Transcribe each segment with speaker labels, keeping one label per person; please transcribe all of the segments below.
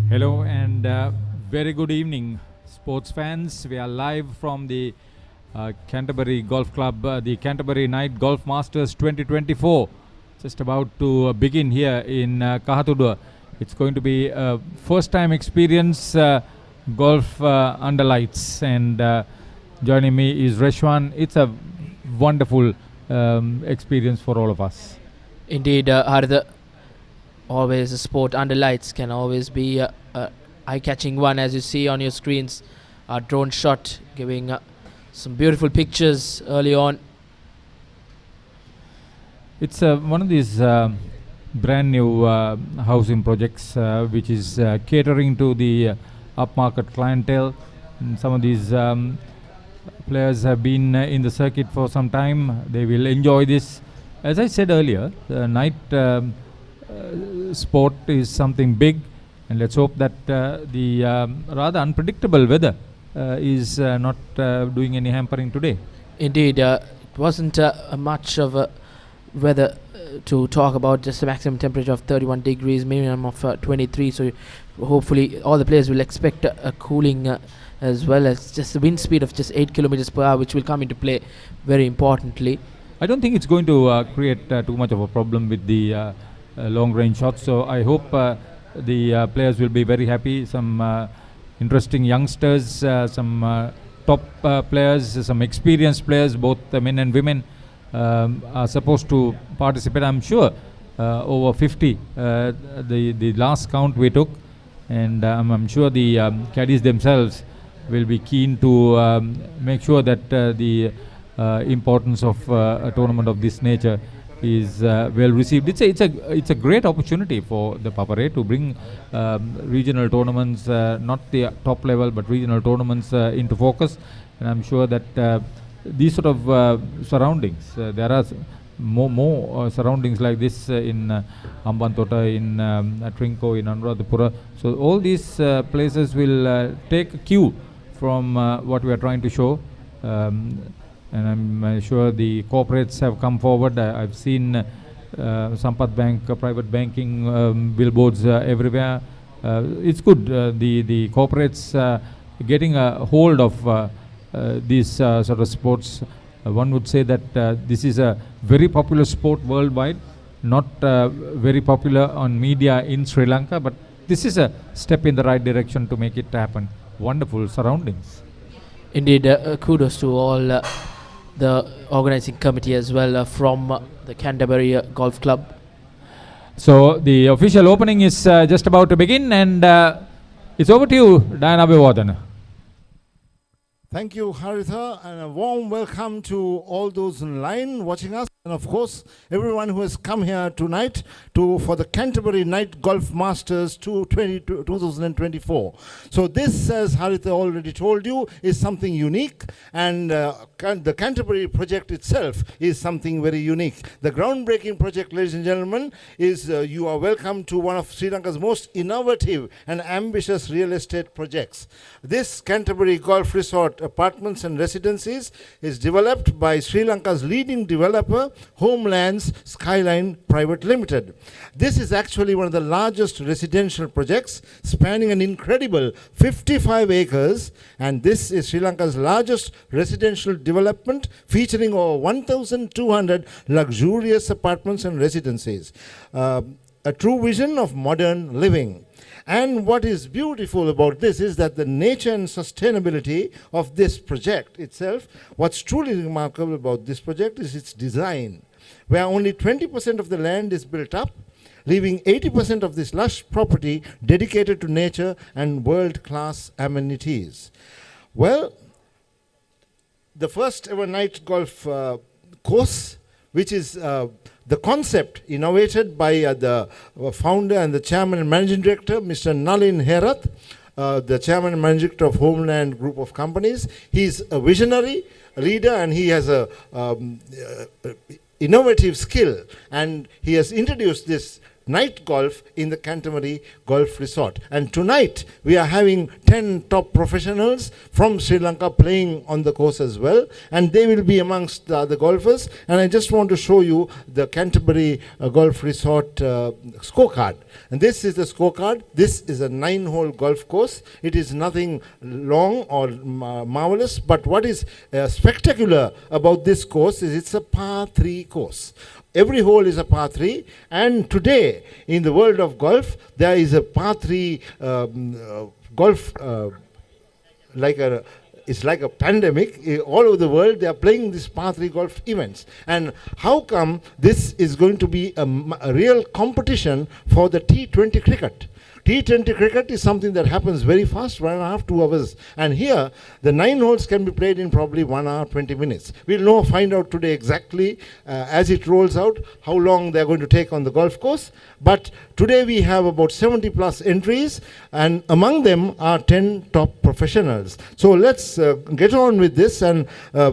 Speaker 1: Hello and very good evening, sports fans. We are live from the Canterbury Golf Club, the Canterbury Night Golf Masters 2024. Just about to begin here in Kahathuduwa. It's going to be a first-time experience golf under lights, and joining me is Reshwan. It's a wonderful experience for all of us.
Speaker 2: Indeed, Haritha. Always a sport under lights can always be a eye-catching one, as you see on your screens. A drone shot giving some beautiful pictures early on.
Speaker 1: It's one of these brand new housing projects which is catering to the upmarket clientele. And some of these players have been in the circuit for some time. They will enjoy this. As I said earlier, the night sport is something big, and let's hope that the rather unpredictable weather is not doing any hampering today.
Speaker 2: Indeed, it wasn't much of a weather to talk about, just a maximum temperature of 31 degrees, minimum of 23, so hopefully all the players will expect a cooling as well as just the wind speed of just 8 kilometers per hour, which will come into play very importantly.
Speaker 1: I don't think it's going to create too much of a problem with the long range shots, so I hope the players will be very happy. Some interesting youngsters, some top players, some experienced players, both men and women are supposed to participate. I'm sure over 50 the last count we took, and I'm sure the caddies themselves will be keen to make sure that the importance of a tournament of this nature is well received. It's a great opportunity for the Papare to bring regional tournaments, not the top level but regional tournaments into focus, and I'm sure that these sort of surroundings, there are more surroundings like this in Ambantota, in Trinco, in Anuradhapura. So all these places will take a cue from what we are trying to show. And I'm sure the corporates have come forward. I've seen Sampath Bank, private banking billboards everywhere. It's good. The corporates getting a hold of these sort of sports. One would say that this is a very popular sport worldwide, not very popular on media in Sri Lanka, but this is a step in the right direction to make it happen. Wonderful surroundings.
Speaker 2: Indeed, kudos to all the organizing committee as well from the Canterbury Golf Club.
Speaker 1: So the official opening is just about to begin, and it's over to you, Diana Abhiwadana.
Speaker 3: Thank you, Haritha, and a warm welcome to all those in line watching us, and of course everyone who has come here tonight for the Canterbury Night Golf Masters 2024. So this, as Haritha already told you, is something unique, and the Canterbury project itself is something very unique. The groundbreaking project, ladies and gentlemen, is you are welcome to one of Sri Lanka's most innovative and ambitious real estate projects. This Canterbury Golf Resort Apartments and Residencies is developed by Sri Lanka's leading developer, Homelands Skyline Private Limited. This is actually one of the largest residential projects, spanning an incredible 55 acres, and this is Sri Lanka's largest residential development, featuring over 1,200 luxurious apartments and residencies. A true vision of modern living. And what is beautiful about this is that the nature and sustainability of this project itself, what's truly remarkable about this project is its design, where only 20% of the land is built up, leaving 80% of this lush property dedicated to nature and world-class amenities. Well, the first ever night golf course, which is the concept innovated by the founder and the chairman and managing director, Mr. Nalin Herath, the chairman and managing director of Homeland Group of Companies. He's a visionary leader, and he has a innovative skill, and he has introduced this night golf in the Canterbury Golf Resort. And tonight we are having 10 top professionals from Sri Lanka playing on the course as well, and they will be amongst the golfers. And I just want to show you the Canterbury Golf Resort scorecard. And this is the scorecard. This is a 9-hole golf course. It is nothing long or marvelous, but what is spectacular about this course is it's a par 3 course. Every hole is a par 3, and today in the world of golf there is a par 3 golf it's like a pandemic. All over the world they are playing these par 3 golf events. And how come this is going to be a real competition for the T20 cricket? T20 cricket is something that happens very fast, 1.5 to 2 hours. And here, the 9 holes can be played in probably 1 hour, 20 minutes. We'll find out today exactly, as it rolls out, how long they're going to take on the golf course. But today we have about 70 plus entries, and among them are 10 top professionals. So let's get on with this. And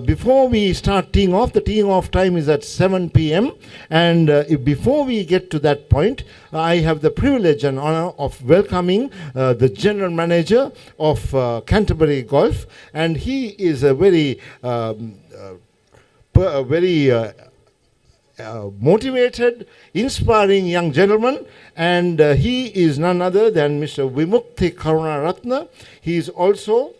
Speaker 3: before we start teeing off, the teeing off time is at 7 p.m. And before we get to that point, I have the privilege and honor of welcoming the general manager of Canterbury Golf, and he is a very motivated, inspiring young gentleman, and he is none other than Mr. Vimukthi Karunaratne. He is also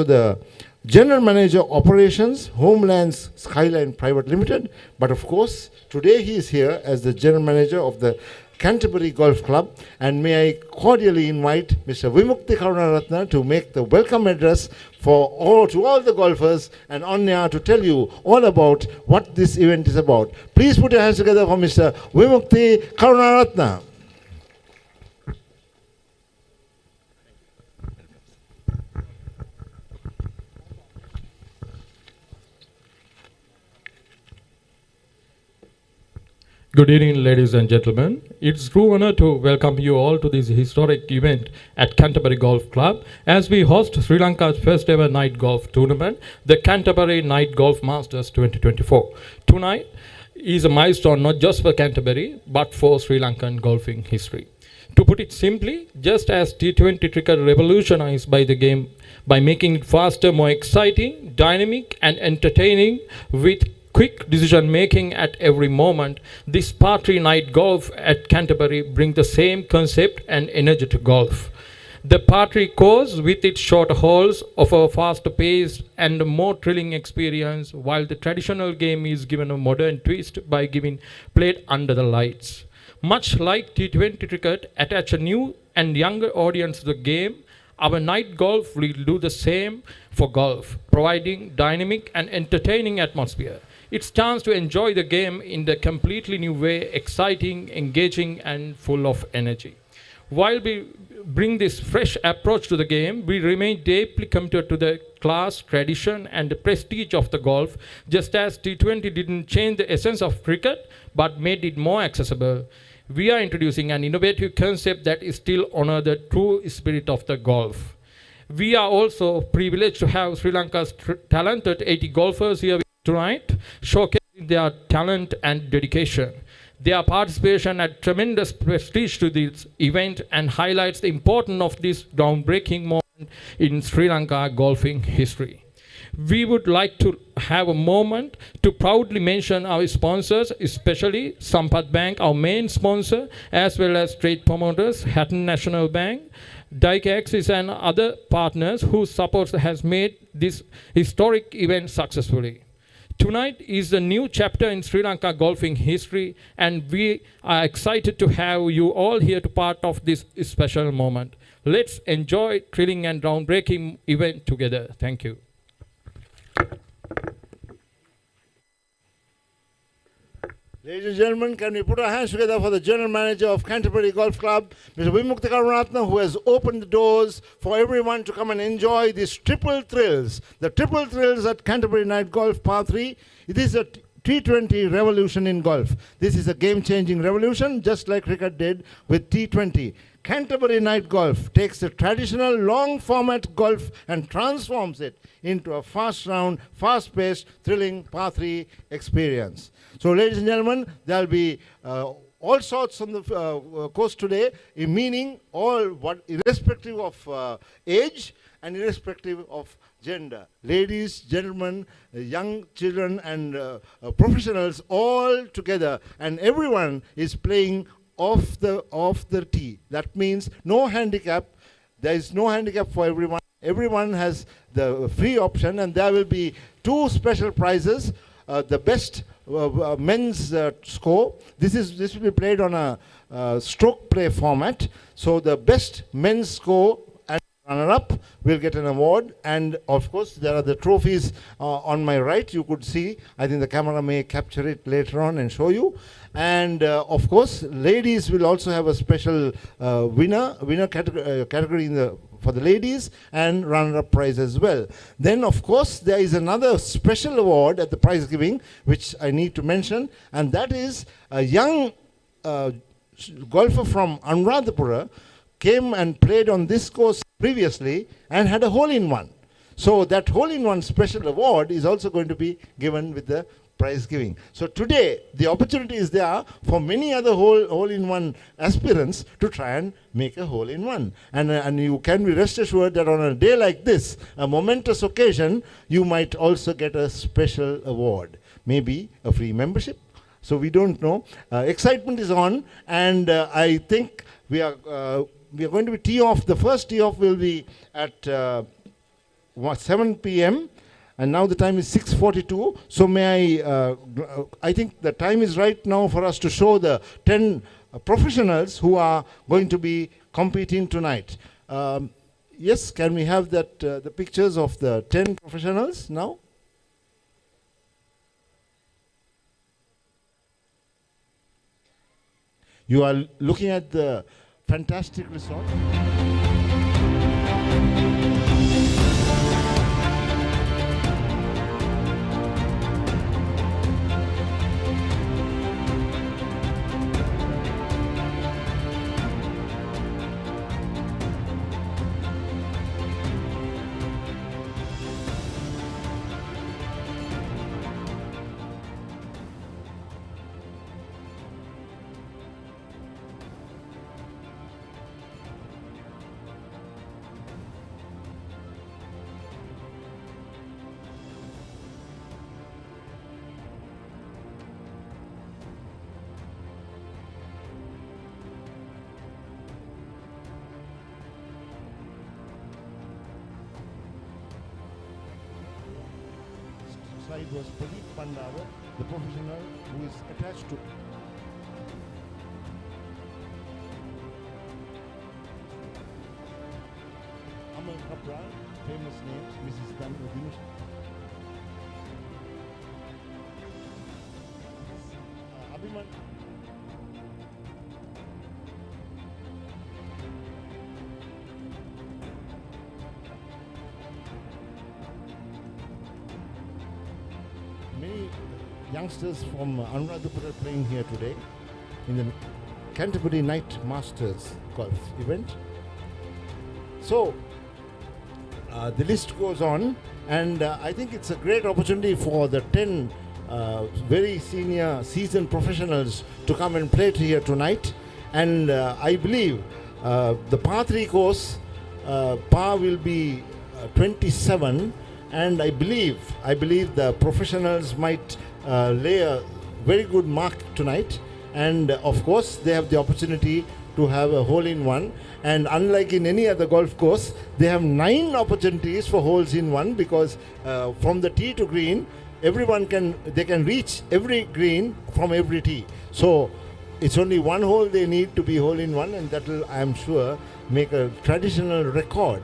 Speaker 3: the General Manager Operations, Homelands Skyline Private Limited, but of course today he is here as the General Manager of the Canterbury Golf Club. And may I cordially invite Mr. Vimukthi Karunaratne to make the welcome address to all the golfers and on air to tell you all about what this event is about. Please put your hands together for Mr. Vimukthi Karunaratne.
Speaker 4: Good evening, ladies and gentlemen. It's a true honor to welcome you all to this historic event at Canterbury Golf Club as we host Sri Lanka's first ever night golf tournament, the Canterbury Night Golf Masters 2024. Tonight is a milestone not just for Canterbury but for Sri Lankan golfing history. To put it simply, just as T20 cricket revolutionized by the game by making it faster, more exciting, dynamic and entertaining with quick decision making at every moment, this par 3 night golf at Canterbury brings the same concept and energy to golf. The par 3 course with its short holes offer a faster pace and a more thrilling experience, while the traditional game is given a modern twist by giving played under the lights. Much like T20 cricket attach a new and younger audience to the game, our night golf will do the same for golf, providing dynamic and entertaining atmosphere. It's chance to enjoy the game in a completely new way, exciting, engaging, and full of energy. While we bring this fresh approach to the game, we remain deeply committed to the class, tradition, and the prestige of the golf, just as T20 didn't change the essence of cricket, but made it more accessible. We are introducing an innovative concept that is still honor the true spirit of the golf. We are also privileged to have Sri Lanka's talented 80 golfers here tonight, showcasing their talent and dedication. Their participation adds tremendous prestige to this event and highlights the importance of this groundbreaking moment in Sri Lanka golfing history. We would like to have a moment to proudly mention our sponsors, especially Sampath Bank, our main sponsor, as well as trade promoters, Hatton National Bank, Dikaxis and other partners whose support has made this historic event successfully. Tonight is a new chapter in Sri Lanka golfing history, and we are excited to have you all here to part of this special moment. Let's enjoy thrilling and groundbreaking event together. Thank you.
Speaker 3: Ladies and gentlemen, can we put our hands together for the General Manager of Canterbury Golf Club, Mr. Vimukthi Karunaratne, who has opened the doors for everyone to come and enjoy these triple thrills. The triple thrills at Canterbury Night Golf Par 3. It is a T20 revolution in golf. This is a game-changing revolution, just like cricket did with T20. Canterbury Night Golf takes the traditional long format golf and transforms it into a fast round, fast-paced, thrilling par 3 experience. So ladies and gentlemen, there will be all sorts on the course today, meaning irrespective of age and irrespective of gender. Ladies, gentlemen, young children and professionals all together, and everyone is playing off the tee. That means no handicap. There is no handicap for everyone. Everyone has the free option, and there will be 2 special prizes. The best men's score. This will be played on a stroke play format. So the best men's score and runner-up will get an award. And of course, there are the trophies on my right. You could see. I think the camera may capture it later on and show you. And of course, ladies will also have a special winner category for the ladies, and runner-up prize as well. Then, of course, there is another special award at the prize giving, which I need to mention, and that is a young golfer from Anuradhapura came and played on this course previously and had a hole-in-one. So that hole-in-one special award is also going to be given with the prize giving. So today, the opportunity is there for many other hole-in-one aspirants to try and make a hole-in-one. And you can be rest assured that on a day like this, a momentous occasion, you might also get a special award. Maybe a free membership. So we don't know. Excitement is on, and I think we are going to be tee off. The first tee off will be at 7 p.m. And now the time is 6:42. So I think the time is right now for us to show the 10 professionals who are going to be competing tonight. Yes, can we have that the pictures of the 10 professionals now? You are looking at the fantastic resort. Side was Pradeep Pandava, the professional who is attached to Amal Kapra, famous names, Mrs. Dinesh. Abhiman. Many youngsters from Anuradhapura playing here today in the Canterbury Night Masters golf event. So the list goes on, and I think it's a great opportunity for the 10 very senior seasoned professionals to come and play here tonight. And I believe the par 3 course par will be 27. And I believe the professionals might lay a very good mark tonight. And of course, they have the opportunity to have a hole-in-one. And unlike in any other golf course, they have 9 opportunities for holes-in-one, because from the tee to green, they can reach every green from every tee. So it's only one hole they need to be hole-in-one, and that will, I am sure, make a traditional record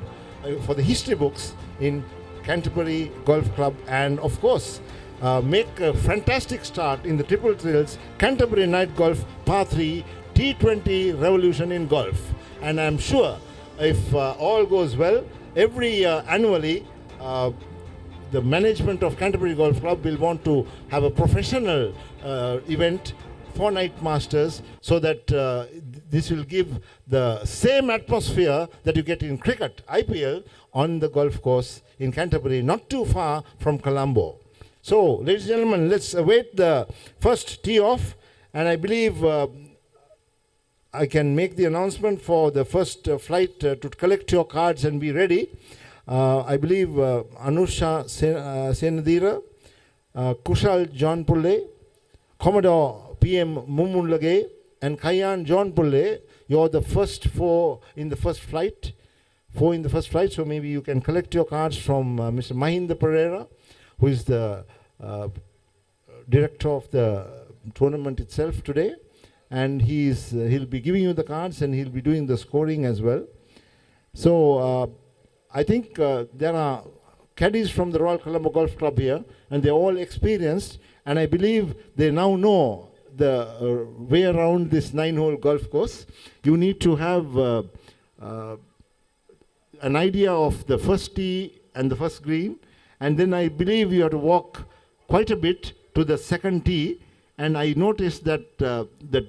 Speaker 3: for the history books in Canterbury Golf Club, and of course make a fantastic start in the Triple Thrills Canterbury Night Golf Par 3 T20 revolution in golf. And I'm sure if all goes well, every year annually the management of Canterbury Golf Club will want to have a professional event for night masters, so that this will give the same atmosphere that you get in cricket, IPL, on the golf course in Canterbury, not too far from Colombo. So, ladies and gentlemen, let's await the first tee off, and I believe I can make the announcement for the first flight to collect your cards and be ready. I believe Anusha Senadira, Kushal John Pulle, Commodore PM Mumunlage, and Kayan John Pulle. You're the first four in the first flight. So maybe you can collect your cards from Mr. Mahinda Pereira, who is the director of the tournament itself today. And he'll be giving you the cards, and he'll be doing the scoring as well. So I think there are caddies from the Royal Colombo Golf Club here, and they're all experienced, and I believe they now know the way around this 9-hole golf course. You need to have an idea of the first tee and the first green, and then I believe you have to walk quite a bit to the second tee. And I noticed that the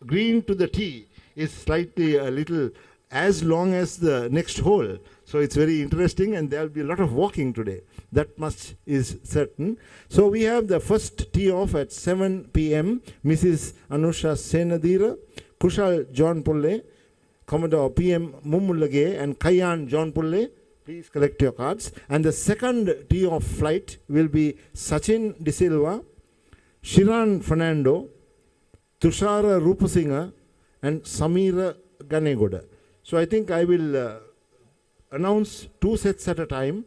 Speaker 3: green to the tee is slightly a little as long as the next hole. So it's very interesting, and there will be a lot of walking today. That much is certain. So we have the first tee off at 7 p.m. Mrs. Anusha Senadira, Kushal John Pulle, Commodore PM Mumulage, and Kayan John Pulle. Please collect your cards. And the second tee off flight will be Sachin De Silva, Shiran Fernando, Tushara Rupasinga, and Samira Ganegoda. So I think I will announce 2 sets at a time,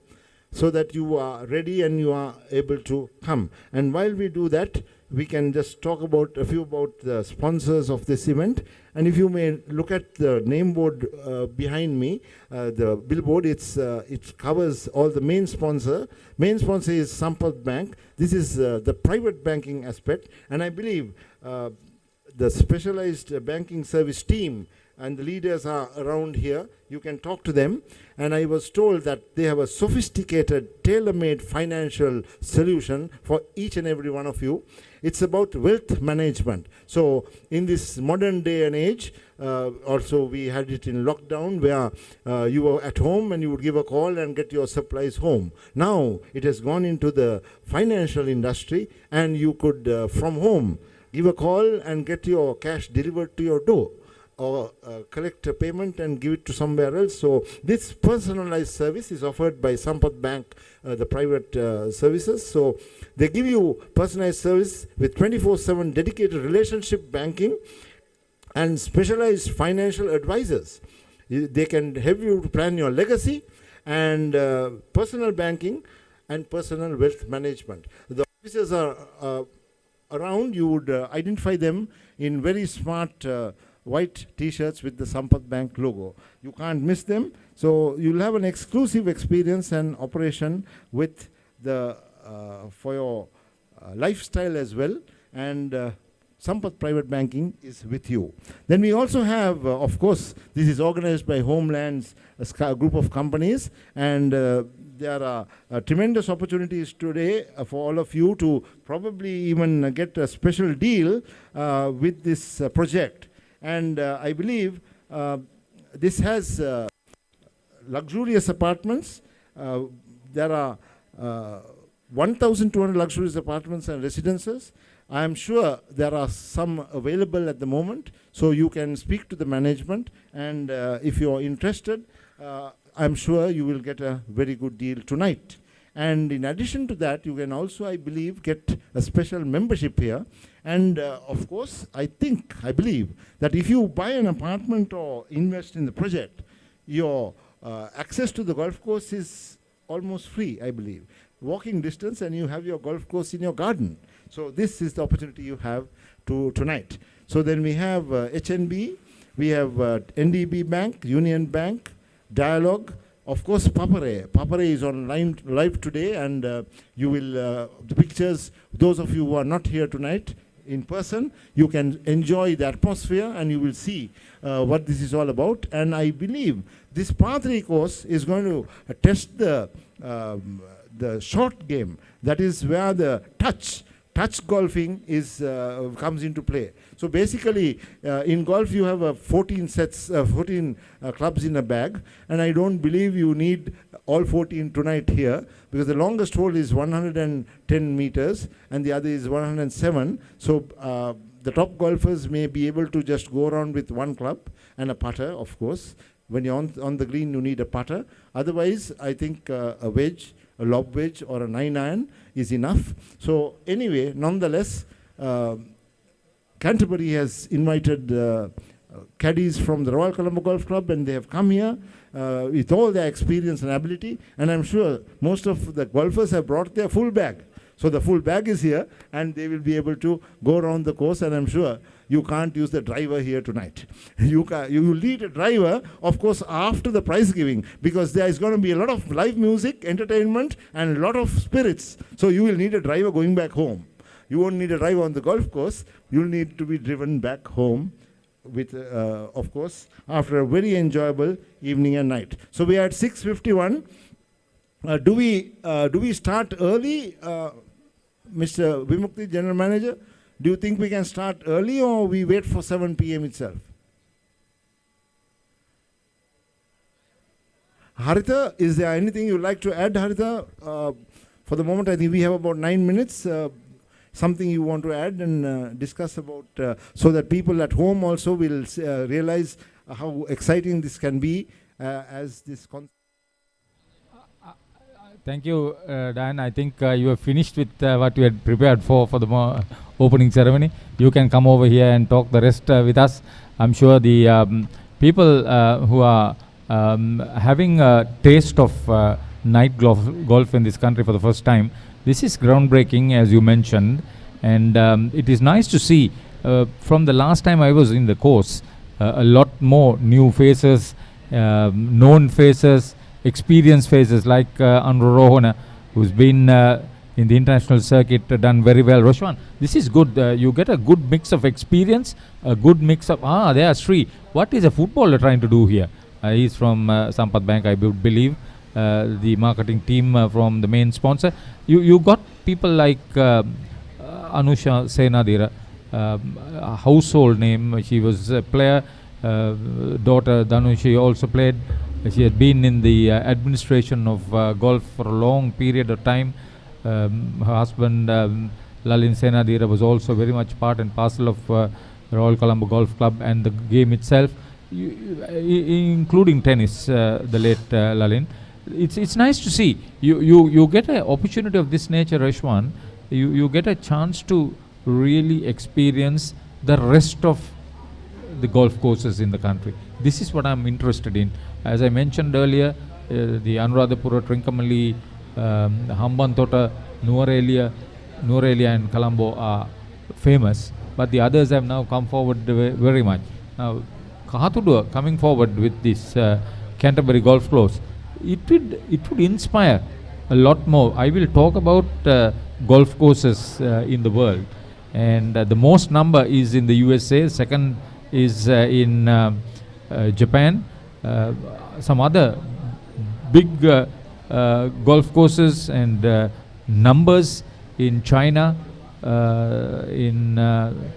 Speaker 3: so that you are ready and you are able to come. And while we do that, we can just talk about a few about the sponsors of this event. And if you may look at the name board behind me, the billboard, it covers all the main sponsor. Main sponsor is Sampath Bank. This is the private banking aspect. And I believe the specialized banking service team and the leaders are around here. You can talk to them. And I was told that they have a sophisticated, tailor-made financial solution for each and every one of you. It's about wealth management. So in this modern day and age, also we had it in lockdown, where you were at home and you would give a call and get your supplies home. Now it has gone into the financial industry, and you could, from home, give a call and get your cash delivered to your door, or collect a payment and give it to somewhere else. So this personalized service is offered by Sampath Bank, the private services. So they give you personalized service with 24/7 dedicated relationship banking and specialized financial advisors. They can help you to plan your legacy and personal banking and personal wealth management. The officers are around. You would identify them in very smart white t-shirts with the Sampath Bank logo. You can't miss them. So you'll have an exclusive experience and operation with the for your lifestyle as well. And Sampath Private Banking is with you. Then we also have, of course, this is organized by Homeland's group of companies, and there are tremendous opportunities today for all of you to probably even get a special deal with this project. And I believe this has luxurious apartments. There are 1,200 luxurious apartments and residences. I am sure there are some available at the moment, so you can speak to the management, and if you are interested, I'm sure you will get a very good deal tonight. And in addition to that, you can also, I believe, get a special membership here. And of course, I believe that if you buy an apartment or invest in the project, your access to the golf course is almost free, I believe. Walking distance, and you have your golf course in your garden. So this is the opportunity you have tonight. So then we have HNB, we have NDB Bank, Union Bank, Dialog, of course Papare. Papare is on live today, and you will, the pictures, those of you who are not here tonight in person, you can enjoy the atmosphere and you will see what this is all about. And I believe this par 3 course is going to test the short game. That is where the touch touch golfing comes into play. So basically, in golf you have 14 sets, 14 clubs in a bag, and I don't believe you need all 14 tonight here, because the longest hole is 110 meters and the other is 107. So the top golfers may be able to just go around with one club and a putter, of course. When you're on the green, you need a putter. Otherwise, I think a wedge, a lob wedge or a 9-iron is enough. So anyway, nonetheless, Canterbury has invited caddies from the Royal Colombo Golf Club, and they have come here with all their experience and ability. And I'm sure most of the golfers have brought their full bag. So the full bag is here, and they will be able to go around the course, and I'm sure you can't use the driver here tonight. You will need a driver, of course, after the prize giving, because there is going to be a lot of live music, entertainment, and a lot of spirits. So you will need a driver going back home. You won't need a driver on the golf course. You'll need to be driven back home with, of course, after a very enjoyable evening and night. So we are at 6:51. Do we start early, Mr. Vimukti, General Manager? Do you think we can start early, or we wait for 7 p.m. itself? Haritha, is there anything you'd like to add, Haritha? For the moment, I think we have about 9 minutes. Something you want to add and discuss about, so that people at home also will realize how exciting this can be as this concept.
Speaker 1: Thank you, Dan. I think you have finished with what you had prepared for the opening ceremony. You can come over here and talk the rest with us. I'm sure the people who are having a taste of night golf in this country for the first time, this is groundbreaking, as you mentioned, and it is nice to see from the last time I was in the course, a lot more new faces, known faces, experienced faces like Andrew Rohana, who's been in the international circuit, done very well. Roshwan, this is good. You get a good mix of experience, a good mix of, there Sri. What is a footballer trying to do here? He's from Sampath Bank, I would believe, the marketing team from the main sponsor. You got people like Anusha Senadira, a household name. She was a player, daughter Danu, she also played. She had been in the administration of golf for a long period of time. Her husband, Lalin Senadira, was also very much part and parcel of Royal Colombo Golf Club and the game itself, including tennis, the late Lalin. It's nice to see. You get an opportunity of this nature, Rashwan. You get a chance to really experience the rest of the golf courses in the country. This is what I'm interested in. As I mentioned earlier, the Anuradhapura, Trincomalee, Hambantota, Nuwara and Colombo are famous, but the others have now come forward very much. Now, Kahathuduwa coming forward with this Canterbury golf course, it would inspire a lot more. I will talk about golf courses in the world, and the most number is in the USA, second is in Japan, some other big golf courses and numbers in China, in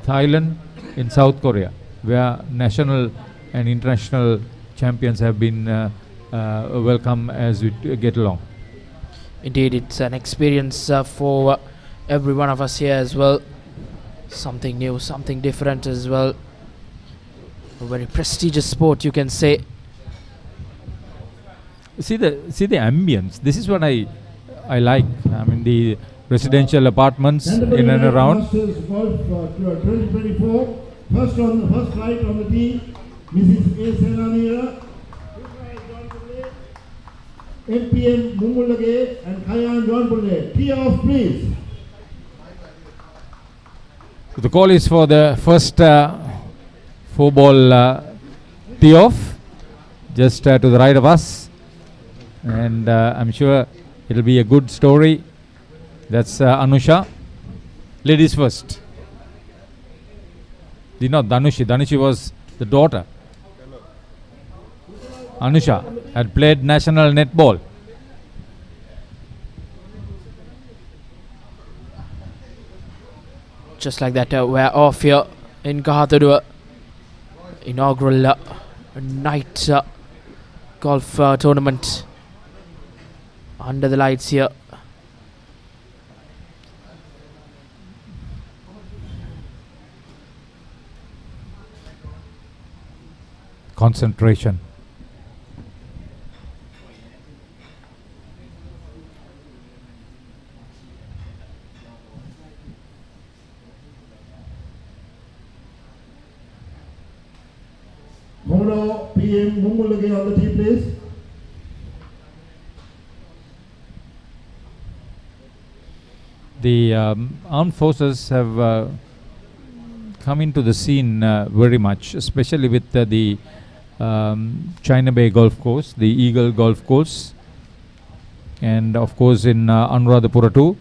Speaker 1: Thailand, in South Korea, where national and international champions have been welcome as we get along.
Speaker 2: Indeed, it's an experience for every one of us here as well. Something new, something different as well. A very prestigious sport, you can say.
Speaker 1: See the ambience. This is what I like. I mean, the residential apartments in and around.
Speaker 3: Masters Golf 2024. First flight on the tee, Mrs. A. Senanira, MPM Mumulage and Kayan Johnbulle. Tee off, please.
Speaker 1: So the call is for the first 4-ball tee off, just to the right of us, and I'm sure it'll be a good story. That's Anusha. Ladies first. Not Danushi. Danushi was the daughter. Anusha had played national netball.
Speaker 2: Just like that, we're off here in Kahathuduwa. Inaugural night golf tournament under the lights here.
Speaker 1: Concentration.
Speaker 3: Commodore PM Mungul again on the tee, please.
Speaker 1: The armed forces have come into the scene very much, especially with the China Bay Golf Course, the Eagle Golf Course, and of course in Anuradhapura too.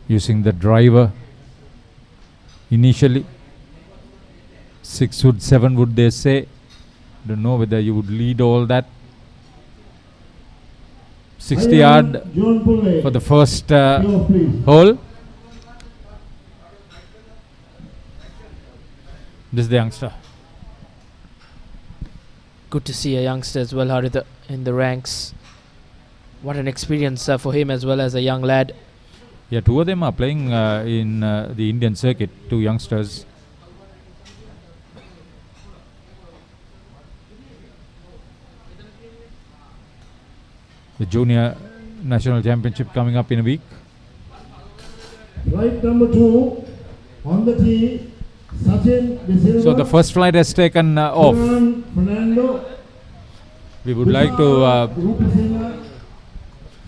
Speaker 1: Using the driver initially, 6 wood, 7 wood they say. Don't know whether you would lead all that. 60 yard for the first hole. This is the youngster.
Speaker 2: Good to see a youngster as well, Haritha, in the ranks. What an experience for him as well as a young lad.
Speaker 1: Yeah, two of them are playing in the Indian circuit, two youngsters. The Junior National Championship coming up in a week.
Speaker 3: Flight number 2 on the tee, Sachin De Silva.
Speaker 1: So the first flight has taken off.
Speaker 3: Fernando.
Speaker 1: We would like to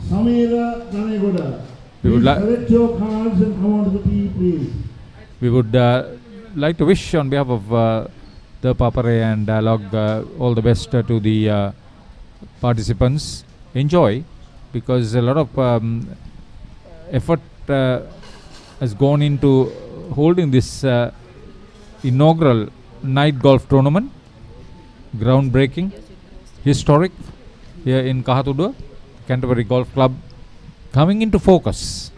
Speaker 3: Samira Ganegoda.
Speaker 1: we would like
Speaker 3: Select your cards and come onto the tee, please.
Speaker 1: we would like to wish on behalf of the Papare and Dialog all the best to the participants. Enjoy, because a lot of effort has gone into holding this inaugural night golf tournament, groundbreaking, historic here in Kahathuduwa. Canterbury Golf Club coming into focus.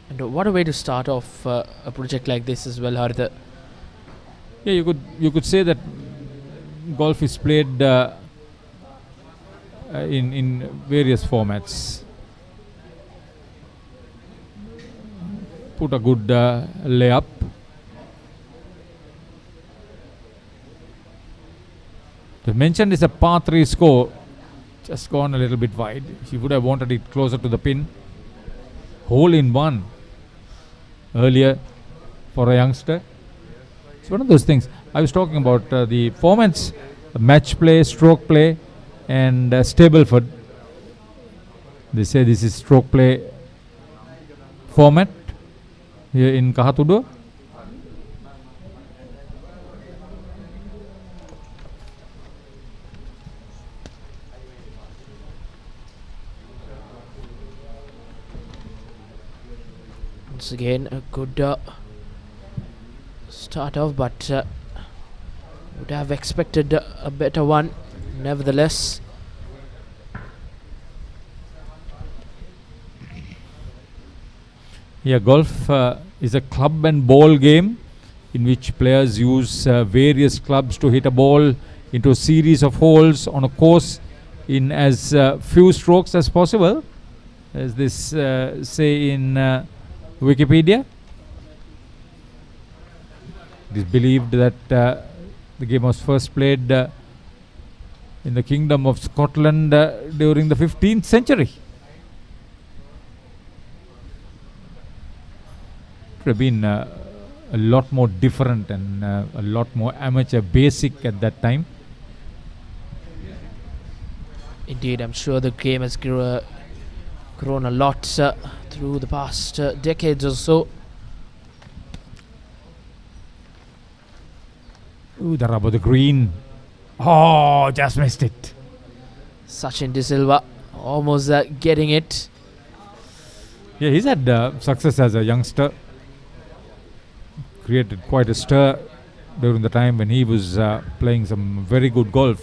Speaker 2: And what a way to start off a project like this as well, Haritha.
Speaker 1: Yeah, you could say that golf is played in various formats. Put a good layup. The mentioned is a par 3 score, just gone a little bit wide. She would have wanted it closer to the pin. Hole in one earlier for a youngster. It's one of those things. I was talking about the formats, match play, stroke play, and Stableford. They say this is stroke play format here in Kahathuduwa.
Speaker 2: Once again, a good start off, but would have expected a better one nevertheless.
Speaker 1: Yeah, golf is a club and ball game in which players use various clubs to hit a ball into a series of holes on a course in as few strokes as possible, as this say in Wikipedia. It is believed that the game was first played in the Kingdom of Scotland during the 15th century. It would have been a lot more different and a lot more amateur basic at that time.
Speaker 2: Indeed, I'm sure the game has grown a lot through the past decades or so.
Speaker 1: Ooh, the rubber, the green. Oh, just missed it.
Speaker 2: Sachin De Silva almost getting it.
Speaker 1: Yeah, he's had success as a youngster. Created quite a stir during the time when he was playing some very good golf.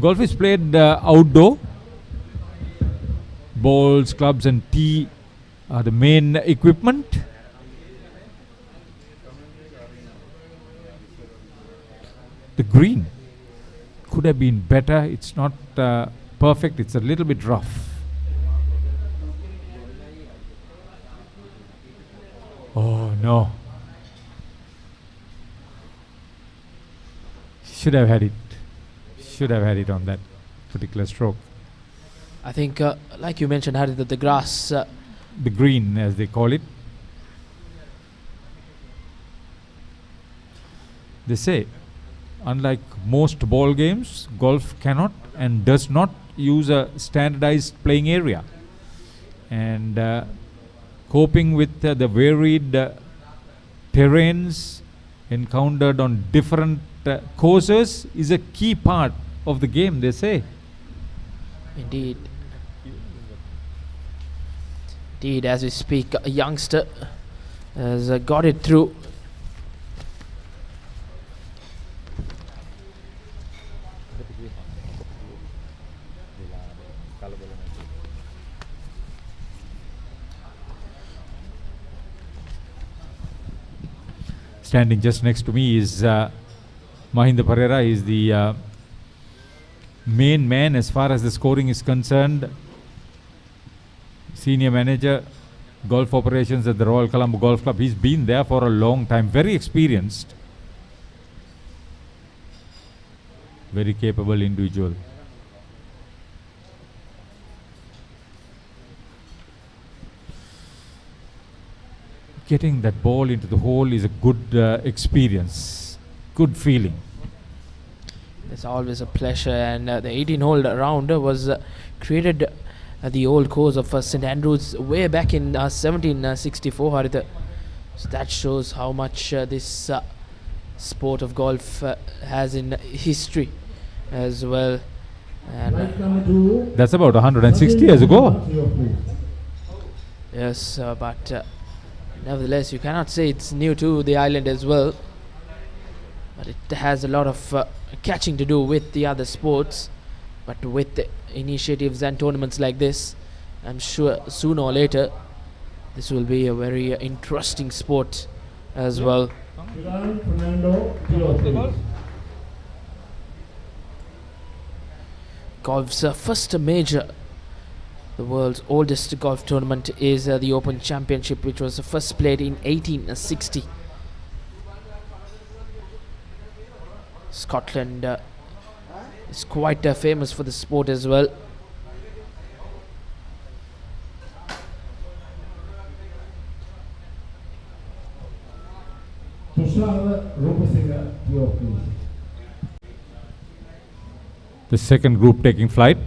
Speaker 1: Golf is played outdoor. Balls, clubs and tee are the main equipment. The green could have been better. It's not perfect. It's a little bit rough. Oh no. Should have had it. Should have had it on that particular stroke.
Speaker 2: I think, like you mentioned, Harry, that the grass...
Speaker 1: the green, as they call it. They say, unlike most ball games, golf cannot and does not use a standardized playing area. And coping with the varied terrains encountered on different courses is a key part of the game, they say.
Speaker 2: Indeed. Indeed, as we speak, a youngster has got it through.
Speaker 1: Standing just next to me is Mahinda Pereira. Is the main man as far as the scoring is concerned. Senior manager, golf operations at the Royal Colombo Golf Club. He's been there for a long time, very experienced, very capable individual. Getting that ball into the hole is a good experience, good feeling.
Speaker 2: It's always a pleasure, and the 18-hole round was created at the old course of St Andrews way back in 1764, Haritha. So that shows how much this sport of golf has in history as well. And
Speaker 1: that's about 160 years ago.
Speaker 2: Yes, but nevertheless, you cannot say it's new to the island as well. But it has a lot of catching to do with the other sports. But with the initiatives and tournaments like this, I'm sure sooner or later this will be a very interesting sport as well. Golf's first major, the world's oldest golf tournament, is the Open Championship, which was first played in 1860. Scotland is quite famous for the sport as well.
Speaker 1: The second group taking flight.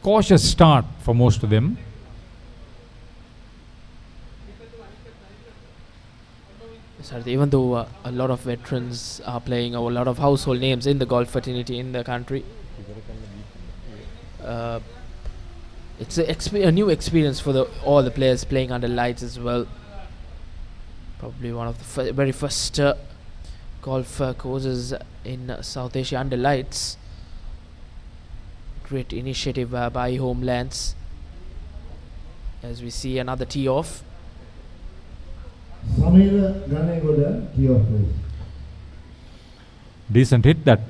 Speaker 1: Cautious start for most of them.
Speaker 2: Even though a lot of veterans are playing, or a lot of household names in the golf fraternity in the country, it's a new experience for all the players playing under lights as well. Probably one of the very first golf courses in South Asia under lights. Great initiative by Homelands. As we see another tee off.
Speaker 1: Decent hit that.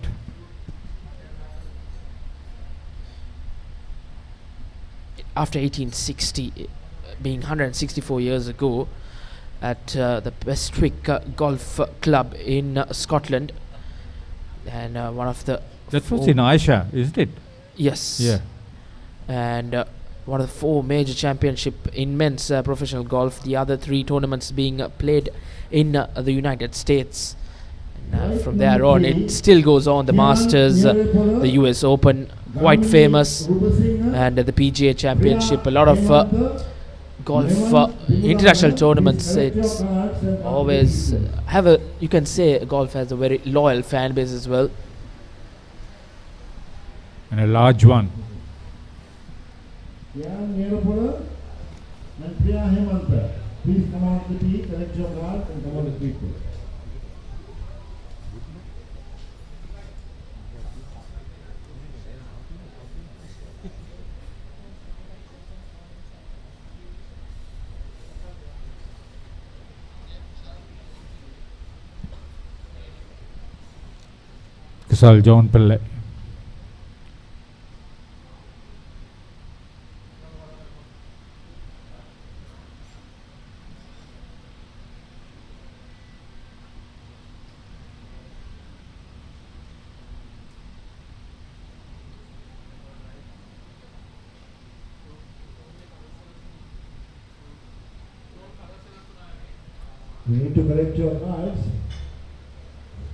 Speaker 2: After 1860, being 164 years ago, at the Bestwick Golf Club in Scotland, and one of the...
Speaker 1: That was in Aisha, isn't it?
Speaker 2: Yes.
Speaker 1: Yeah.
Speaker 2: And one of the 4 major championship in men's professional golf, the other 3 tournaments being played in the United States. And from there on, it still goes on. The Masters, the US Open, quite famous, and the PGA Championship. A lot of golf international tournaments. It's always you can say golf has a very loyal fan base as well.
Speaker 1: And a large one.
Speaker 3: and Priya Hemanta. Please come on to the tee, collect your card and come on to the tee.
Speaker 1: Kusal John Pillai.
Speaker 3: You need to collect your cards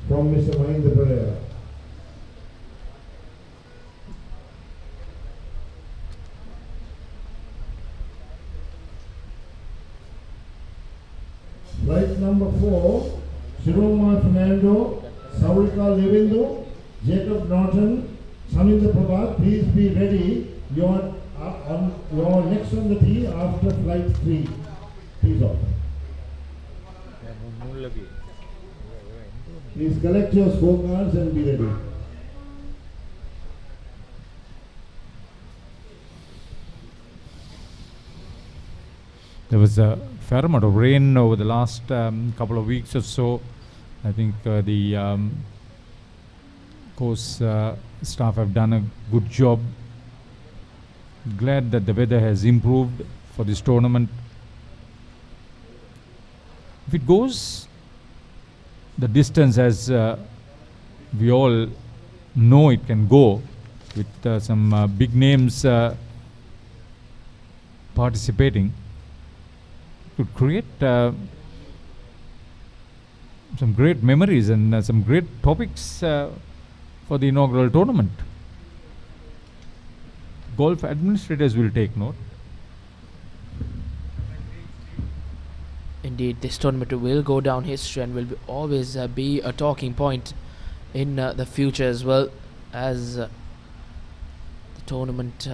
Speaker 3: from Mr. Mahinda Pereira. Flight number 4, Shiroma Fernando, Saurika Levindu, Jacob Norton, Saminda Prabhat, please be ready. You're next on the tee after flight 3. Please off. Please collect your scorecards and be ready.
Speaker 1: There was a fair amount of rain over the last couple of weeks or so. I think the course staff have done a good job. Glad that the weather has improved for this tournament. If it goes the distance as we all know it can go, with some big names participating, could create some great memories and some great topics for the inaugural tournament. Golf administrators will take note.
Speaker 2: Indeed, this tournament will go down history and will always be a talking point in the future as well, as the tournament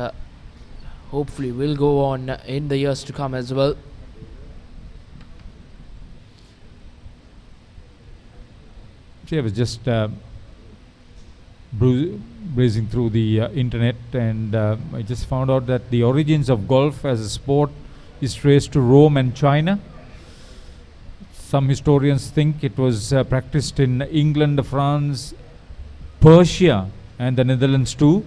Speaker 2: hopefully will go on in the years to come as well.
Speaker 1: I was just browsing through the internet, and I just found out that the origins of golf as a sport is traced to Rome and China. Some historians think it was practiced in England, France, Persia and the Netherlands too,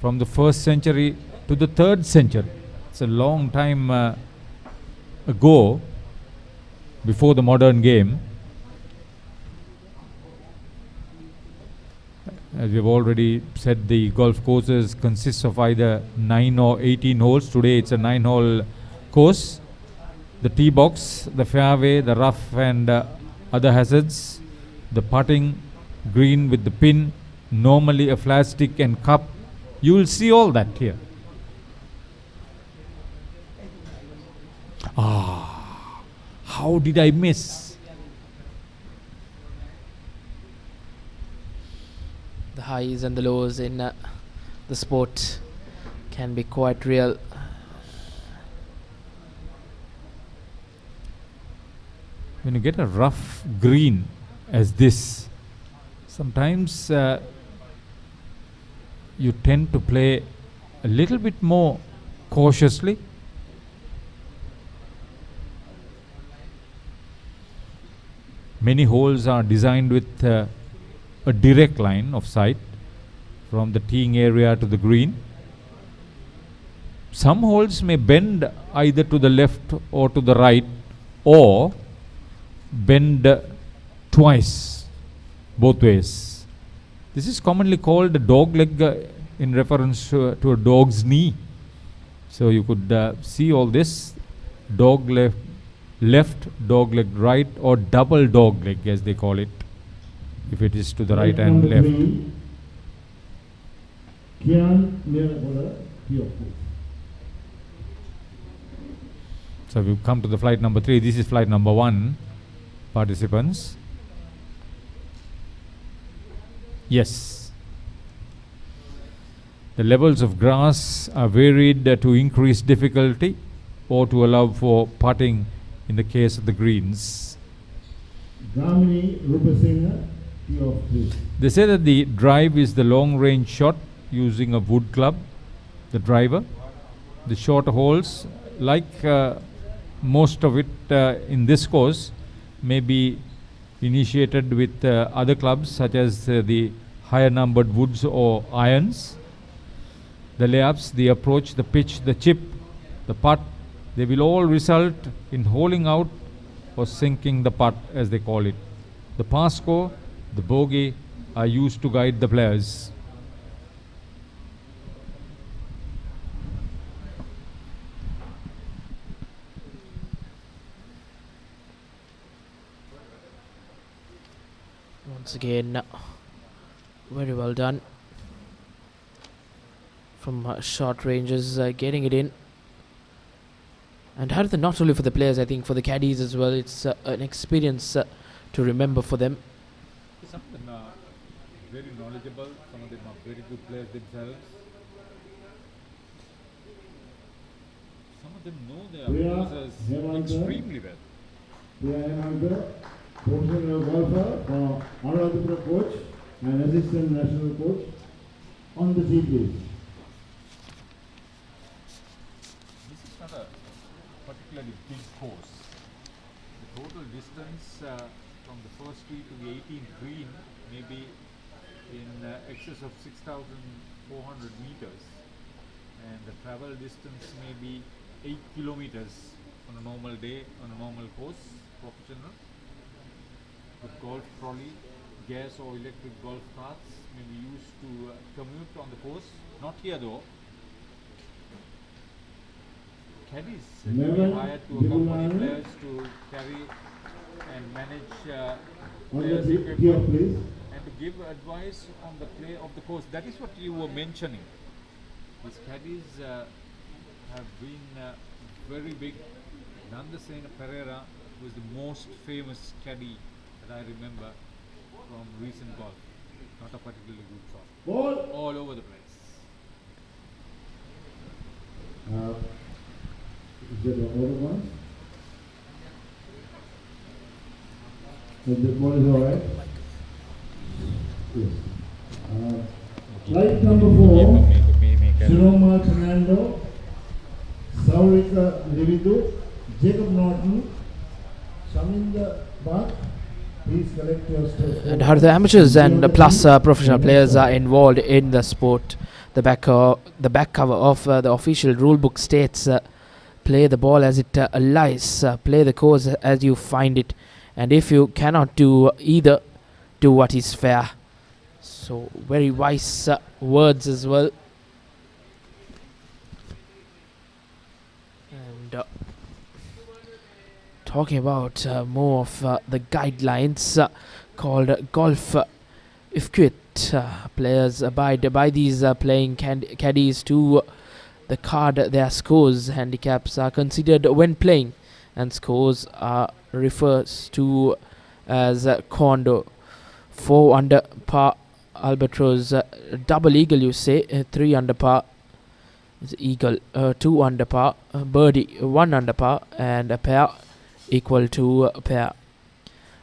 Speaker 1: from the 1st century to the 3rd century. It's a long time ago, before the modern game. As we've already said, the golf courses consist of either 9 or 18 holes. Today it's a 9-hole course. The tee box, the fairway, the rough and other hazards, the putting, green with the pin, normally a flat stick and cup. You will see all that here. How did I miss?
Speaker 2: The highs and the lows in the sport can be quite real.
Speaker 1: When you get a rough green as this, sometimes you tend to play a little bit more cautiously. Many holes are designed with a direct line of sight from the teeing area to the green. Some holes may bend either to the left or to the right, or bend twice, both ways. This is commonly called a dog leg in reference to a dog's knee. So you could see all this: dog left, dog leg right, or double dog leg as they call it, if it is to the right and left. So we've come to the flight number 3. This is flight number 1, participants. Yes. The levels of grass are varied to increase difficulty. or to allow for putting in the case of the greens.
Speaker 3: Gamini Rupasinghe, tee off please.
Speaker 1: They say that the drive is the long range shot using a wood club, the driver. The short holes, like most of it in this course, may be initiated with other clubs such as the higher numbered woods or irons. The layups, the approach, the pitch, the chip, the putt, they will all result in holing out or sinking the putt, as they call it. The par score, the bogey are used to guide the players.
Speaker 2: Once again, very well done from short ranges, getting it in. And Haritha, not only for the players, I think for the caddies as well, it's an experience to remember for them.
Speaker 1: Some of them are very knowledgeable, some of them are very good players themselves. Some of them know their courses extremely well.
Speaker 3: Priya, professional golfer for Anuradhapura coach and assistant national coach on the tee please.
Speaker 1: This is not a particularly big course. The total distance from the first tee to the 18th green may be in excess of 6,400 meters, and the travel distance may be 8 kilometers on a normal day, on a normal course, professional. With golf trolley, gas or electric golf carts may be used to commute on the course. Not here though. Caddies may be hired to accompany players to carry and manage players' equipment and to give advice on the play of the course. That is what you were mentioning. These caddies have been very big. Nandasena Pereira was the most famous caddy that I remember from recent golf. Not a particularly good shot.
Speaker 3: Ball.
Speaker 1: All over the place.
Speaker 3: Is it all at once? So the ball is alright? Yes. Flight number 4, Shiroma Fernando, Saurika Lividu, Jacob Norton, Shaminda Bhatt. Please collect your score.
Speaker 2: And how the amateurs and plus professional players are involved in the sport. The back cover of the official rule book states, play the ball as it lies, play the course as you find it, and if you cannot do either, do what is fair. So very wise words as well. And talking about more of the guidelines called golf etiquette. Players abide by these playing caddies to the card. Their scores, handicaps are considered when playing, and scores are refers to as condo. 4 under par albatross, double eagle you say, 3 under par is eagle, 2 under par birdie, 1 under par, and a pair equal to a pair.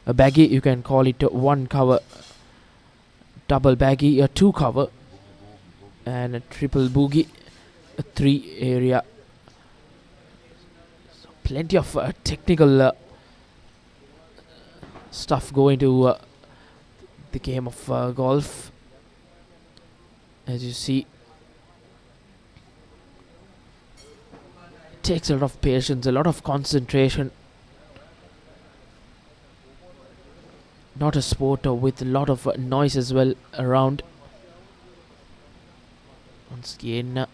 Speaker 2: A baggy you can call it 1 cover, double baggy a 2 cover, and a triple boogie a 3 area. So plenty of technical stuff going to the game of golf. As you see, it takes a lot of patience, a lot of concentration. Not a sport with a lot of noise as well around. Once again,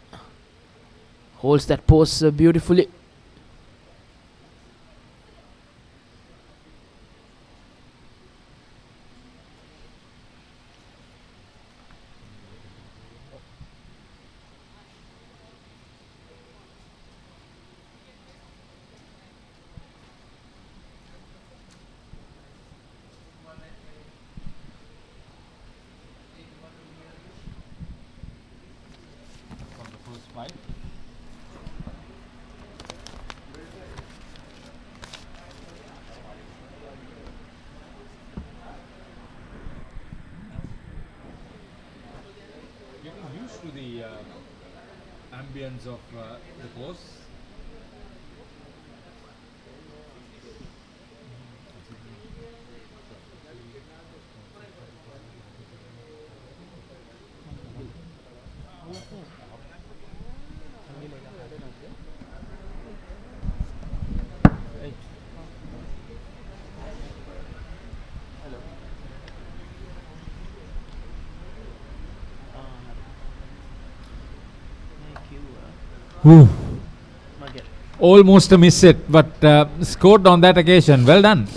Speaker 2: holds that pose beautifully.
Speaker 1: the ambience of the course. Almost missed it, but scored on that occasion. Well done.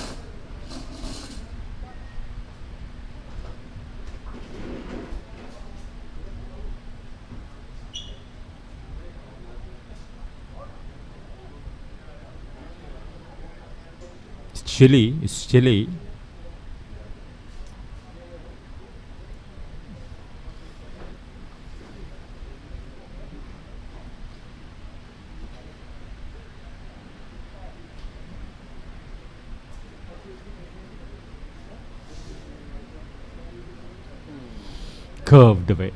Speaker 1: It's chilly. It's chilly. Curved away.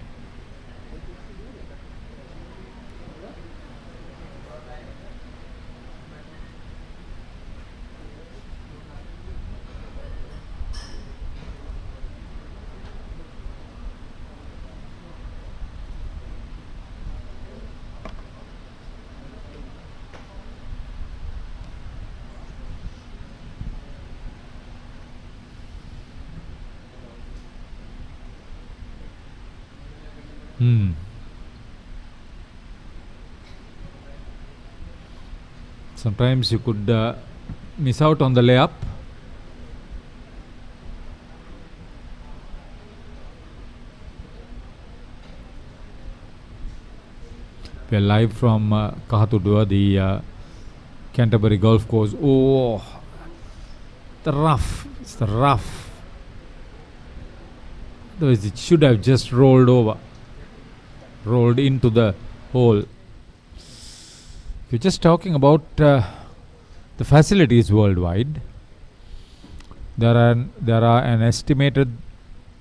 Speaker 1: Sometimes you could miss out on the layup. We are live from Kahathuduwa, the Canterbury golf course. Oh, the rough. It's the rough. Otherwise, it should have just rolled into the hole. We're just talking about the facilities worldwide. There are an estimated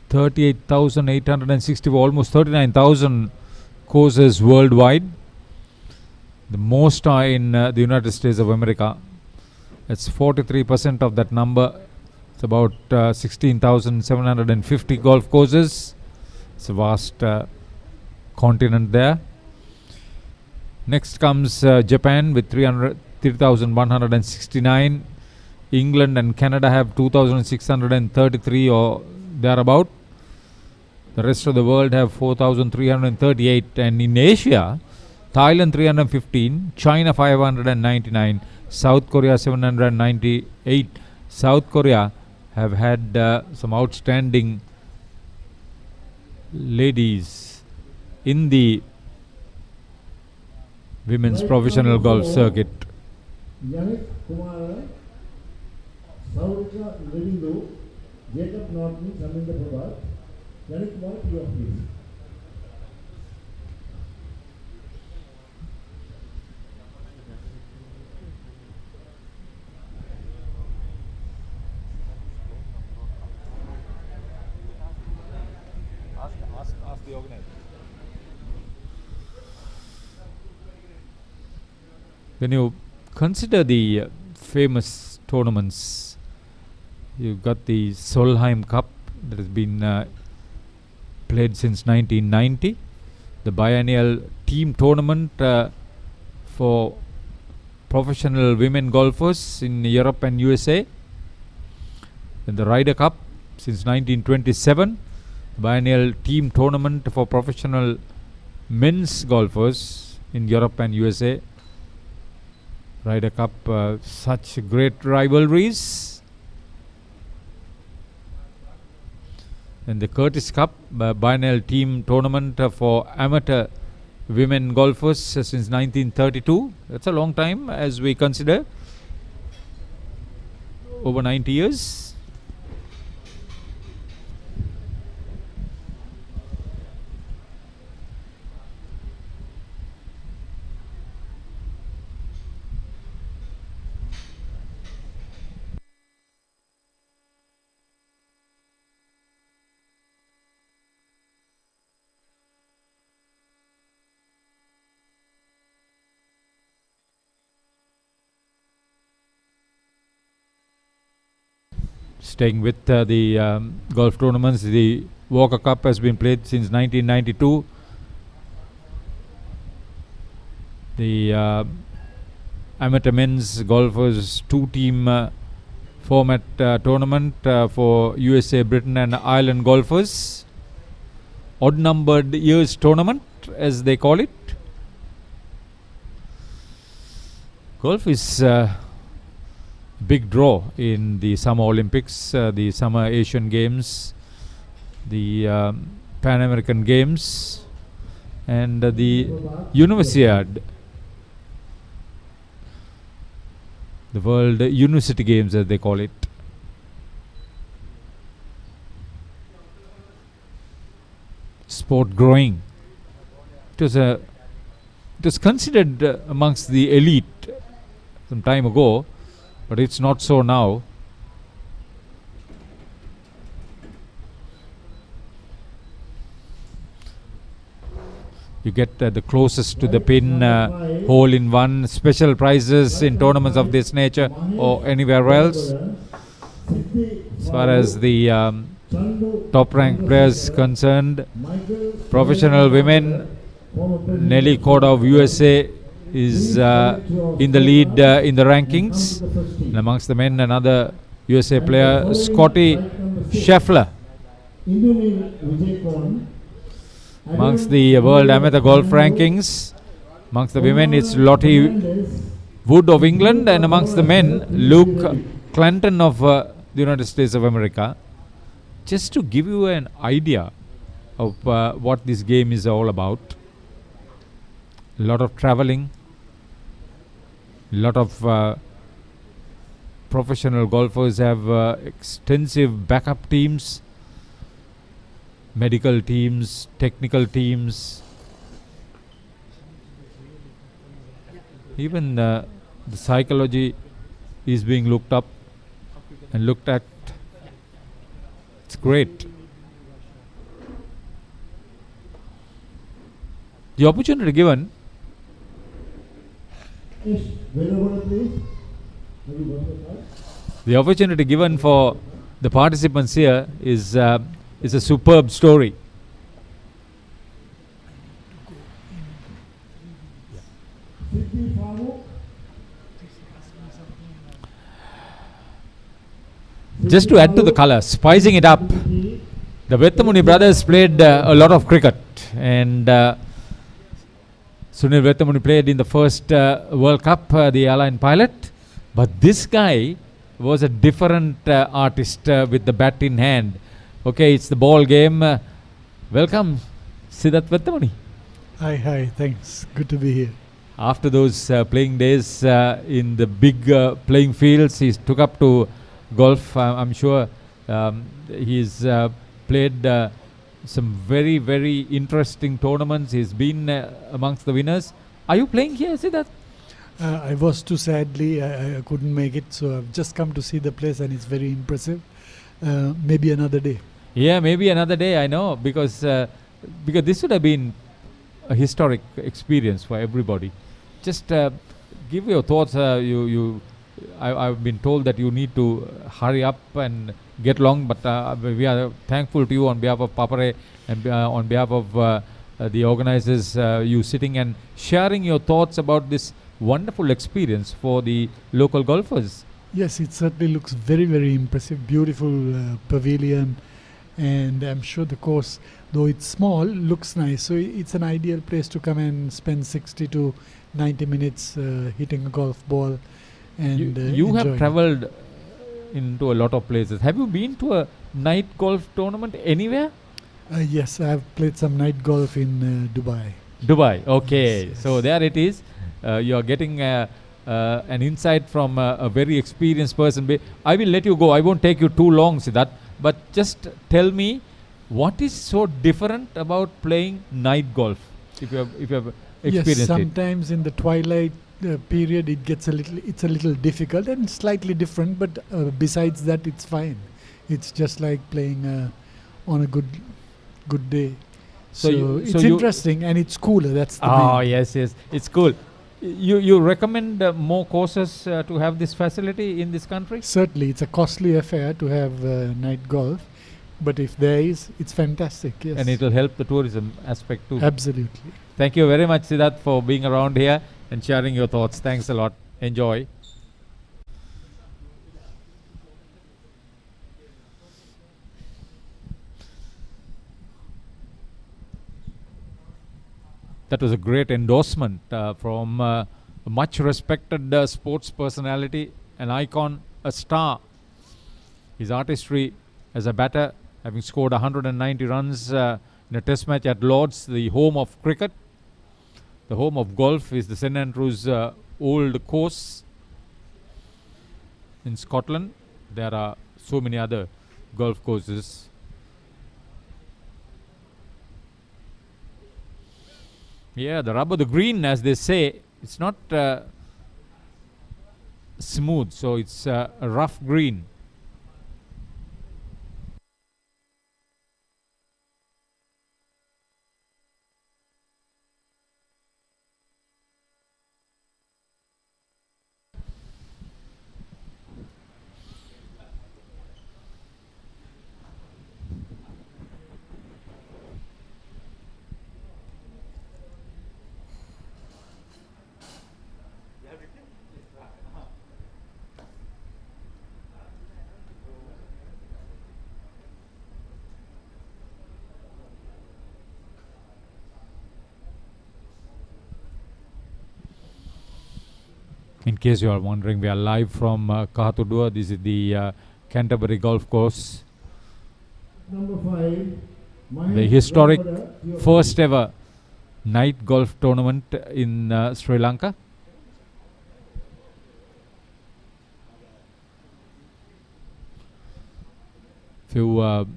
Speaker 1: 38,860, almost 39,000 courses worldwide. The most are in the United States of America. That's 43% of that number. It's about 16,750 golf courses. It's a vast continent there. Next comes Japan with 3,169. England and Canada have 2,633 or thereabout. The rest of the world have 4,338. And in Asia, Thailand 315, China 599, South Korea 798. South Korea have had some outstanding ladies in the women's professional golf circuit.
Speaker 3: Yannick Kumara, Saurika Levindo, Jacob Norton, Saminda Prabhat. Yannick Kumara, to your please.
Speaker 1: Ask the organizer. When you consider the famous tournaments, you've got the Solheim Cup that has been played since 1990, the biennial team tournament for professional women golfers in Europe and USA, and the Ryder Cup since 1927, biennial team tournament for professional men's golfers in Europe and USA. Ryder Cup, such great rivalries. And the Curtis Cup, biennial team tournament for amateur women golfers since 1932. That's a long time as we consider. Over 90 years. Staying with the golf tournaments, the Walker Cup has been played since 1992. The amateur men's golfers 2-team format tournament for USA, Britain and Ireland golfers. Odd numbered years tournament, as they call it. Golf is big draw in the Summer Olympics, the Summer Asian Games, the Pan American Games and the Universiade, the World University Games as they call it. Sport growing. It was considered amongst the elite some time ago, but it's not so now. You get the closest to the pin, hole in one, special prizes in tournaments of this nature or anywhere else. As far as the top ranked players concerned, professional women, Nelly Corda of USA is in the lead in the rankings. And amongst the men, another USA player, Scotty Scheffler. Amongst the world amateur golf rankings, amongst the women it's Lottie Wood of England, and amongst the men Luke Clanton of the United States of America. Just to give you an idea of what this game is all about. A lot of traveling, a lot of professional golfers have extensive backup teams, medical teams, technical teams. Even the psychology is being looked up and looked at. It's great. The opportunity given. The opportunity given for the participants here is a superb story. Just to add to the color, spicing it up, the Vethamuni brothers played a lot of cricket, and Sunil Vethamuni played in the first World Cup, the airline pilot, but this guy was a different artist with the bat in hand. Okay, it's the ball game. Welcome, Siddharth Vethamuni.
Speaker 5: Hi, thanks. Good to be here.
Speaker 1: After those playing days in the big playing fields, he took up to golf. I'm sure he's played some very, very interesting tournaments. He's been amongst the winners. Are you playing here, Siddharth?
Speaker 5: I was too sadly. I couldn't make it, so I've just come to see the place, and it's very impressive. Maybe another day.
Speaker 1: Yeah, maybe another day. I know, because this would have been a historic experience for everybody. Just give your thoughts. I've been told that you need to hurry up and get along, but we are thankful to you on behalf of Papare and on behalf of the organizers, you sitting and sharing your thoughts about this wonderful experience for the local golfers.
Speaker 5: Yes, it certainly looks very, very impressive. Beautiful pavilion, and I'm sure the course, though it's small, looks nice. So it's an ideal place to come and spend 60 to 90 minutes hitting a golf ball. And
Speaker 1: you have traveled into a lot of places. Have you been to a night golf tournament anywhere?
Speaker 5: Yes, I have played some night golf in Dubai.
Speaker 1: Dubai, okay.
Speaker 5: Yes.
Speaker 1: So there it is. You are getting an insight from a very experienced person. I will let you go. I won't take you too long, Siddharth. But just tell me, what is so different about playing night golf? If you have experienced
Speaker 5: yes, sometimes in the twilight period it's a little difficult and slightly different, but besides that it's fine. It's just like playing on a good day. So it's interesting and it's cooler. That's the main.
Speaker 1: Yes, it's cool. You recommend more courses to have this facility in this country?
Speaker 5: Certainly, it's a costly affair to have night golf, but if there is, it's fantastic. Yes,
Speaker 1: And it will help the tourism aspect too.
Speaker 5: absolutely.
Speaker 1: Thank you very much, Siddharth, for being around here and sharing your thoughts. Thanks a lot. Enjoy. That was a great endorsement from a much respected sports personality, an icon, a star. His artistry as a batter, having scored 190 runs in a test match at Lord's, the home of cricket. The home of golf is the St Andrews Old Course in Scotland. There are so many other golf courses. Yeah, the rubber, the green, as they say, it's not smooth, so it's a rough green. In case you are wondering, we are live from Kahathuduwa. This is the Canterbury Golf Course.
Speaker 3: Number 5.
Speaker 1: The historic first ever night golf tournament in Sri Lanka. Few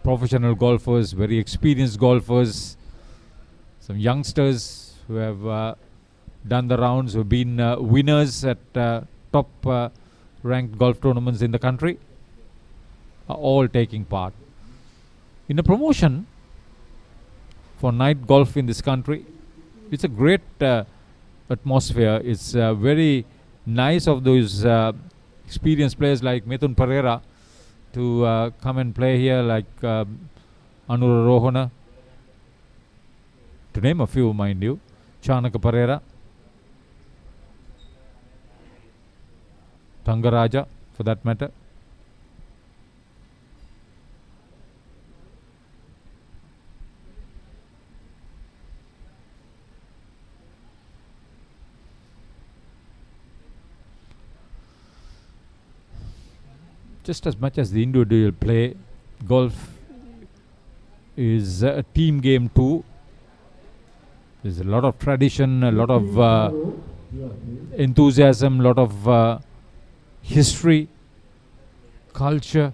Speaker 1: professional golfers, very experienced golfers, some youngsters who have done the rounds, who have been winners at top ranked golf tournaments in the country, are all taking part in a promotion for night golf in this country. It's a great atmosphere. It's very nice of those experienced players like Mithun Pereira to come and play here, like Anura Rohana, to name a few, mind you, Chanaka Pereira, Thangaraja, for that matter. Just as much as the individual play, golf is a team game too. There's a lot of tradition, a lot of enthusiasm, a lot of history, culture.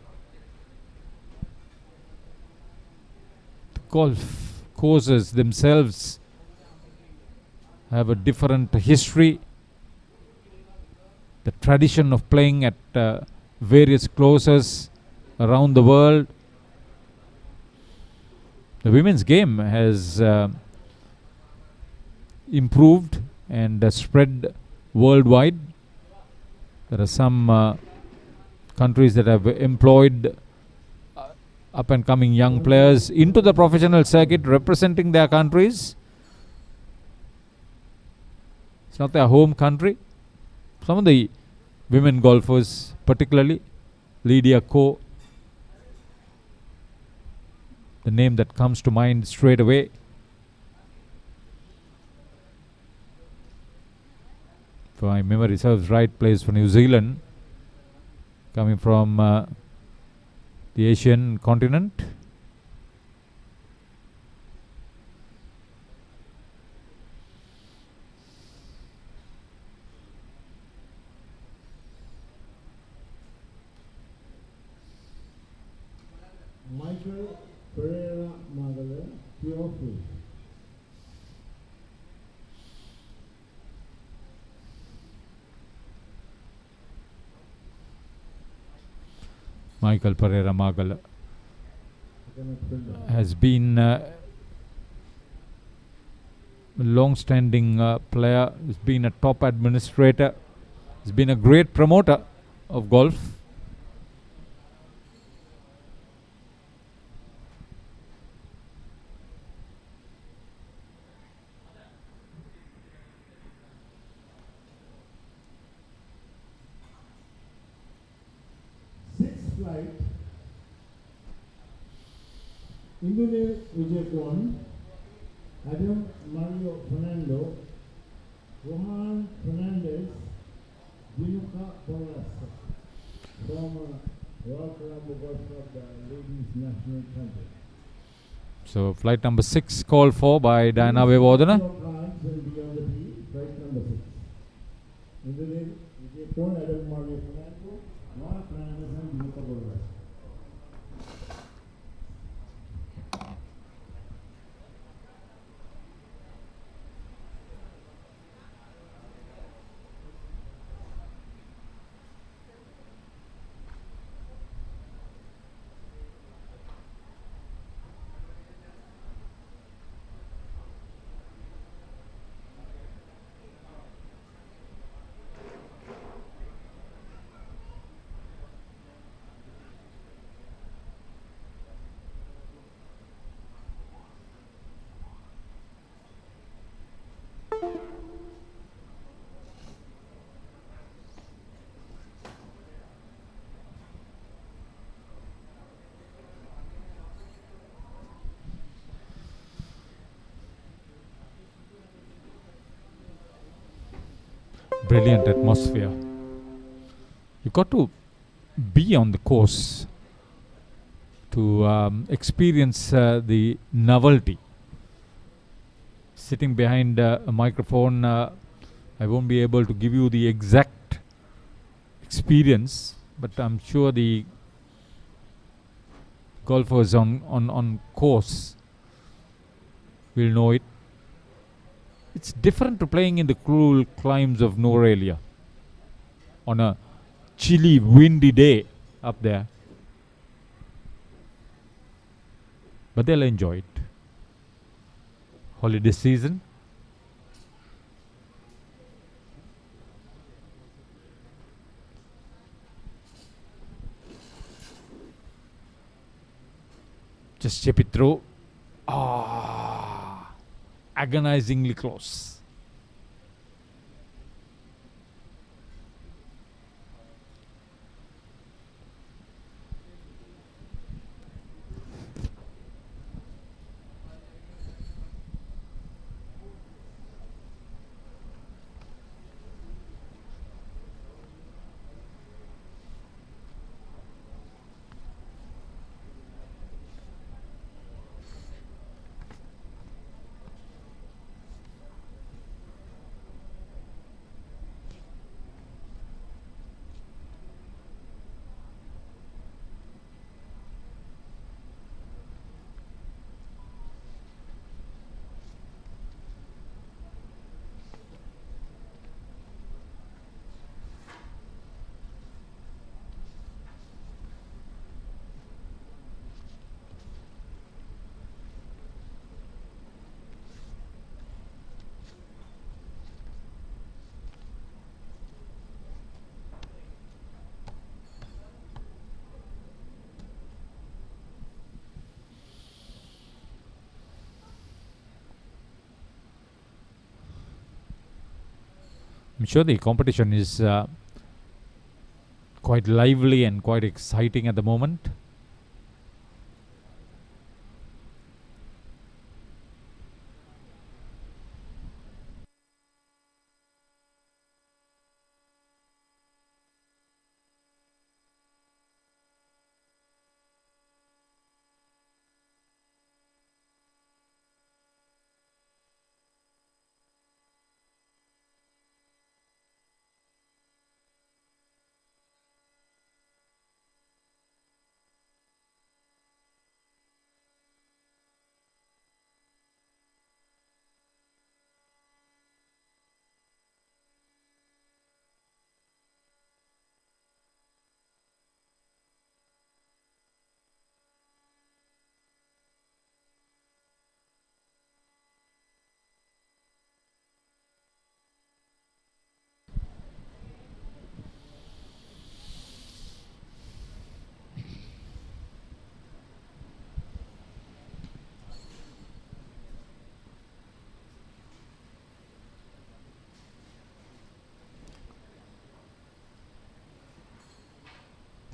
Speaker 1: The golf courses themselves have a different history. The tradition of playing at various courses around the world. The women's game has improved and spread worldwide. There are some countries that have employed up and coming young players into the professional circuit representing their countries. It's not their home country. Some of the women golfers, particularly Lydia Ko, the name that comes to mind straight away. If my memory serves right, plays for New Zealand, coming from the Asian continent.
Speaker 3: Michael Pereira Magala, Theophil.
Speaker 1: Michael Pereira Magala has been long-standing player. He's been a top administrator. He's been a great promoter of golf.
Speaker 3: Sixth flight, Indonesian Vijay Adam Mario Fernando, Rohan Fernandez, Dinuka Bolas from Royal Colombo Golf Club, the Ladies National Champion.
Speaker 1: So flight number 6 called for by Diana Vivodana.
Speaker 3: Flight number 6. Indonesian Vijay Adam Mario Fernando, Rohan Fernandez and Dinuka Bolas.
Speaker 1: Brilliant atmosphere. You got to be on the course to experience the novelty. Sitting behind a microphone, I won't be able to give you the exact experience, but I'm sure the golfers on course will know it. It's different to playing in the cruel climes of Norelia on a chilly, windy day up there. But they'll enjoy it. Holiday season. Just chip it through. Agonizingly close. I'm sure the competition is quite lively and quite exciting at the moment.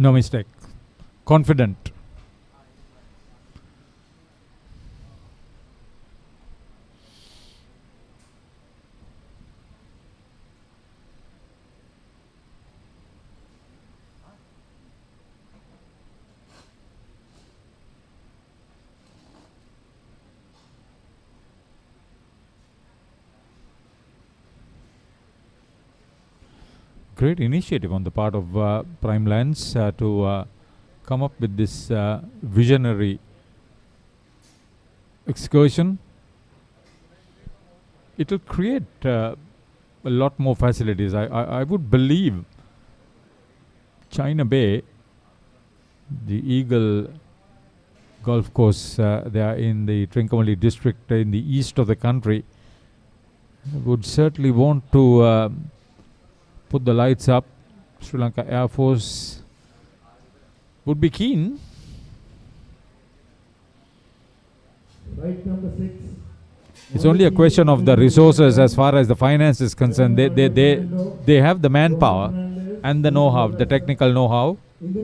Speaker 1: No mistake. Confident. Great initiative on the part of Prime Lands to come up with this visionary excursion. It will create a lot more facilities. I would believe China Bay, the Eagle Golf Course, they are in the Trincomalee district in the east of the country, would certainly want to put the lights up. Sri Lanka Air Force would be keen.
Speaker 3: Right number 6.
Speaker 1: It's only a question of the resources as far as the finance is concerned. They have the manpower and the know-how, the technical know-how. It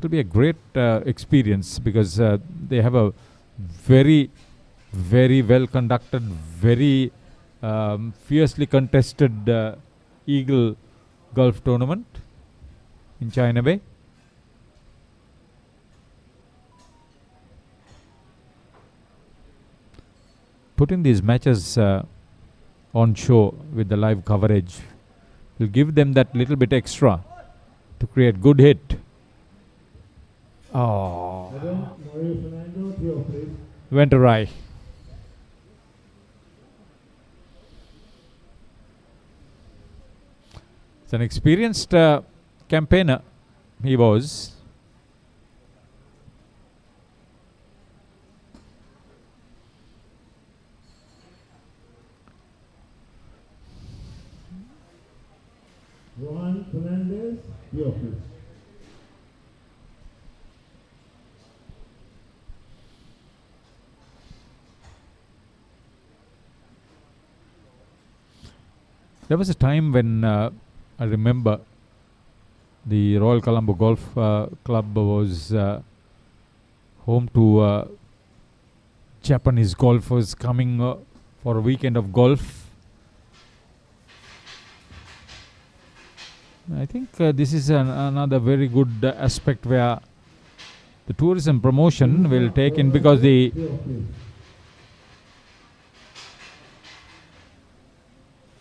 Speaker 1: will be a great experience because they have a very, very well conducted, very fiercely contested Eagle Golf Tournament in China Bay. Putting these matches on show with the live coverage will give them that little bit extra to create good hit. Oh, went awry. It's an experienced campaigner. He was.
Speaker 3: Rohan Fernandez, your please.
Speaker 1: There was a time when I remember the Royal Colombo Golf Club was home to Japanese golfers coming for a weekend of golf. I think this is another very good aspect where the tourism promotion will take in, because the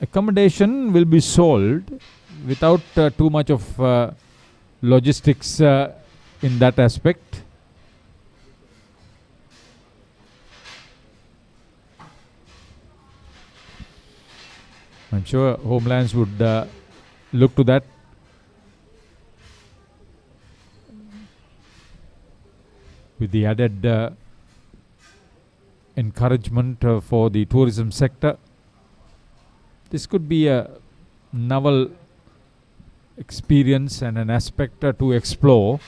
Speaker 1: accommodation will be sold without too much of logistics in that aspect. I'm sure Homelands would look to that. With the added encouragement for the tourism sector, this could be a novel experience and an aspect to explore.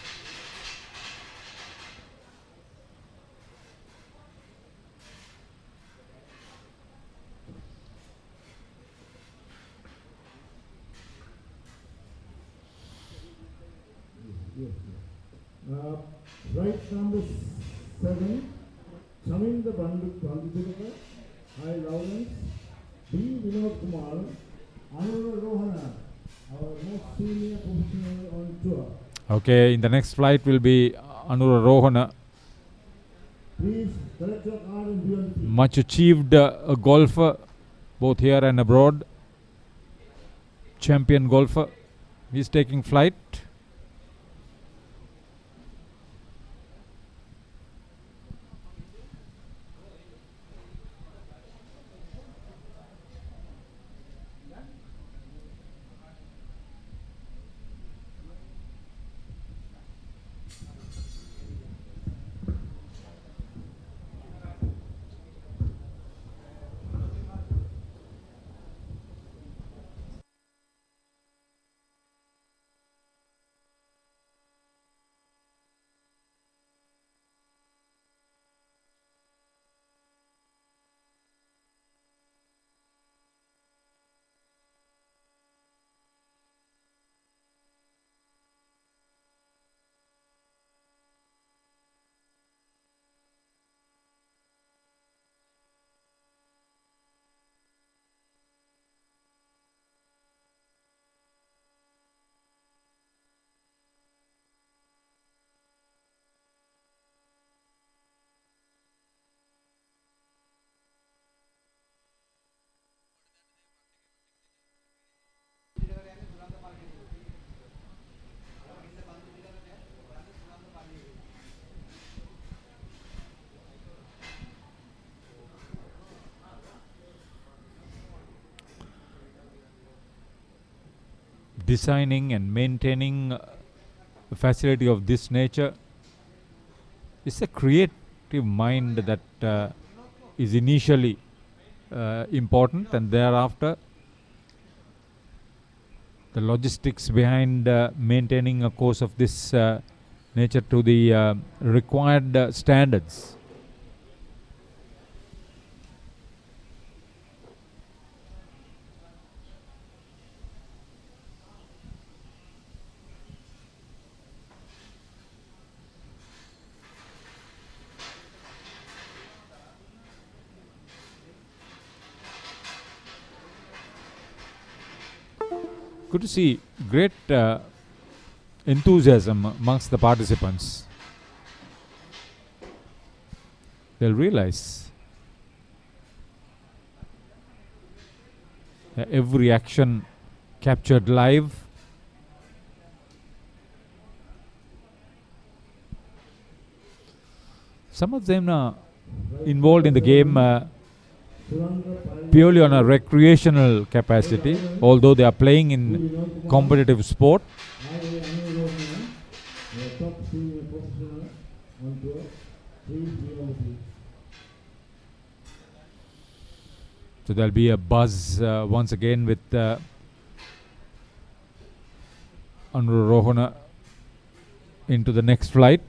Speaker 3: Right number 7, Chaminda Bandit, I Lawrence, B. Vinod Kumar, Anura Rohana, our most senior professional on tour.
Speaker 1: Okay, in the next flight will be Anura Rohana.
Speaker 3: Please collect your card and be on the field.
Speaker 1: Much achieved golfer, both here and abroad. Champion golfer. He's taking flight. designing and maintaining a facility of this nature. It's a creative mind that is initially important, and thereafter the logistics behind maintaining a course of this nature to the required standards. Good to see great enthusiasm amongst the participants. They'll realize every action captured live. Some of them are involved in the game purely on a recreational capacity, although they are playing in competitive sport. So there'll be a buzz once again with Anurohana into the next flight.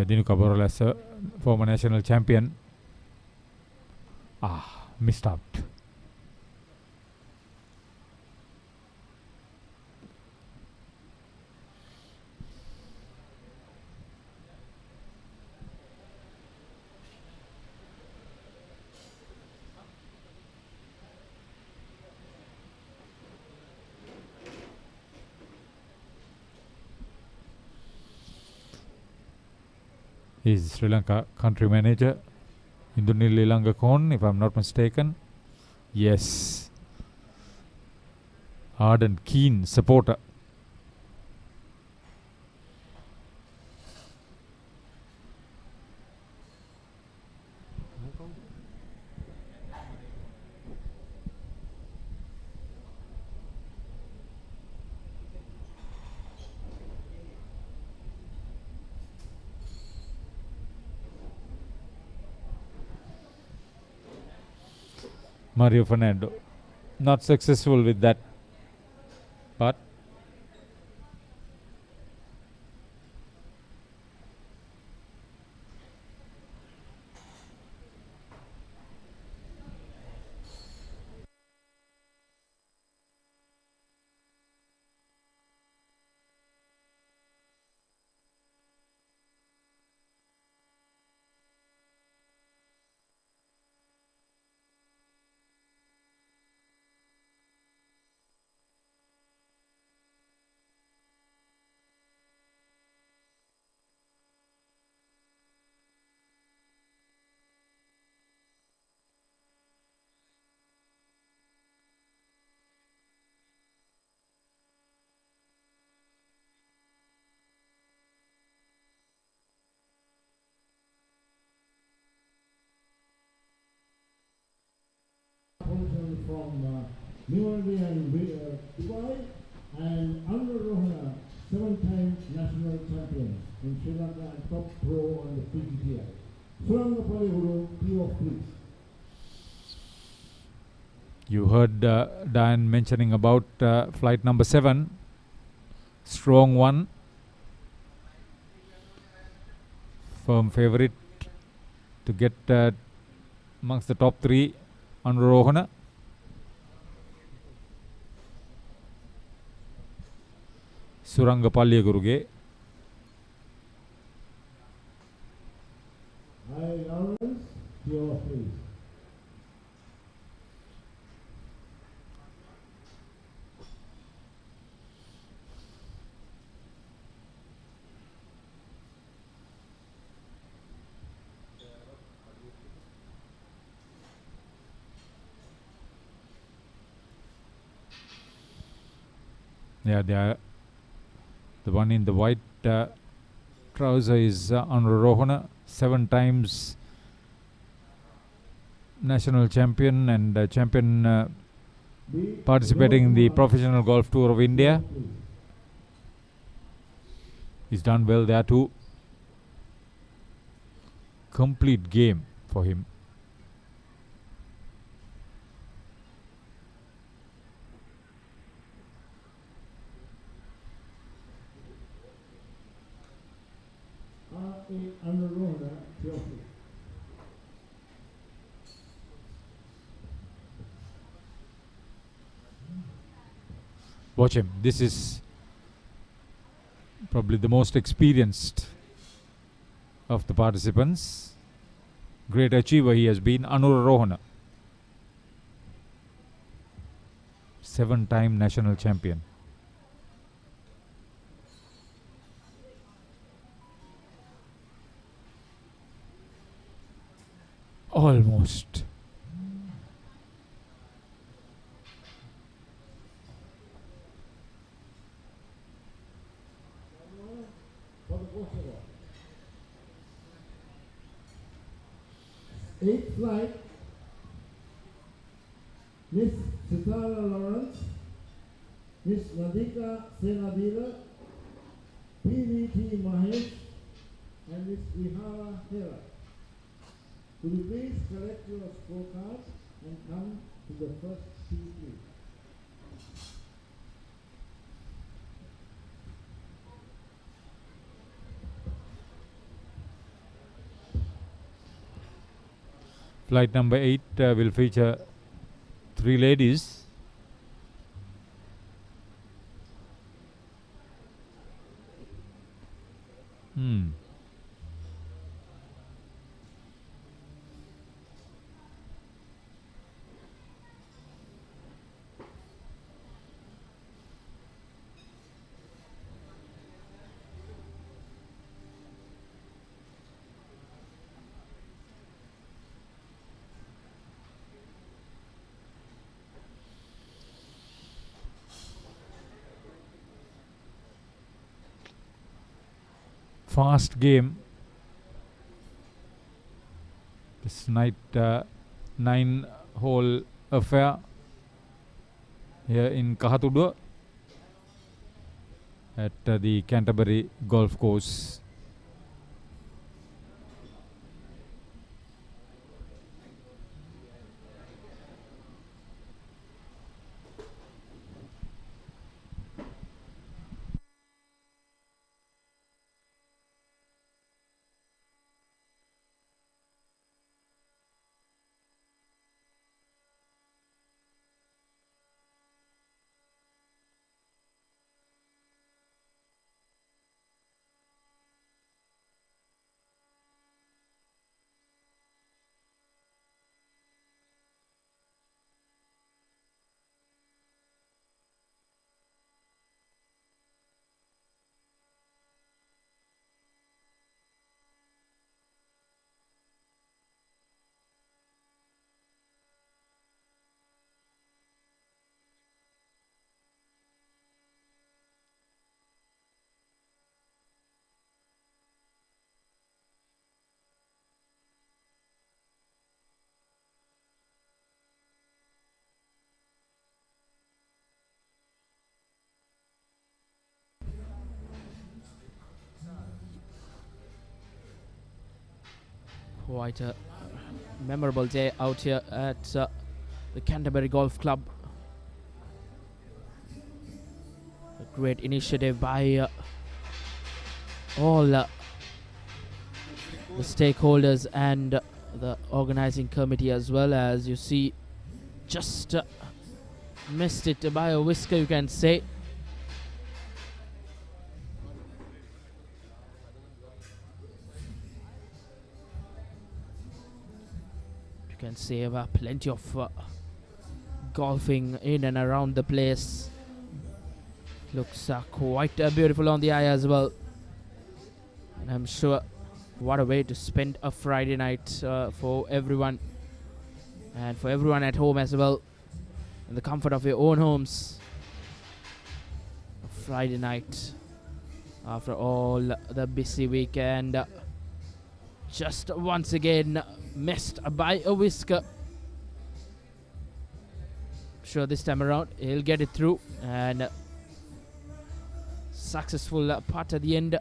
Speaker 1: Dinu Kaboral as a former national champion. Missed out. He's Sri Lanka country manager, Indunil Lilangakon, if I'm not mistaken. Yes. Ardent, keen supporter. Mario Fernando, not successful with that, but
Speaker 3: Newry and Dubai, and Anurohana, 7-time national champion in Sri Lanka and top pro on the PGTI. Surangapalli Guru, P of 3.
Speaker 1: You heard Dan mentioning about flight number 7, strong one, firm favorite to get amongst the top 3, Anurohana. Surangapalli Guruge.
Speaker 3: Hi Lawrence, P of 3.
Speaker 1: Yeah, the one in the white trouser is Anurohana, 7 times national champion and champion participating in the Professional Golf Tour of India. He's done well there too. Complete game for him.
Speaker 3: Anurohana, P of 3.
Speaker 1: Watch him. This is probably the most experienced of the participants. Great achiever he has been, Anurohana. 7-time national champion. Almost.
Speaker 3: Eighth flight, Miss Sitara Lawrence, Miss Radhika Senadira, PVT Mahesh, and Miss Vihara Hera. Could you please collect your scorecards and come to the first tee, please?
Speaker 1: Flight number 8 will feature 3 ladies. Fast game. This night 9-hole affair here in Kahathuduwa at the Canterbury golf course.
Speaker 2: Quite a memorable day out here at the Canterbury Golf Club. A great initiative by all the stakeholders and the organizing committee as well. As you see, just missed it by a whisker, you can say. You can see plenty of golfing in and around the place. Looks quite beautiful on the eye as well. And I'm sure what a way to spend a Friday night for everyone, and for everyone at home as well, in the comfort of your own homes. A Friday night after all the busy weekend, just once again missed by a whisker. Sure, this time around he'll get it through, and successful putt at the end.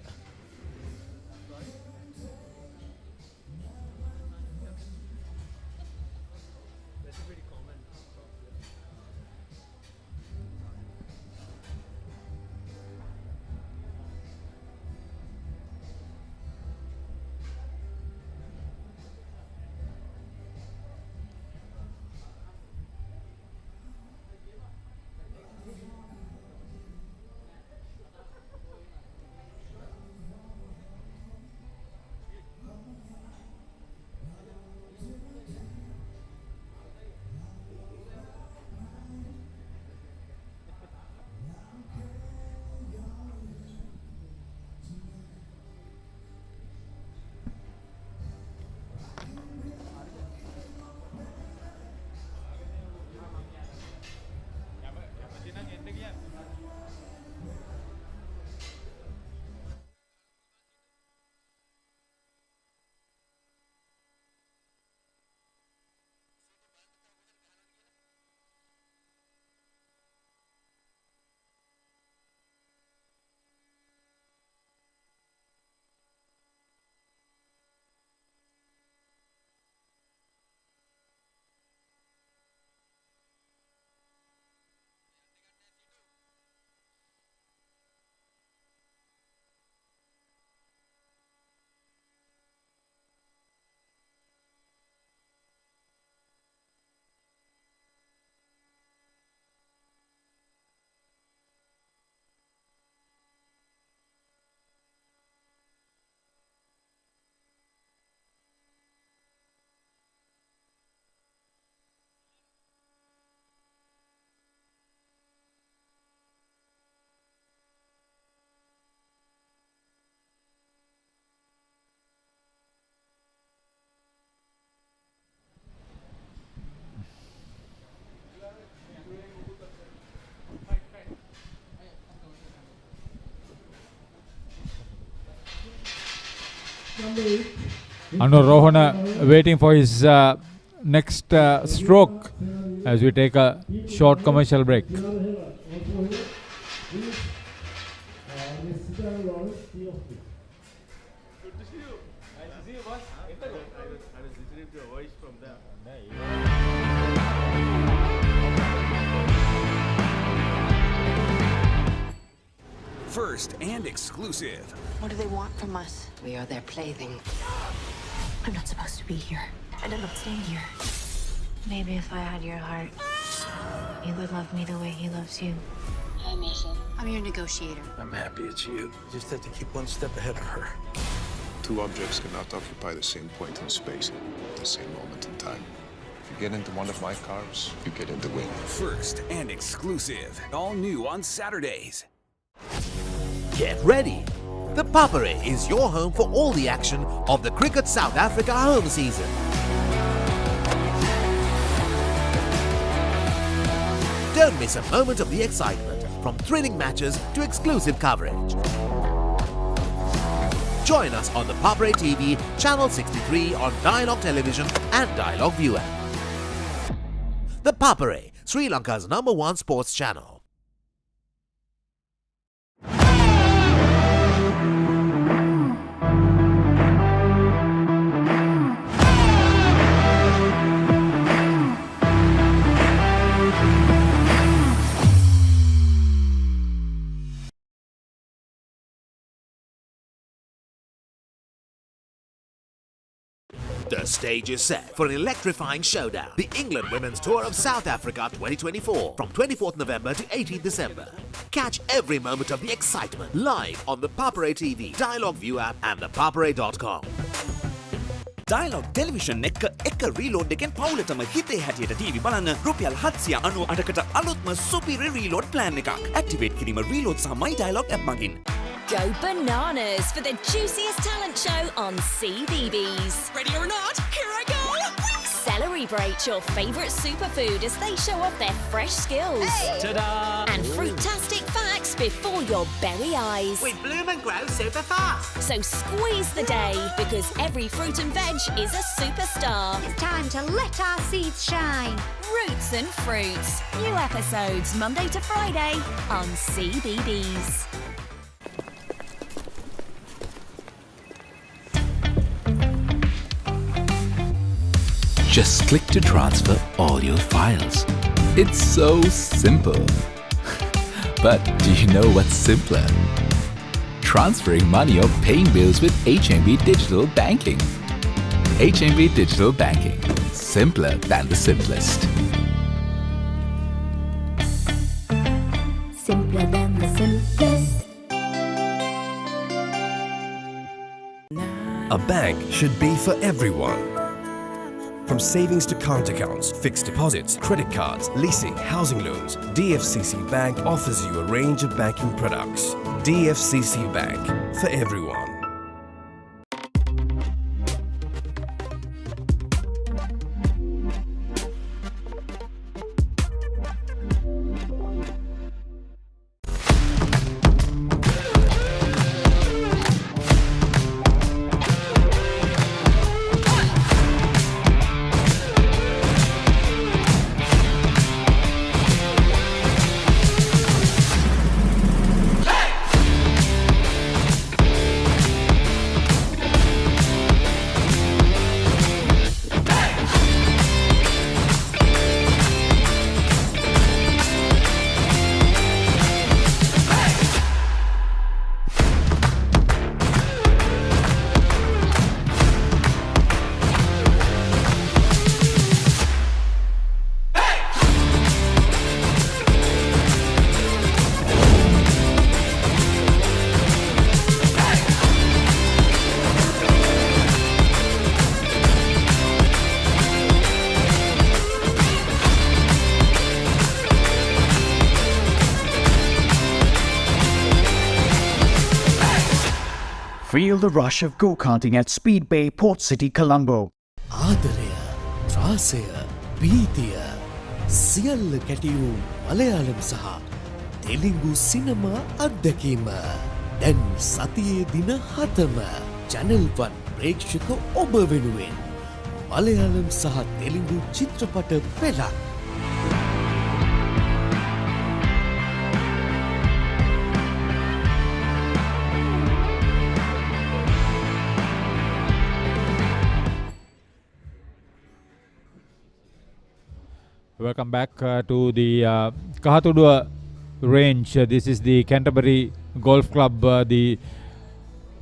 Speaker 1: Anu Rohana waiting for his next stroke as we take a short commercial break.
Speaker 6: First and exclusive.
Speaker 7: What do they want from us? We are their plaything. I'm not supposed to be here, and I'm not staying here. Maybe if I had your heart, you would love me the way he loves you. Hi, Mason. I'm your negotiator.
Speaker 8: I'm happy it's you. You just have to keep one step ahead of her.
Speaker 9: Two objects cannot occupy the same point in space at the same moment in time. If you get into one of my cars, you get in the wing.
Speaker 6: First and exclusive. All new on Saturdays.
Speaker 10: Get ready! The Papare is your home for all the action of the Cricket South Africa home season. Don't miss a moment of the excitement, from thrilling matches to exclusive coverage. Join us on the Papare TV, Channel 63 on Dialog Television and Dialog ViU App. The Papare, Sri Lanka's #1 sports channel. stage is set for an electrifying showdown. The England Women's Tour of South Africa 2024 from 24th November to 18th December. Catch every moment of the excitement live on the Papare TV, Dialog ViU App and thepapare.com.
Speaker 11: Dialog Television එක reload එකෙන් පවුලටම හිතේ හැටියට TV බලන්න රුපියල් 798කට අලුත්ම superior reload plan එකක්. Activate කිරීම reload සහ My Dialog app මගින්.
Speaker 12: Go bananas for the juiciest talent show on CBeebies. Ready or not, here I go! Celebrate your favourite superfood as they show off their fresh skills. Hey. Ta-da! And fruitastic facts before your berry eyes.
Speaker 10: We bloom and grow super fast.
Speaker 12: So squeeze the day because every fruit and veg is a superstar.
Speaker 13: It's time to let our seeds shine.
Speaker 12: Roots and Fruits. New episodes Monday to Friday on CBeebies.
Speaker 14: Just click to transfer all your files. It's so simple. But do you know what's simpler? Transferring money or paying bills with HMB Digital Banking. HMB Digital Banking. Simpler than the simplest.
Speaker 13: Simpler than the simplest.
Speaker 15: A bank should be for everyone. From savings to current accounts, fixed deposits, credit cards, leasing, housing loans, DFCC Bank offers you a range of banking products. DFCC Bank, for everyone.
Speaker 16: Feel the rush of go-karting at Speed Bay, Port City, Colombo.
Speaker 17: ආදරය, ත්‍රාසය, ප්‍රීතිය, සියල්ල කැටිවූ මලයාලම් සහ තෙලිඟු සිනමා අත්දැකීම. දැන් සතියේ දින 7ම Channel 1 ප්‍රේක්ෂක ඔබ වෙනුවෙන් මලයාලම් සහ තෙලිඟු චිත්‍රපට පෙළක්.
Speaker 1: Welcome back to the Kahathuduwa range. This is the Canterbury Golf Club, the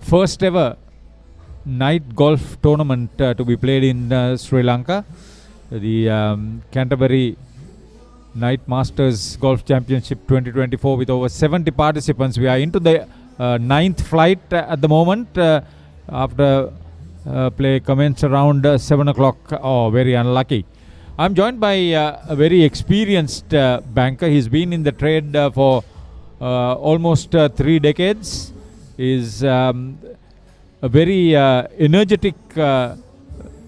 Speaker 1: first ever night golf tournament to be played in Sri Lanka. The Canterbury Night Masters Golf Championship 2024 with over 70 participants. We are into the 9th flight at the moment after play commenced around 7 o'clock. Oh, very unlucky. I'm joined by a very experienced banker. He's been in the trade for almost 3 decades. He's a very energetic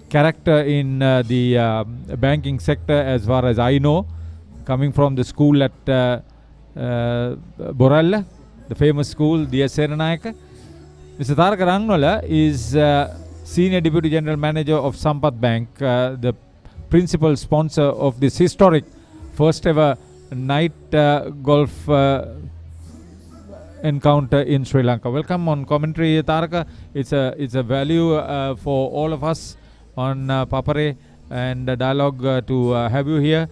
Speaker 1: character in the banking sector as far as I know, coming from the school at Boralla, the famous school, D.S. Seranayaka. Mr. Tharaka Rangnola is Senior Deputy General Manager of Sampath Bank, the principal sponsor of this historic first ever night golf encounter in Sri Lanka. Welcome on commentary, Tharaka. It's a value for all of us on Papare and Dialog to have you here.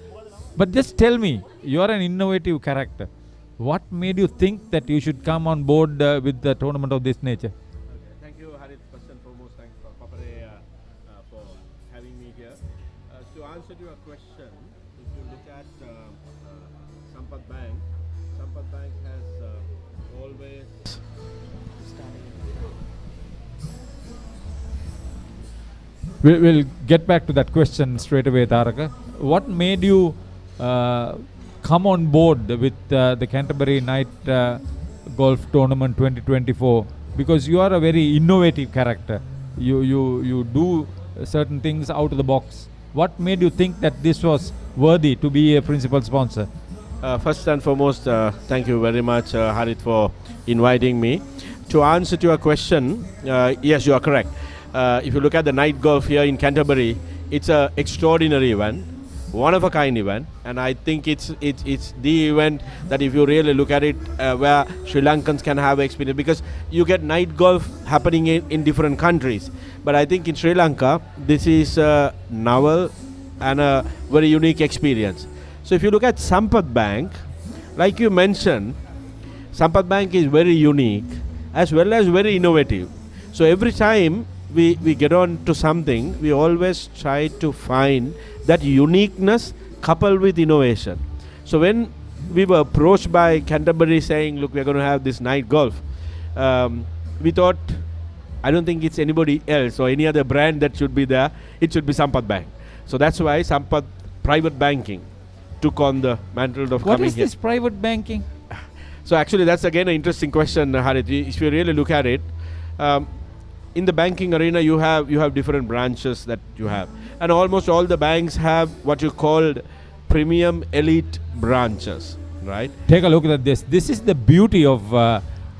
Speaker 1: But just tell me, you are an innovative character. What made you think that you should come on board with the tournament of this nature?
Speaker 18: Thank you, Harith. First and foremost, thanks for Papare for here. To answer to your question, if you look at Sampat Bank has always
Speaker 1: We'll get back to that question straight away, Taraka. What made you come on board with the Canterbury Night Golf Tournament 2024? Because you are a very innovative character. You do certain things out of the box. What made you think that this was worthy to be a principal sponsor?
Speaker 18: First and foremost, thank you very much, Harith, for inviting me. To answer to your question, yes, you are correct. If you look at the night golf here in Canterbury, it's an extraordinary event, one of a kind event, and I think it's the event that if you really look at it, where Sri Lankans can have experience, because you get night golf happening in different countries, but I think in Sri Lanka this is a novel and a very unique experience. So if you look at Sampat Bank, like you mentioned, Sampat Bank is very unique as well as very innovative. So every time we get on to something, we always try to find that uniqueness coupled with innovation. So when we were approached by Canterbury saying, look, we're going to have this night golf, we thought, I don't think it's anybody else or any other brand that should be there. It should be Sampat Bank. So that's why Sampat Private Banking took on the mantle of coming here.
Speaker 1: What is this private banking?
Speaker 18: So actually that's again an interesting question, Harith. If you really look at it, in the banking arena you have different branches that you have, and almost all the banks have what you called premium elite branches, right?
Speaker 1: Take a look at this. This is the beauty of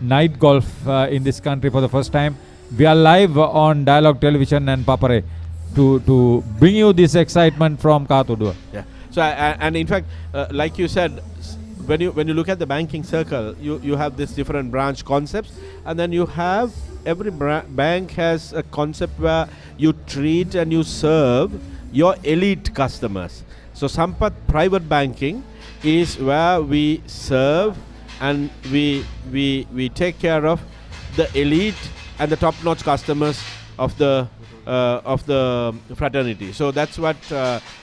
Speaker 1: night golf in this country for the first time. We are live on Dialog Television and Papare to bring you this excitement from Kahathuduwa.
Speaker 18: Yeah. So and in fact, like you said, when you look at the banking circle, you have this different branch concepts, and then you have every bank has a concept where you treat and you serve your elite customers. So Sampat Private Banking is where we serve and we take care of the elite and the top-notch customers of the fraternity. So that's what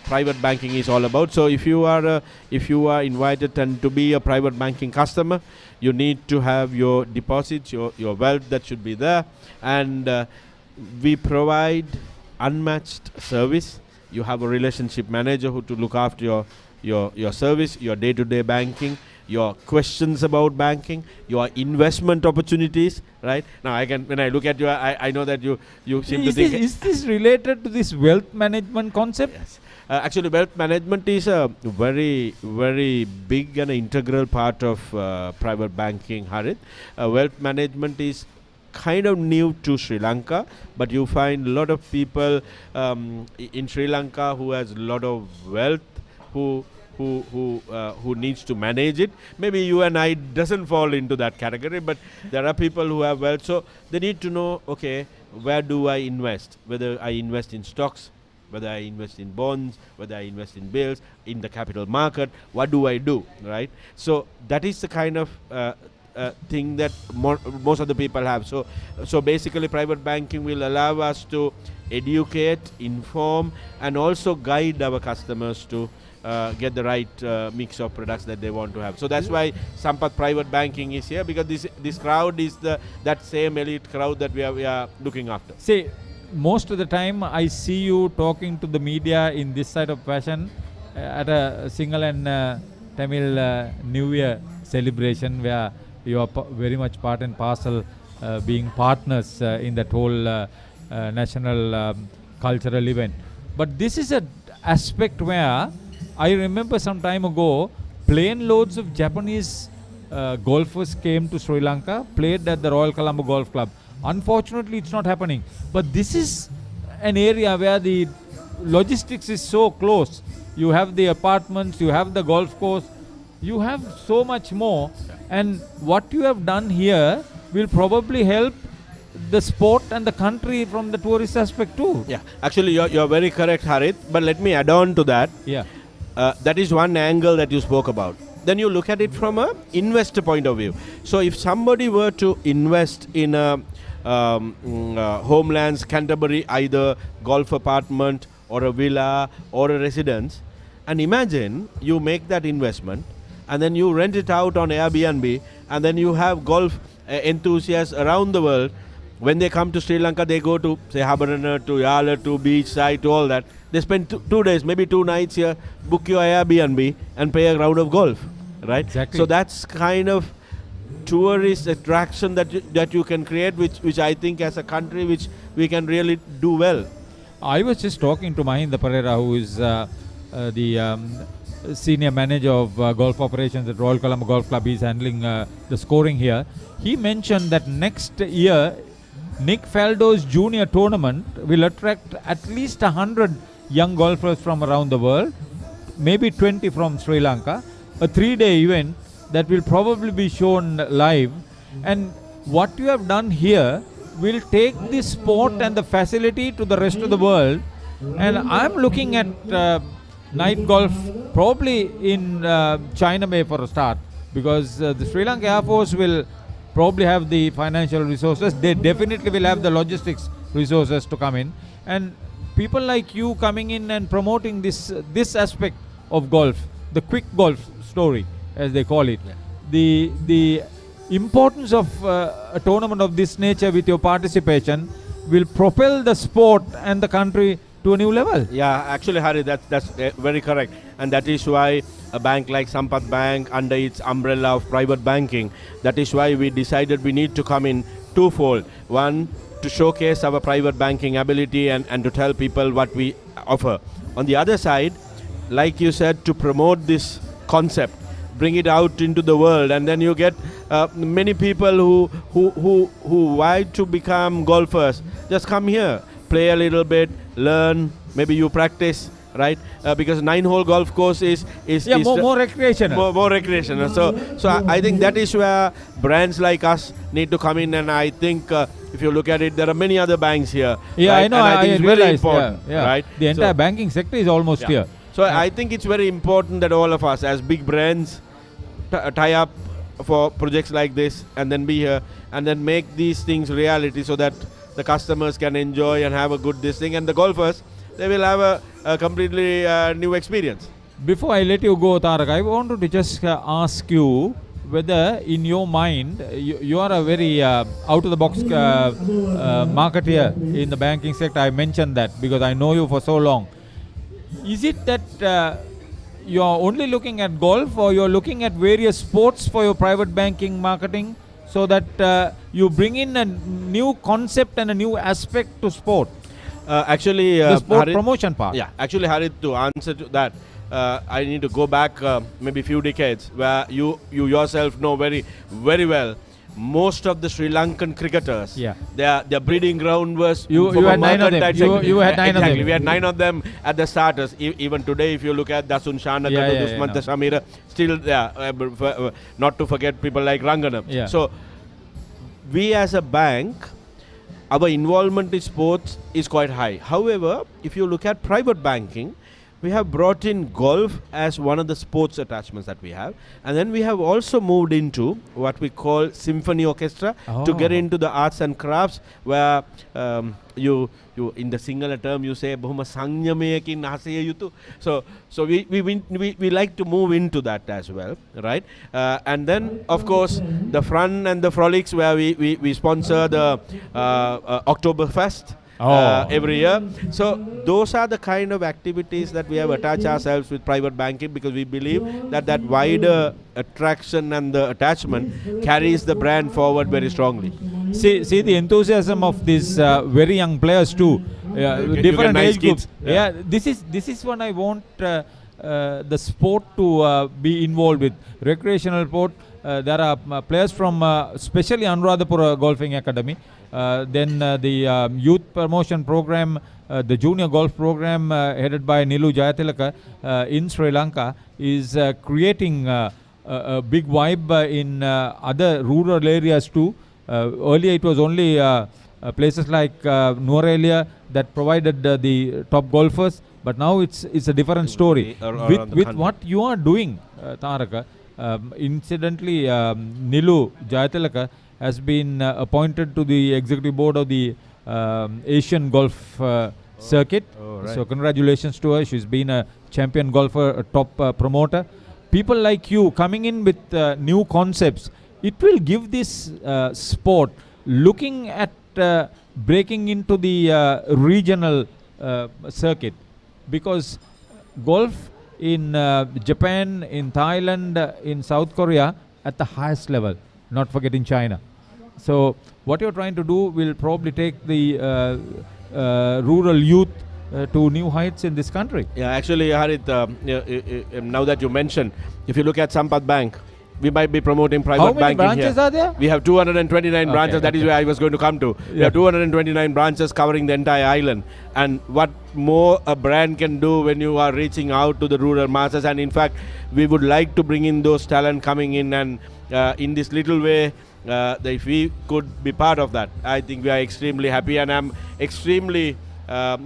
Speaker 18: private banking is all about. So if you are invited and to be a private banking customer, you need to have your deposits, your wealth that should be there, and we provide unmatched service. You have a relationship manager who to look after your service, your day-to-day banking, your questions about banking, your investment opportunities, right? Now when I look at you, I know that you seem to think...
Speaker 1: Is this related to this wealth management concept?
Speaker 18: Yes. Actually, wealth management is a very, very big and integral part of private banking, Harith. Wealth management is kind of new to Sri Lanka, but you find a lot of people in Sri Lanka who has a lot of wealth, who needs to manage it. Maybe you and I doesn't fall into that category, but there are people who have wealth, so they need to know, okay, where do I invest? Whether I invest in stocks, whether I invest in bonds, whether I invest in bills, in the capital market, what do I do, right? So that is the kind of thing that most of the people have. So basically private banking will allow us to educate, inform, and also guide our customers to get the right mix of products that they want to have. So that's why Sampat Private Banking is here, because this crowd is that same elite crowd that we are looking after.
Speaker 1: See, most of the time I see you talking to the media in this side of fashion at a Sinhala and Tamil New Year celebration, where you are very much part and parcel, being partners in that whole national cultural event. But this is an aspect where I remember some time ago, plane loads of Japanese golfers came to Sri Lanka, played at the Royal Colombo Golf Club. Unfortunately, it's not happening. But this is an area where the logistics is so close. You have the apartments, you have the golf course, you have so much more. And what you have done here will probably help the sport and the country from the tourist aspect too.
Speaker 18: Yeah, actually you're very correct, Harith. But let me add on to that.
Speaker 1: Yeah.
Speaker 18: That is one angle that you spoke about. Then you look at it from a investor point of view. So if somebody were to invest in Homelands, Canterbury, either golf apartment or a villa or a residence. And imagine you make that investment and then you rent it out on Airbnb, and then you have golf enthusiasts around the world. When they come to Sri Lanka, they go to, say, Habarana, to Yala, to beachside, to all that. They spend 2 days, maybe 2 nights here, book your Airbnb and play a round of golf, right?
Speaker 1: Exactly.
Speaker 18: So that's kind of tourist attraction that you can create, which I think as a country, which we can really do well.
Speaker 1: I was just talking to Mahinda Pereira, who is the senior manager of golf operations at Royal Colombo Golf Club. He's handling the scoring here. He mentioned that next year, Nick Faldo's junior tournament will attract at least 100 young golfers from around the world, maybe 20 from Sri Lanka, a 3-day event that will probably be shown live. And what you have done here will take this sport and the facility to the rest of the world. And I'm looking at night golf probably in China Bay for a start, because the Sri Lanka Air Force will probably have the financial resources. They definitely will have the logistics resources to come in. And people like you coming in and promoting this aspect of golf, the quick golf story, as they call it. Yeah. The importance of a tournament of this nature with your participation will propel the sport and the country to a new level.
Speaker 18: Yeah, actually, Hari, that's very correct. And that is why a bank like Sampath Bank, under its umbrella of private banking, that is why we decided we need to come in twofold. One, to showcase our private banking ability and to tell people what we offer. On the other side, like you said, to promote this concept, bring it out into the world, and then you get many people who want to become golfers. Just come here, play a little bit, learn, maybe you practice, right? Because 9-hole golf course is
Speaker 1: more recreational.
Speaker 18: More recreational. So I think that is where brands like us need to come in, and I think if you look at it, there are many other banks here.
Speaker 1: Yeah,
Speaker 18: right?
Speaker 1: I know.
Speaker 18: And I think it's very important,
Speaker 1: yeah.
Speaker 18: right?
Speaker 1: The entire banking sector is almost here.
Speaker 18: So I think it's very important that all of us, as big brands, tie up for projects like this, and then be here, and then make these things reality, so that the customers can enjoy and have a good this thing, and the golfers, they will have a completely new experience.
Speaker 1: Before I let you go, Tarak, I wanted to just ask you whether in your mind, you are a very out-of-the-box marketeer in the banking sector. I mentioned that because I know you for so long. Is it that you are only looking at golf, or you are looking at various sports for your private banking marketing, so that you bring in a new concept and a new aspect to sport?
Speaker 18: Actually,
Speaker 1: the sport
Speaker 18: Harit,
Speaker 1: promotion part.
Speaker 18: Yeah, actually, Harit, to answer to that, I need to go back maybe a few decades, where you yourself know very, very well. Most of the Sri Lankan cricketers, their breeding ground was
Speaker 1: you had 9 of them. You had 9 of them.
Speaker 18: We had 9 of them at the starters. Even today, if you look at Dasun Shana, Dusmanta Shamira, still there. Not to forget people like Ranganam.
Speaker 1: Yeah.
Speaker 18: So we as a bank, our involvement in sports is quite high. However, if you look at private banking, we have brought in golf as one of the sports attachments that we have. And then we have also moved into what we call symphony orchestra to get into the arts and crafts, where you in the singular term you say bahuma sanyamayakin hasaya yutu. So we like to move into that as well, right? And then of course the fun and the frolics, where we sponsor the Oktoberfest every year. So those are the kind of activities that we have attached ourselves with private banking, because we believe that wider attraction and the attachment carries the brand forward very strongly.
Speaker 1: See the enthusiasm of these very young players too. Different age groups. Yeah, this is what I want the sport to be involved with. Recreational sport. There are players from especially Anuradhapura Golfing Academy. Then the youth promotion program, the junior golf program headed by Nilu Jayatilaka in Sri Lanka is creating a big vibe in other rural areas too. Earlier it was only places like Nuwara that provided the top golfers, but now it's a different story. With what you are doing, Taraka, incidentally, Nilu Jayatilaka has been appointed to the executive board of the Asian Golf circuit.
Speaker 18: right.
Speaker 1: So congratulations to her. She's been a champion golfer, a top promoter. People like you coming in with new concepts, it will give this sport, looking at breaking into the regional circuit, because golf in Japan, in Thailand, in South Korea at the highest level, not forgetting China. So what you're trying to do will probably take the rural youth to new heights in this country.
Speaker 18: Yeah, actually, Harith, now that you mention, if you look at Sampath Bank, we might be promoting private
Speaker 1: How many
Speaker 18: banking
Speaker 1: branches
Speaker 18: here.
Speaker 1: are there?
Speaker 18: We have 229 branches. That is where I was going to come to. We have 229 branches covering the entire island. And what more a brand can do when you are reaching out to the rural masses. And in fact, we would like to bring in those talent coming in, and in this little way, if we could be part of that, I think we are extremely happy, and I'm extremely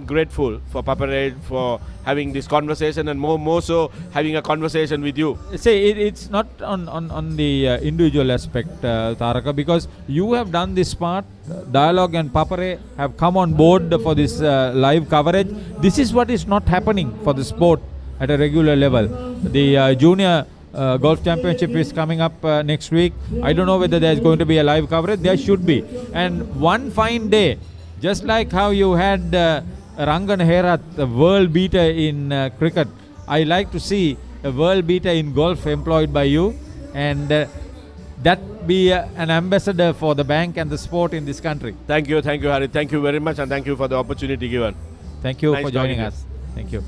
Speaker 18: grateful for Papare for having this conversation, and more so having a conversation with you.
Speaker 1: See, it's not on the individual aspect, Taraka, because you have done this part. Dialog and Papare have come on board for this live coverage. This is what is not happening for the sport at a regular level. The junior golf championship is coming up next week. I don't know whether there's going to be a live coverage. There should be. And one fine day, just like how you had Rangan Herath, the world beater in cricket, I like to see a world beater in golf employed by you, and that be an ambassador for the bank and the sport in this country.
Speaker 18: Thank you, Harith. Thank you very much, and thank you for the opportunity given.
Speaker 1: Thank you
Speaker 18: Nice
Speaker 1: for joining
Speaker 18: talking
Speaker 1: us. Thank you.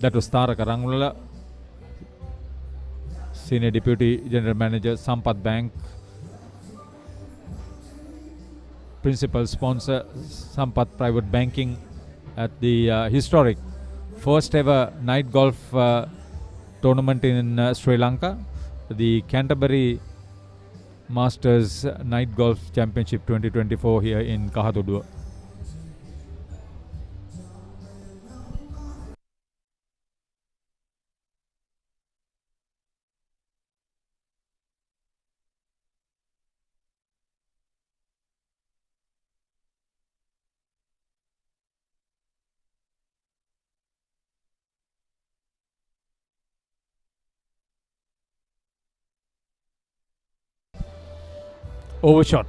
Speaker 1: That was Taraka Rangula, Senior Deputy General Manager, Sampath Bank. Principal sponsor, Sampath Private Banking, at the historic first ever night golf tournament in Sri Lanka, the Canterbury Masters Night Golf Championship 2024 here in Kahathuduwa. Overshot.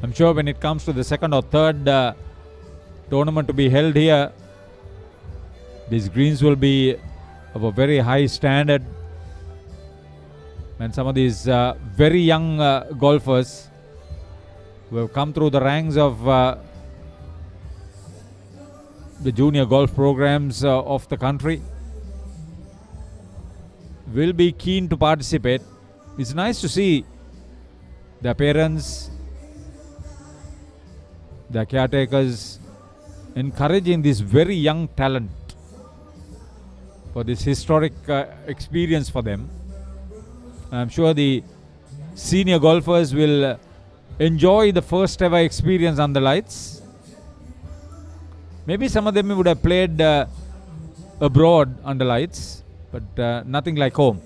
Speaker 1: I'm sure when it comes to the second or third tournament to be held here, these greens will be of a very high standard, and some of these very young golfers who have come through the ranks of the junior golf programs of the country will be keen to participate. It's nice to see their parents, their caretakers encouraging this very young talent for this historic experience for them. I'm sure the senior golfers will enjoy the first ever experience on the lights. Maybe some of them would have played abroad under lights, but nothing like home.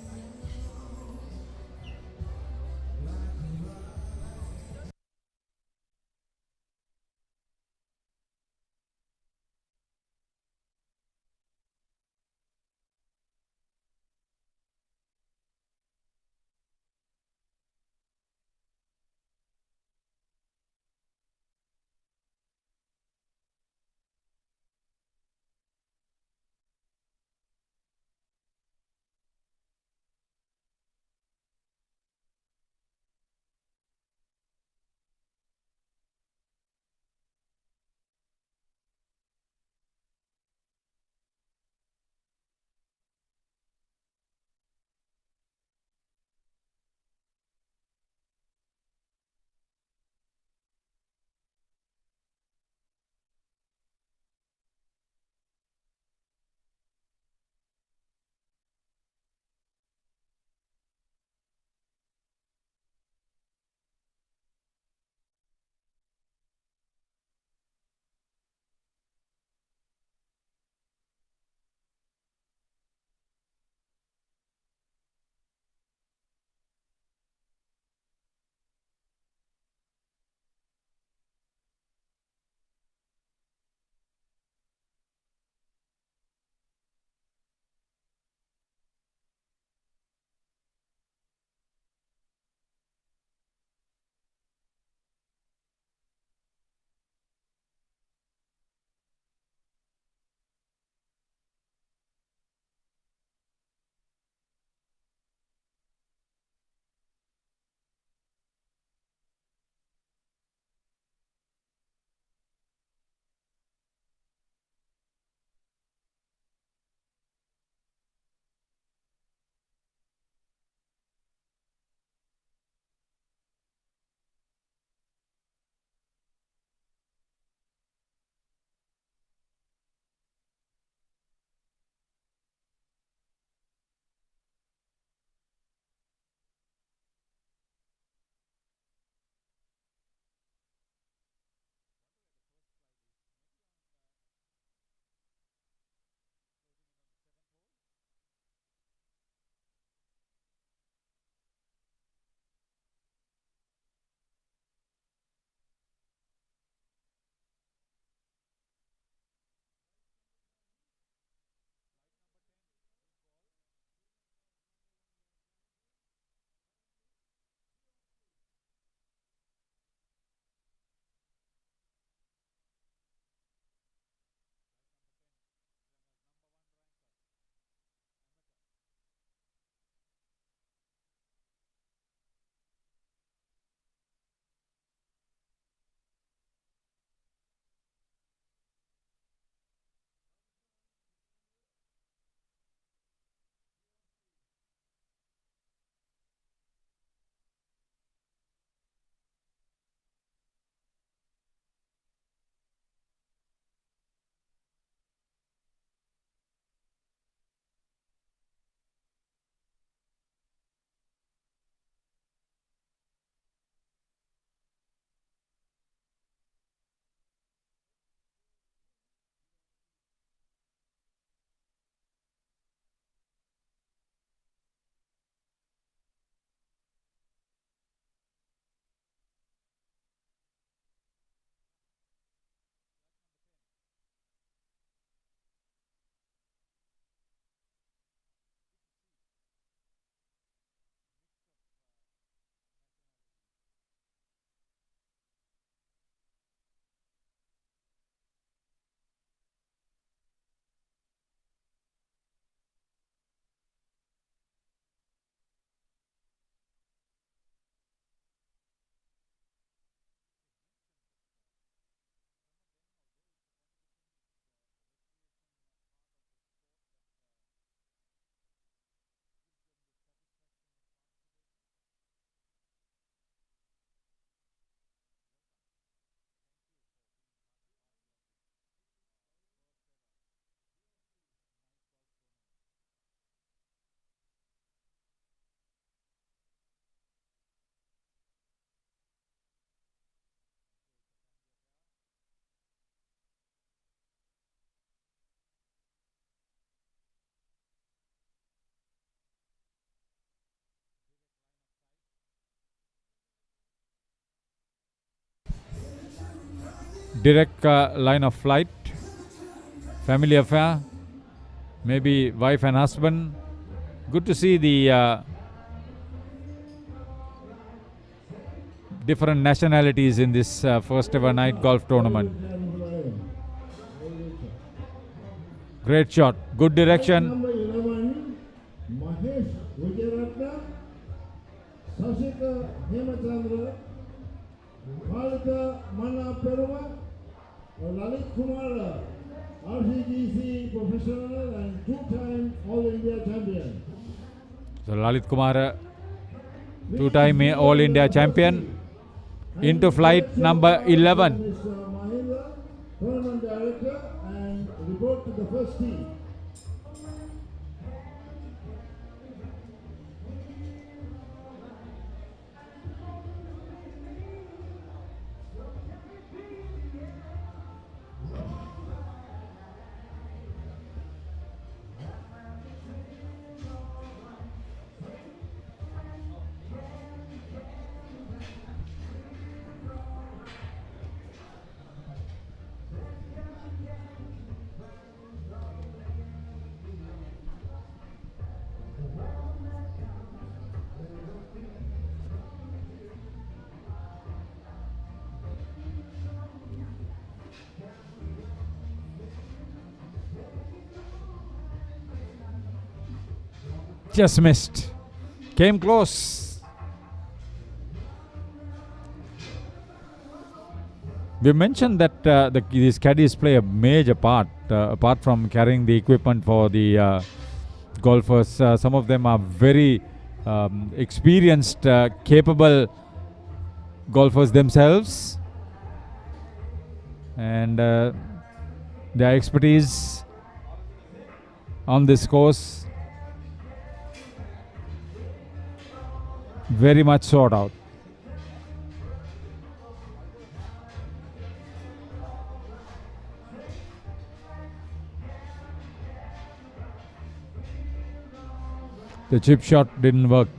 Speaker 1: direct line of flight, family affair, maybe wife and husband. Good to see the different nationalities in this first ever night golf tournament. Great shot, good direction.
Speaker 3: Number 11, Mahesh Vijayaratna, Sashika Hemachandra, Khalika Mana Peruma, Lalit Kumar, RCGC professional and two-time All India champion.
Speaker 1: So Lalit Kumar, two-time All India champion, into flight number 11.
Speaker 3: Mr. Mahindra, tournament director, and report to the first tee.
Speaker 1: Just missed. Came close. We mentioned that these caddies play a major part, apart from carrying the equipment for the golfers. Some of them are very experienced, capable golfers themselves. And their expertise on this course very much sought out. The chip shot didn't work.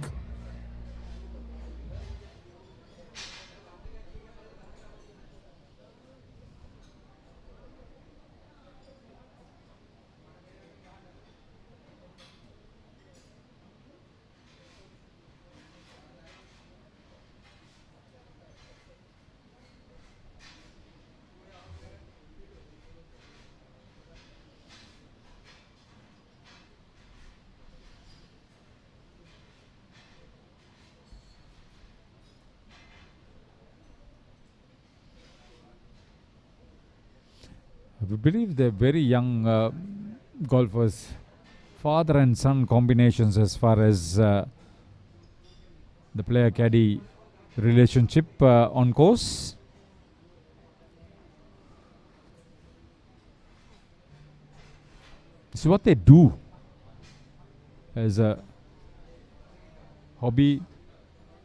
Speaker 1: I believe they're very young golfers, father and son combinations as far as the player-caddy relationship on course. It's what they do as a hobby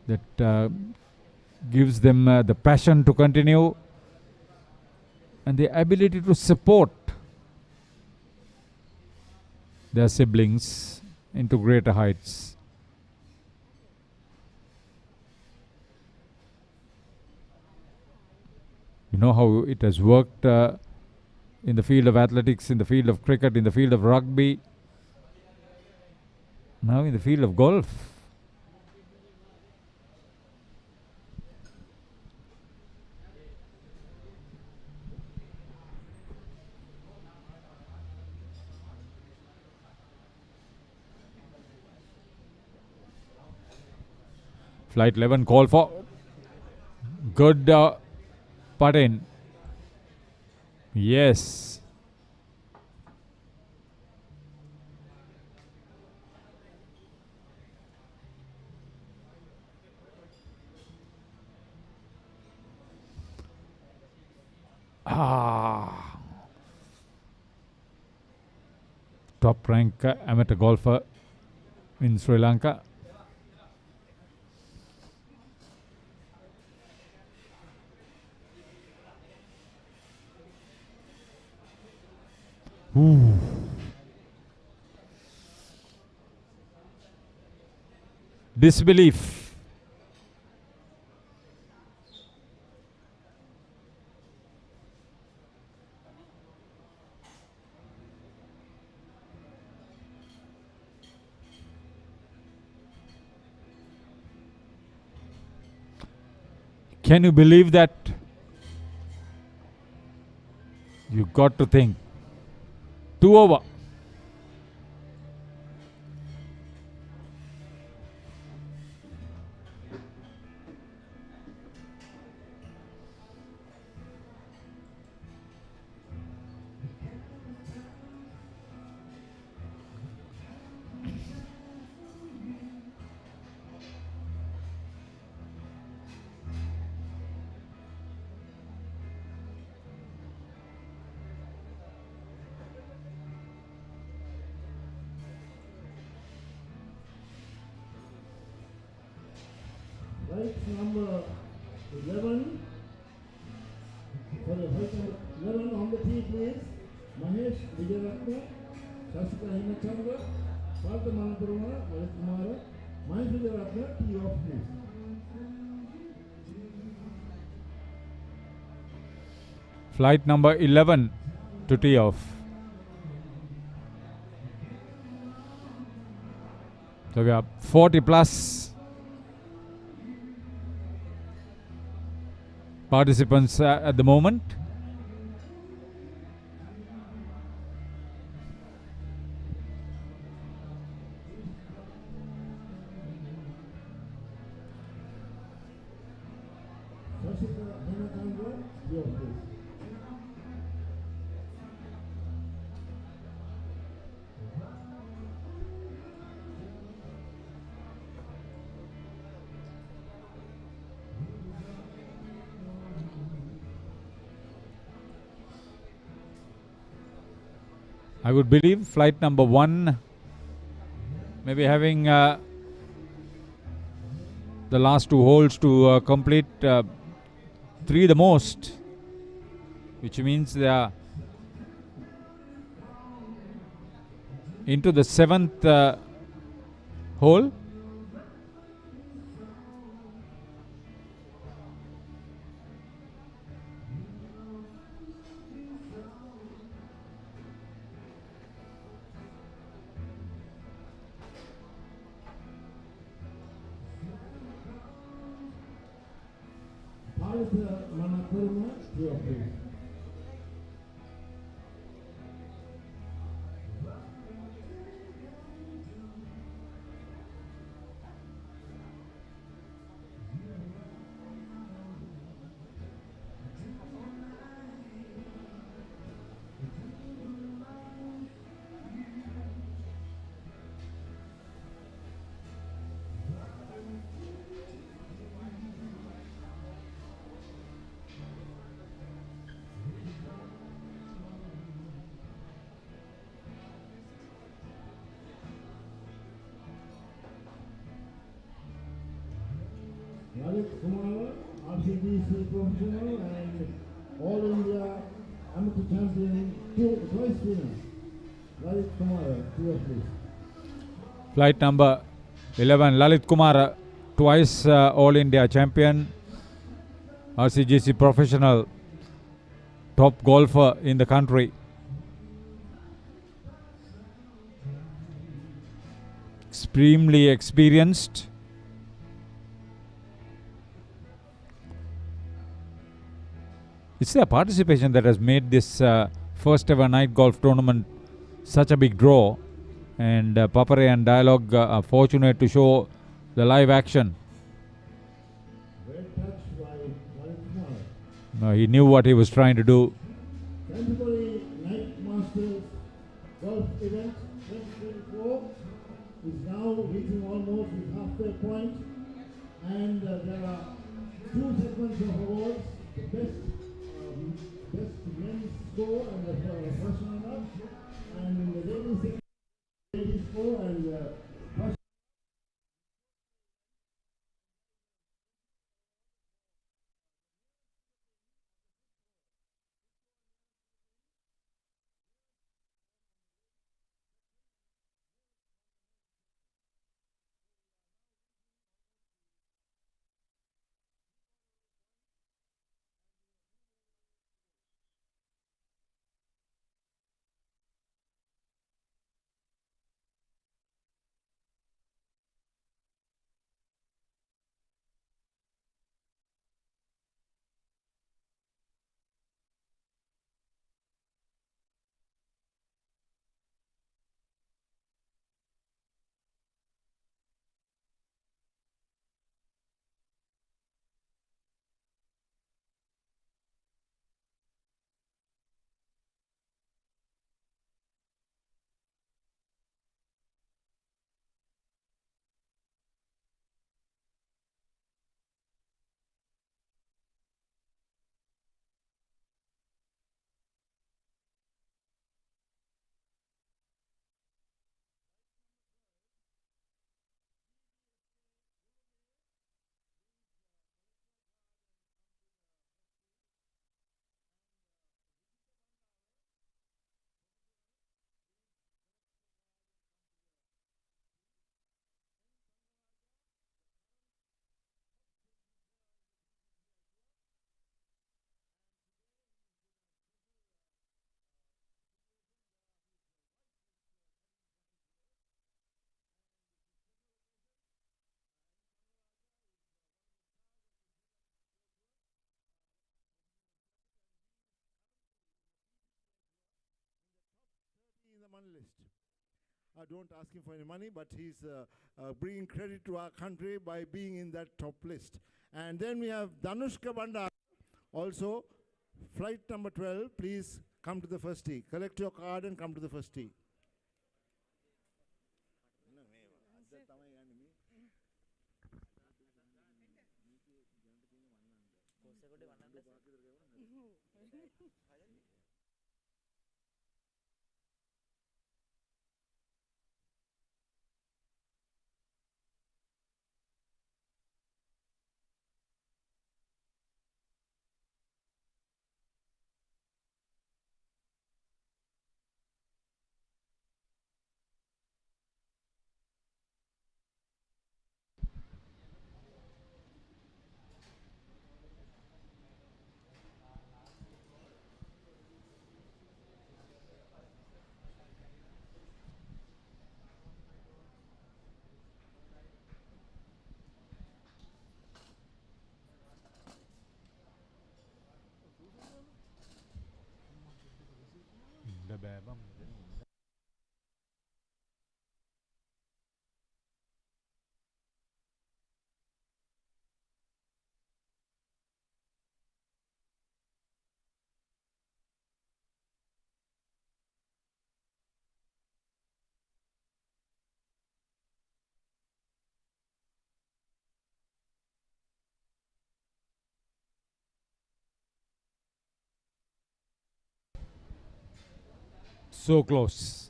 Speaker 1: that gives them the passion to continue and the ability to support their siblings into greater heights. You know how it has worked in the field of athletics, in the field of cricket, in the field of rugby, now in the field of golf. Flight 11 call for good putt in. Yes. Top rank amateur golfer in Sri Lanka. Ooh. Disbelief. Can you believe that? You got to think. 2 over.
Speaker 3: Right number 11. For the right number 11 on the tee, please. Mahesh Vijayaratna, Shasika Himachandra, Partha Manapuruma, Lalit Kumara, Mahesh Vijayaratna, tee off, please.
Speaker 1: Flight number 11 to tee off. So we have 40 plus participants at the moment.
Speaker 3: Shasika Himachandra, tee off, please.
Speaker 1: I would believe flight number 1 maybe having the last 2 holes to complete 3 the most, which means they are into the 7th hole.
Speaker 3: Partha Manapuruma, tee off, please. Lalit Kumara, RCBC professional and All India amateur champion, twice winner. Lalit Kumara, tee off, please.
Speaker 1: Flight number 11 Lalit Kumar, twice All India champion, RCGC professional, top golfer in the country. Extremely experienced. It's their participation that has made this first ever night golf tournament such a big draw, and Papare and Dialog are fortunate to show the live action.
Speaker 3: Great touch by Lalit Kumara.
Speaker 1: He knew what he was trying to do.
Speaker 3: Canterbury Night Masters Golf Event 2024 is now reaching almost its halfway point, and there are 2 segments of awards: the best men's score and the first runner, and in the ladies segment, ladies score and first. one list. Don't ask him for any money, but he's bringing credit to our country by being in that top list. And then we have Danushka Bandar, also flight number 12. Please come to the first tee. Collect your card and come to the first tee.
Speaker 1: So close.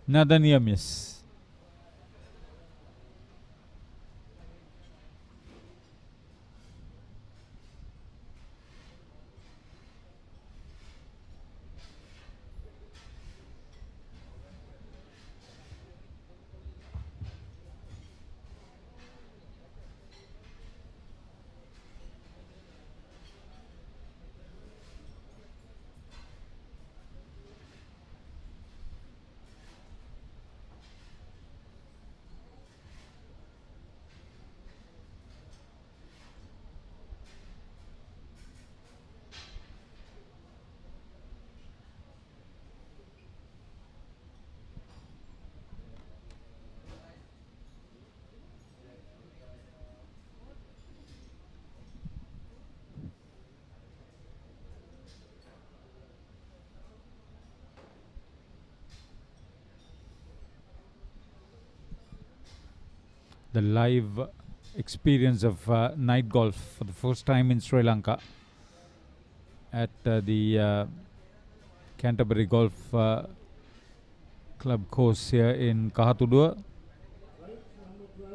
Speaker 1: Another near miss. The live experience of night golf for the first time in Sri Lanka at the Canterbury Golf Club course here in Kahathuduwa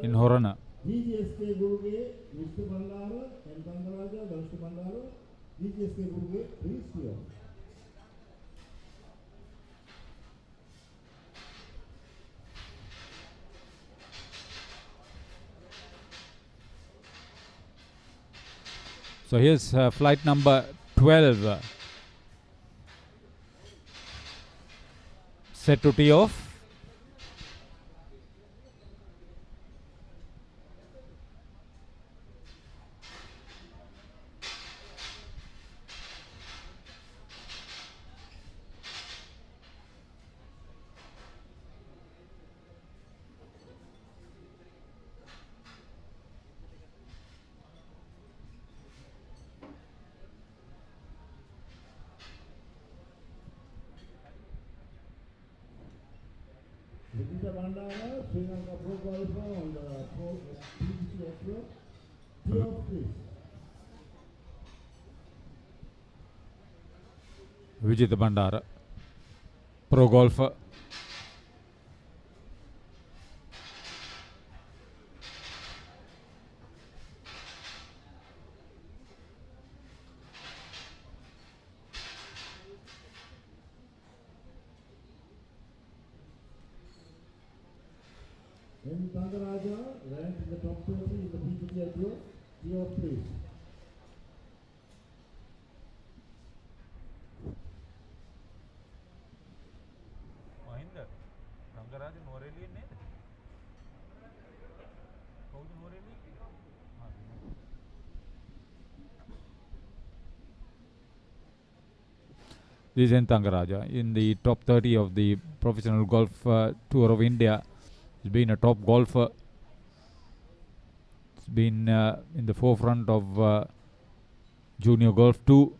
Speaker 1: in Horana. So here's flight number 12 set to tee off.
Speaker 3: Sri Lanka pro golfer on the PGC Tour.
Speaker 1: Vijit Bandara, pro golfer.
Speaker 3: N. Tangaraja ranked in the top 20 in the PGA Tour. Tee off, please.
Speaker 1: Mahinder, Tangaraja Noreli ne? Kau Noreli? This is N. Tangaraja in the top 30 of the Professional Golf Tour of India. He's been a top golfer. He's been in the forefront of junior golf too.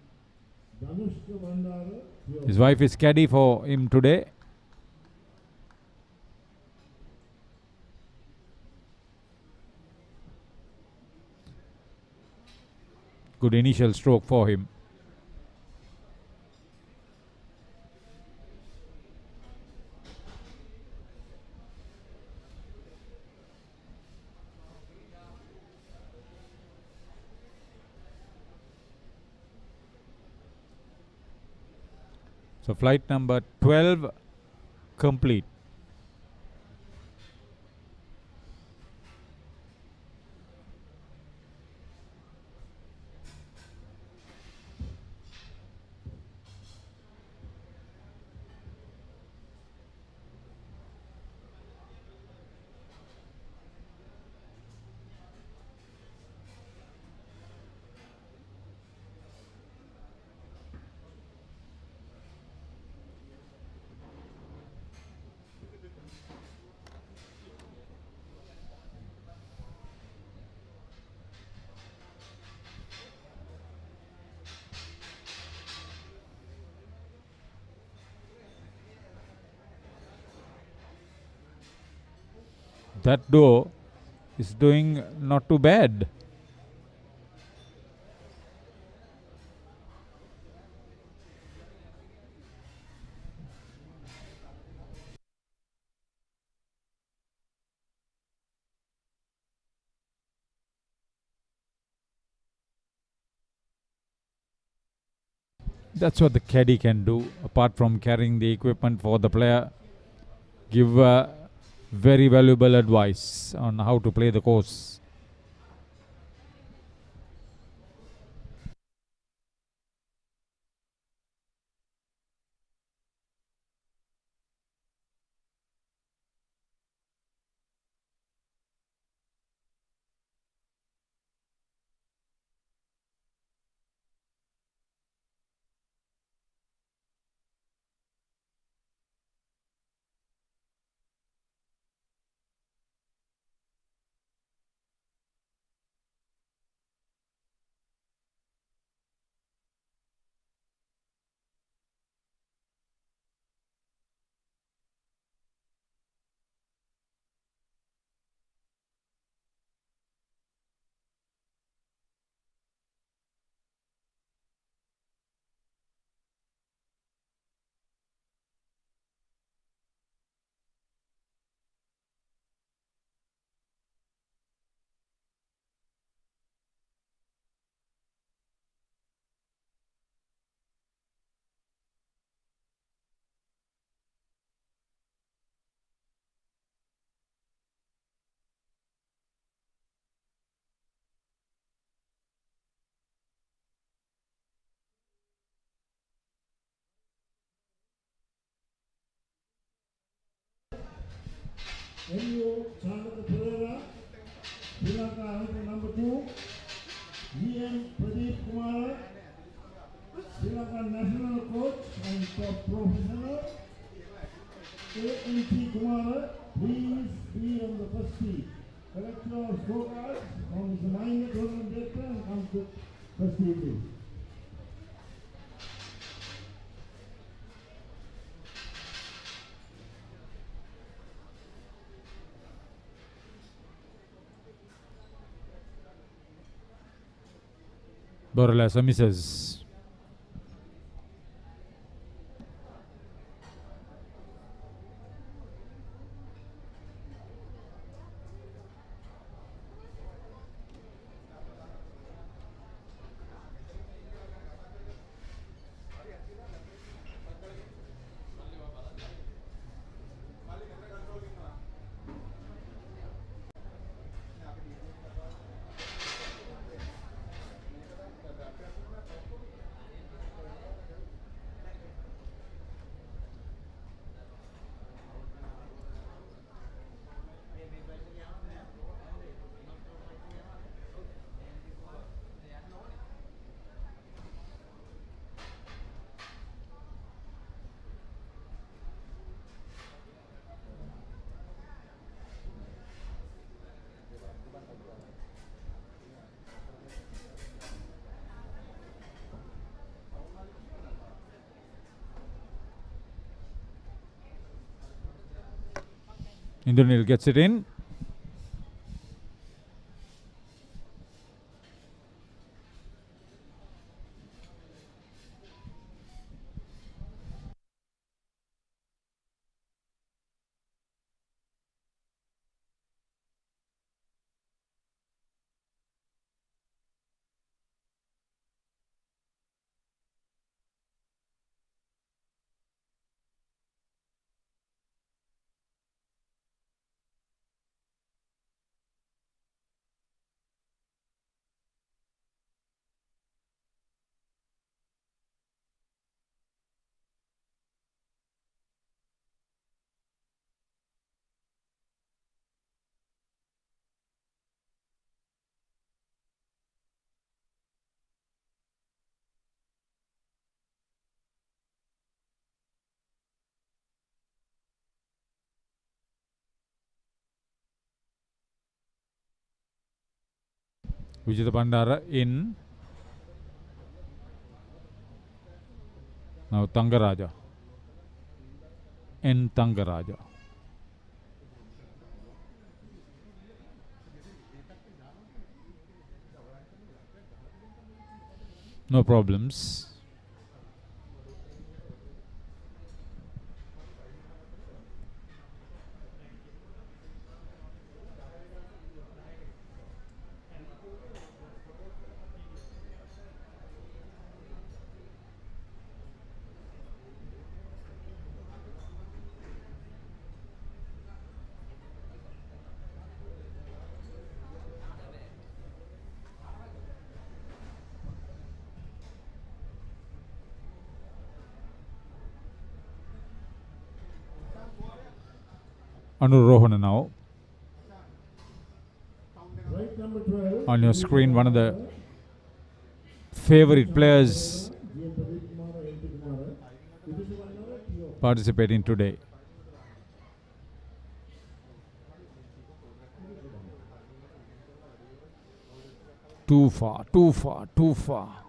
Speaker 1: His wife is caddy for him today. Good initial stroke for him. So flight number 12 complete. That duo is doing not too bad. That's what the caddy can do, apart from carrying the equipment for the player. Give very valuable advice on how to play the course.
Speaker 3: N.U. Chandra Pereira, Sri Lanka ranking number 2. V.M. Pradeep Kumar, Sri Lanka national coach and top professional. A.N.T. Kumar, please be on the first tee. Collect your scorecards from the minor tournament director and come to first tee, please.
Speaker 1: Borrella misses. Indranil gets it in. Vijay Bandara in. Now Tangaraja. N. Tangaraja. No problems. Anurohana now. On your screen, one of the favorite players participating today. Too far, too far, too far.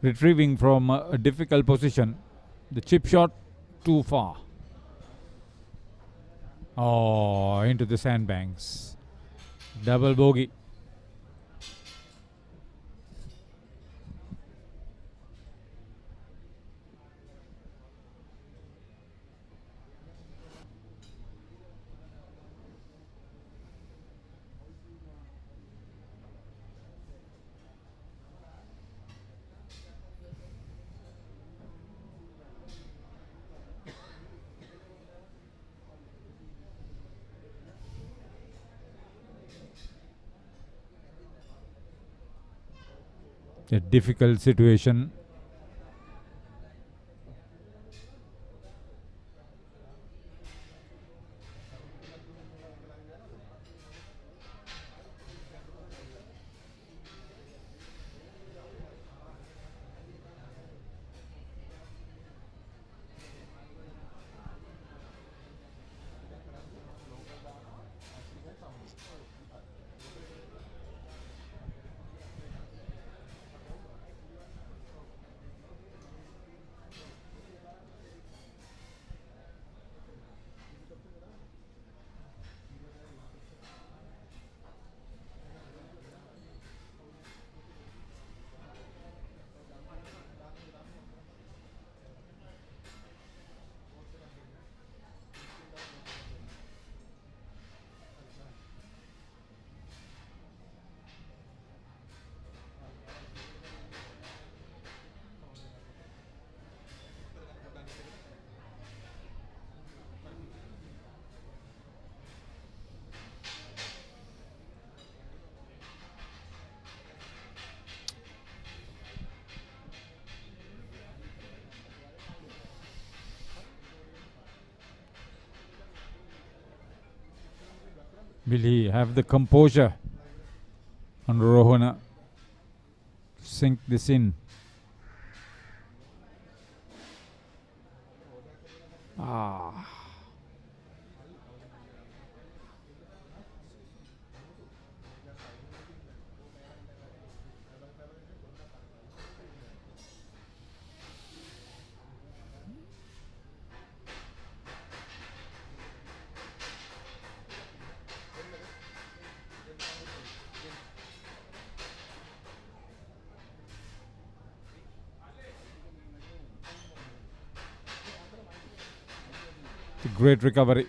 Speaker 1: retrieving from a difficult position. The chip shot too far. Oh, into the sandbanks. Double bogey. A difficult situation. Will he have the composure on Rohana? Sink this in. Ah. Great recovery.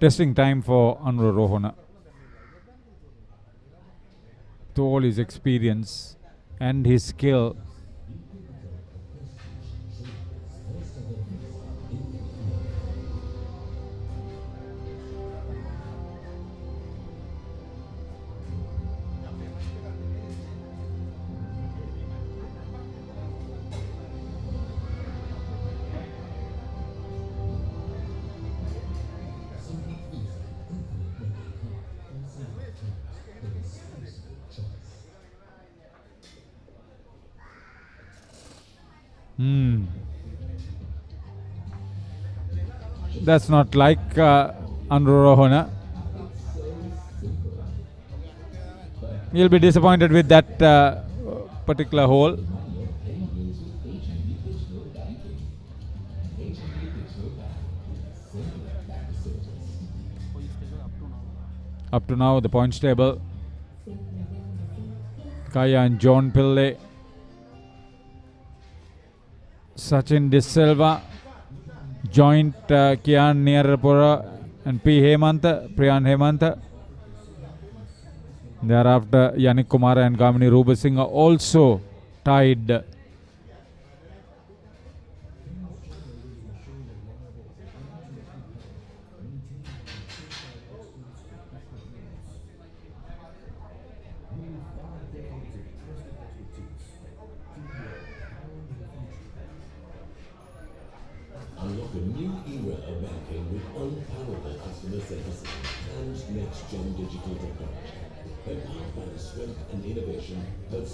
Speaker 1: Testing time for Anura Rohana. To all his experience and his skill. That's not like Anurohana. He'll be disappointed with that particular hole. Up to now, the points table. Kaya and John Pillay. Sachin De Silva. Joint Kian Nierapura and P. Hemanta, Priyan Hemanta. Thereafter, Yannick Kumara and Gamini Rubasingh are also tied.
Speaker 19: citizen and next-gen digital technology. Empowered by the strength and innovation of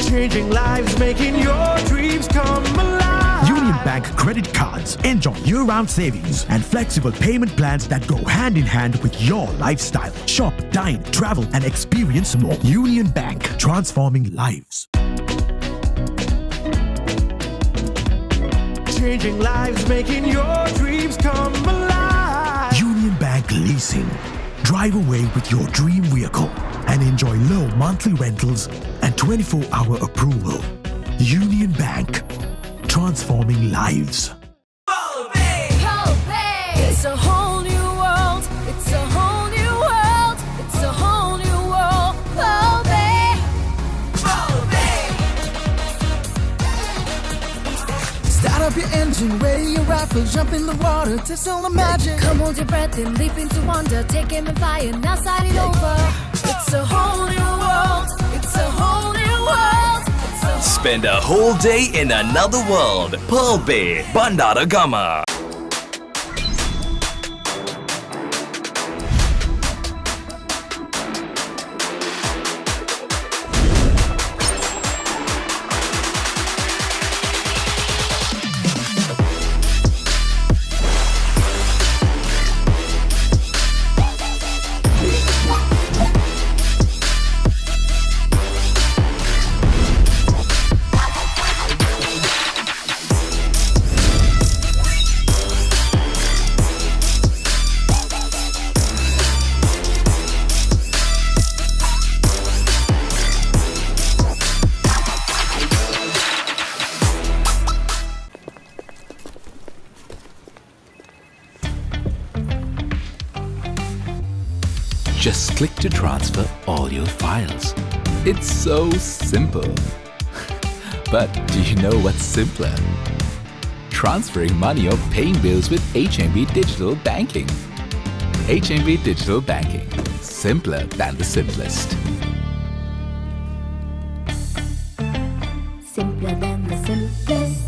Speaker 20: changing lives, making your dreams come alive.
Speaker 21: Union Bank credit cards. Enjoy year-round savings and flexible payment plans that go hand in hand with your lifestyle. Shop, dine, travel, and experience more. Union Bank, transforming lives.
Speaker 20: Changing lives, making your dreams come alive.
Speaker 21: Union Bank Leasing. Drive away with your dream vehicle and enjoy low monthly rentals and 24-hour approval. Union Bank, transforming lives.
Speaker 22: It's a whole new world. It's a whole new world. It's a whole new world.
Speaker 23: Start up your engine, ready your rifle, jump in the water, taste all the magic.
Speaker 22: Come hold your breath and leap into wonder. Take aim and fire, now start it over. It's a whole new world. It's a whole new world.
Speaker 24: Spend a whole day in another world. Pearl Bay, Bandaragama.
Speaker 14: Just click to transfer all your files. It's so simple. But do you know what's simpler? Transferring money or paying bills with HMB Digital Banking. HMB Digital Banking. Simpler than the simplest.
Speaker 13: Simpler than the simplest.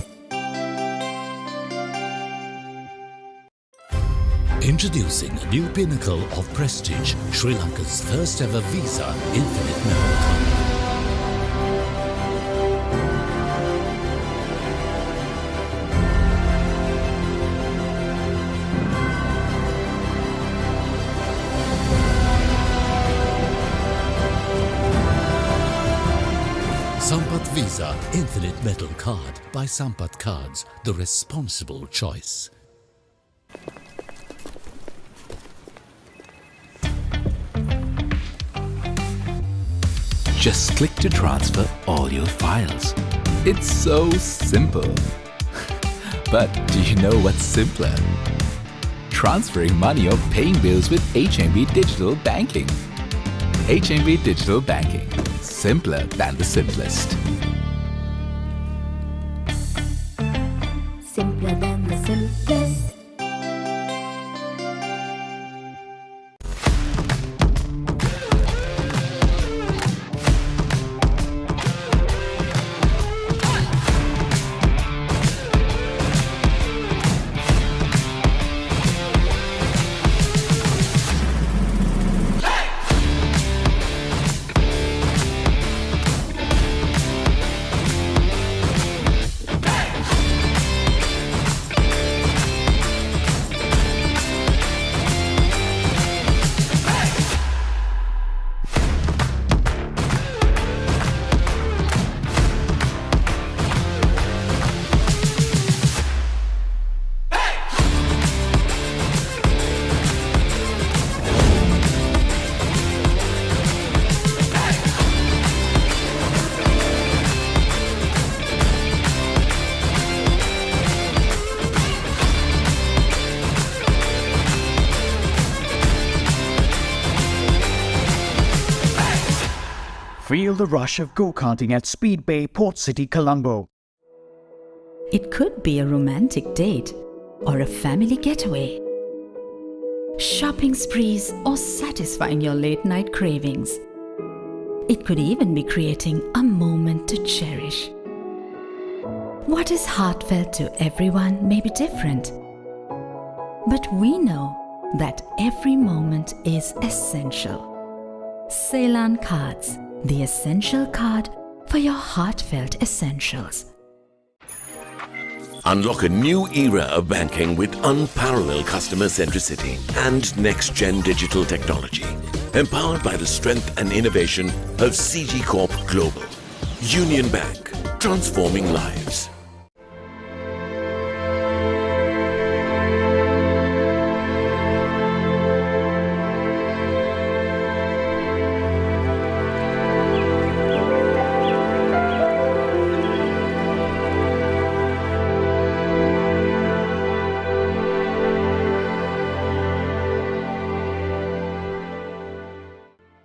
Speaker 17: Introducing a new pinnacle of prestige, Sri Lanka's first ever Visa Infinite Metal Card. Sampat Visa Infinite Metal Card by Sampat Cards, the responsible choice.
Speaker 14: Just click to transfer all your files. It's so simple. But do you know what's simpler? Transferring money or paying bills with HMB Digital Banking. HMB Digital Banking. Simpler than the simplest.
Speaker 13: Simpler than the simplest.
Speaker 16: Feel the rush of go-karting at Speed Bay, Port City, Colombo.
Speaker 2: It could be a romantic date or a family getaway. Shopping sprees or satisfying your late-night cravings. It could even be creating a moment to cherish. What is heartfelt to everyone may be different. But we know that every moment is essential. Ceylon Cards, the essential card for your heartfelt essentials.
Speaker 4: Unlock a new era of banking with unparalleled customer centricity and next-gen digital technology. Empowered by the strength and innovation of CG Corp Global. Union Bank, transforming lives.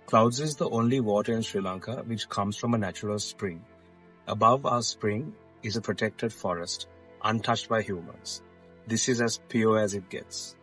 Speaker 5: Clouds is the only water in Sri Lanka which comes from a natural spring. Above our spring is a protected forest, untouched by humans. This is as pure as it gets.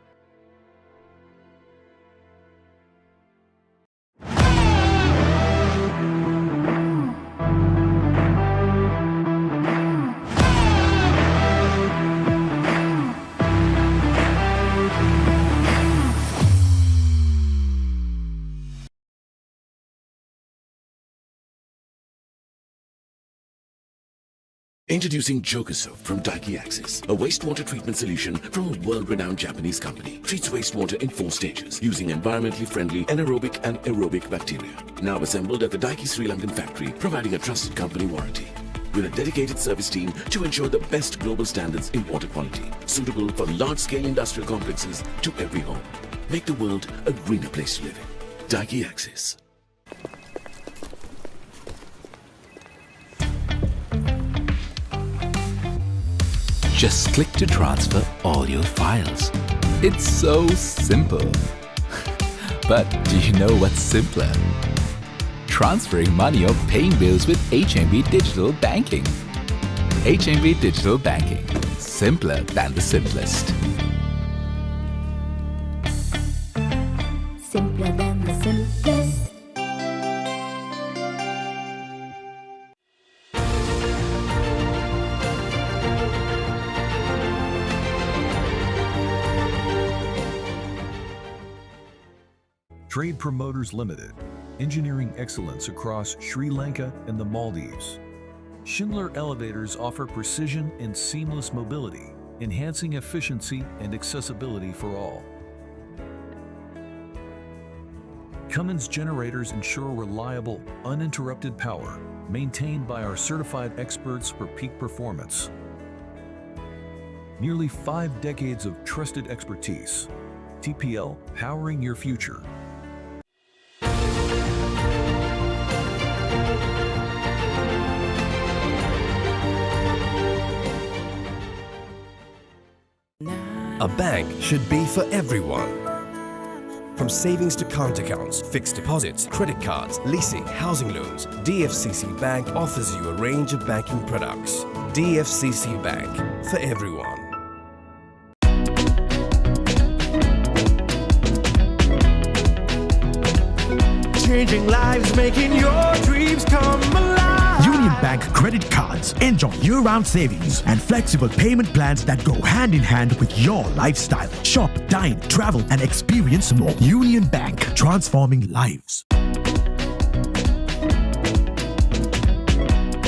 Speaker 4: Introducing Joker Soap from Daiki Axis, a wastewater treatment solution from a world-renowned Japanese company. Treats wastewater in 4 stages using environmentally friendly anaerobic and aerobic bacteria. Now assembled at the Daiki Sri Lankan factory, providing a trusted company warranty. With a dedicated service team to ensure the best global standards in water quality, suitable for large-scale industrial complexes to every home. Make the world a greener place to live in. Daiki Axis.
Speaker 14: Just click to transfer all your files. It's so simple. But do you know what's simpler? Transferring money or paying bills with HMB Digital Banking. HMB Digital Banking. Simpler than the simplest.
Speaker 13: Simpler than the simplest.
Speaker 7: Trade Promoters Limited, engineering excellence across Sri Lanka and the Maldives. Schindler elevators offer precision and seamless mobility, enhancing efficiency and accessibility for all. Cummins generators ensure reliable, uninterrupted power, maintained by our certified experts for peak performance. Nearly 5 decades of trusted expertise. TPL, powering your future.
Speaker 15: A bank should be for everyone. From savings to current accounts, fixed deposits, credit cards, leasing, housing loans, DFCC Bank offers you a range of banking products. DFCC Bank, for everyone.
Speaker 20: Changing lives, making your dreams come alive.
Speaker 21: Union Bank credit cards. Enjoy year-round savings and flexible payment plans that go hand in hand with your lifestyle. Shop, dine, travel, and experience more. Union Bank, transforming lives.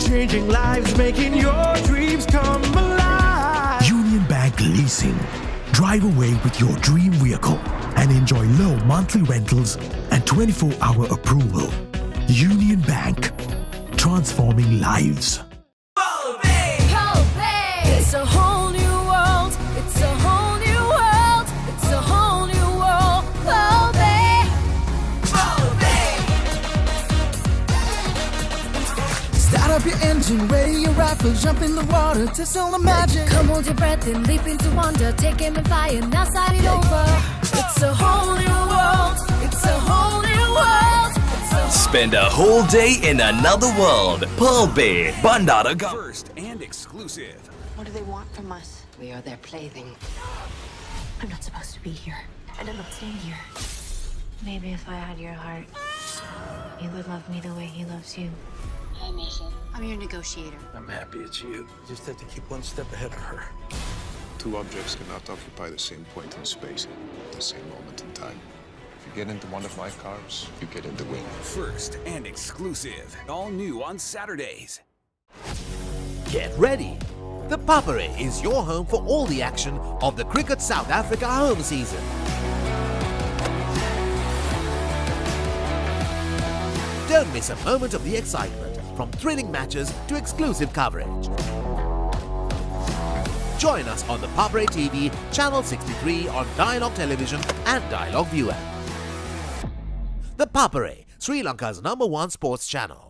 Speaker 20: Changing lives, making your dreams come alive.
Speaker 21: Union Bank Leasing. Drive away with your dream vehicle and enjoy low monthly rentals and 24-hour approval. Union Bank, transforming lives.
Speaker 22: It's a whole new world. It's a whole new world. It's a whole new world.
Speaker 23: Start up your engine, ready your rifle, jump in the water, taste all the magic.
Speaker 22: Come hold your breath and leap into wonder. Take aim and fire, now start it over. It's a whole new world. It's a whole new world. It's a
Speaker 24: Spend a whole day in another world. Pearl Bay, Bandara.
Speaker 6: First and exclusive.
Speaker 8: What do they want from us? We are their plaything. I'm not supposed to be here, and I'm not staying here. Maybe if I had your heart, you would love me the way he loves you. Hi, Mason. I'm your negotiator.
Speaker 9: I'm happy it's you. You just have to keep one step ahead of her.
Speaker 11: Two objects cannot occupy the same point in space at the same moment in time. If you get into one of my cars, you get in the wing.
Speaker 6: First and exclusive. All new on Saturdays.
Speaker 10: Get ready. The Papare is your home for all the action of the Cricket South Africa home season. Don't miss a moment of the excitement, from thrilling matches to exclusive coverage. Join us on the Papare TV, Channel 63 on Dialog Television and Dialog ViU App. The Papare, Sri Lanka's #1 sports channel.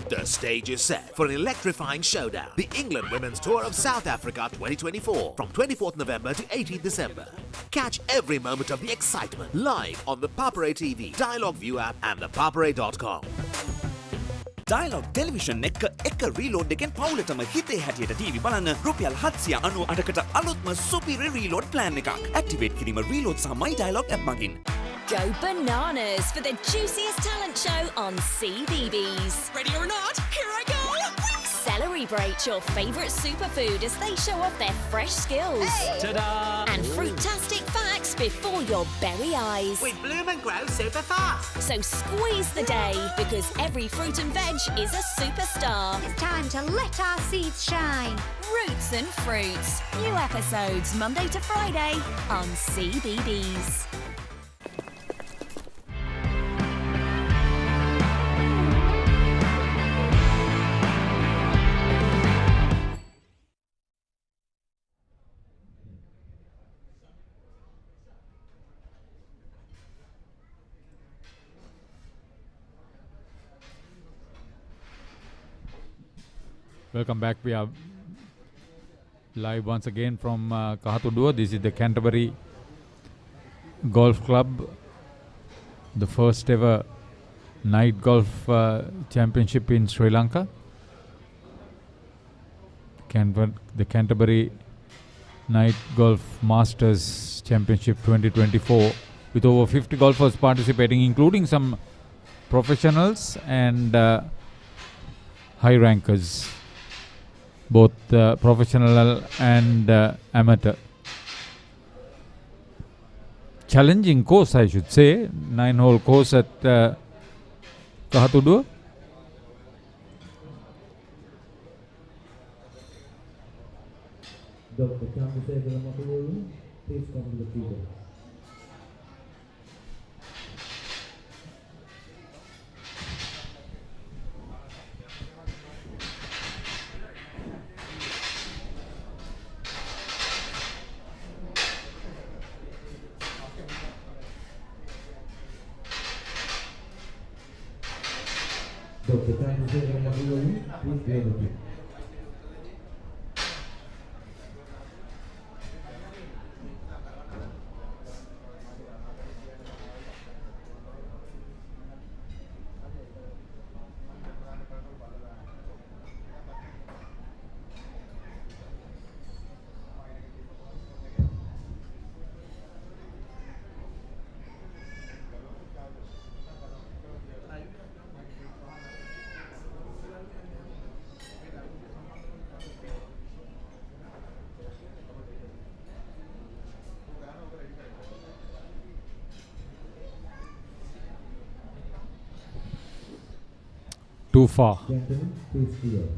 Speaker 10: The stage is set for an electrifying showdown. The England Women's Tour of South Africa 2024 from 24th November to 18th December. Catch every moment of the excitement live on the Papare TV, Dialog ViU App and thepapare.com.
Speaker 25: Dialog Television එක reload එකෙන් පවුලටම හිතේ හැටියට TV බලන්න රුපියල් 798කට අලුත්ම superior reload plan එකක්. Activate කිරීම reload සහ My Dialog app මගින්.
Speaker 12: Go bananas for the juiciest talent show on CBeebies. Ready or not, here I go! Celebrate your favourite superfood as they show off their fresh skills.
Speaker 10: Hey. Ta-da!
Speaker 12: And fruitastic facts before your berry eyes.
Speaker 10: We bloom and grow super fast.
Speaker 12: So squeeze the day, because every fruit and veg is a superstar.
Speaker 26: It's time to let our seeds shine.
Speaker 12: Roots and Fruits. New episodes Monday to Friday on CBeebies.
Speaker 1: Welcome back. We are live once again from Kahathuduwa. This is the Canterbury Golf Club, the first ever night golf championship in Sri Lanka. The Canterbury Night Golf Masters Championship 2024, with over 50 golfers participating, including some professionals and high rankers, both professional and amateur. Challenging course, I should say. 9-hole course at Kahathuduwa.
Speaker 19: Dr. Canterbury, please come to the field. Dr. Canterbury, please be on the field.
Speaker 1: Too far.
Speaker 19: Gentlemen, please clear.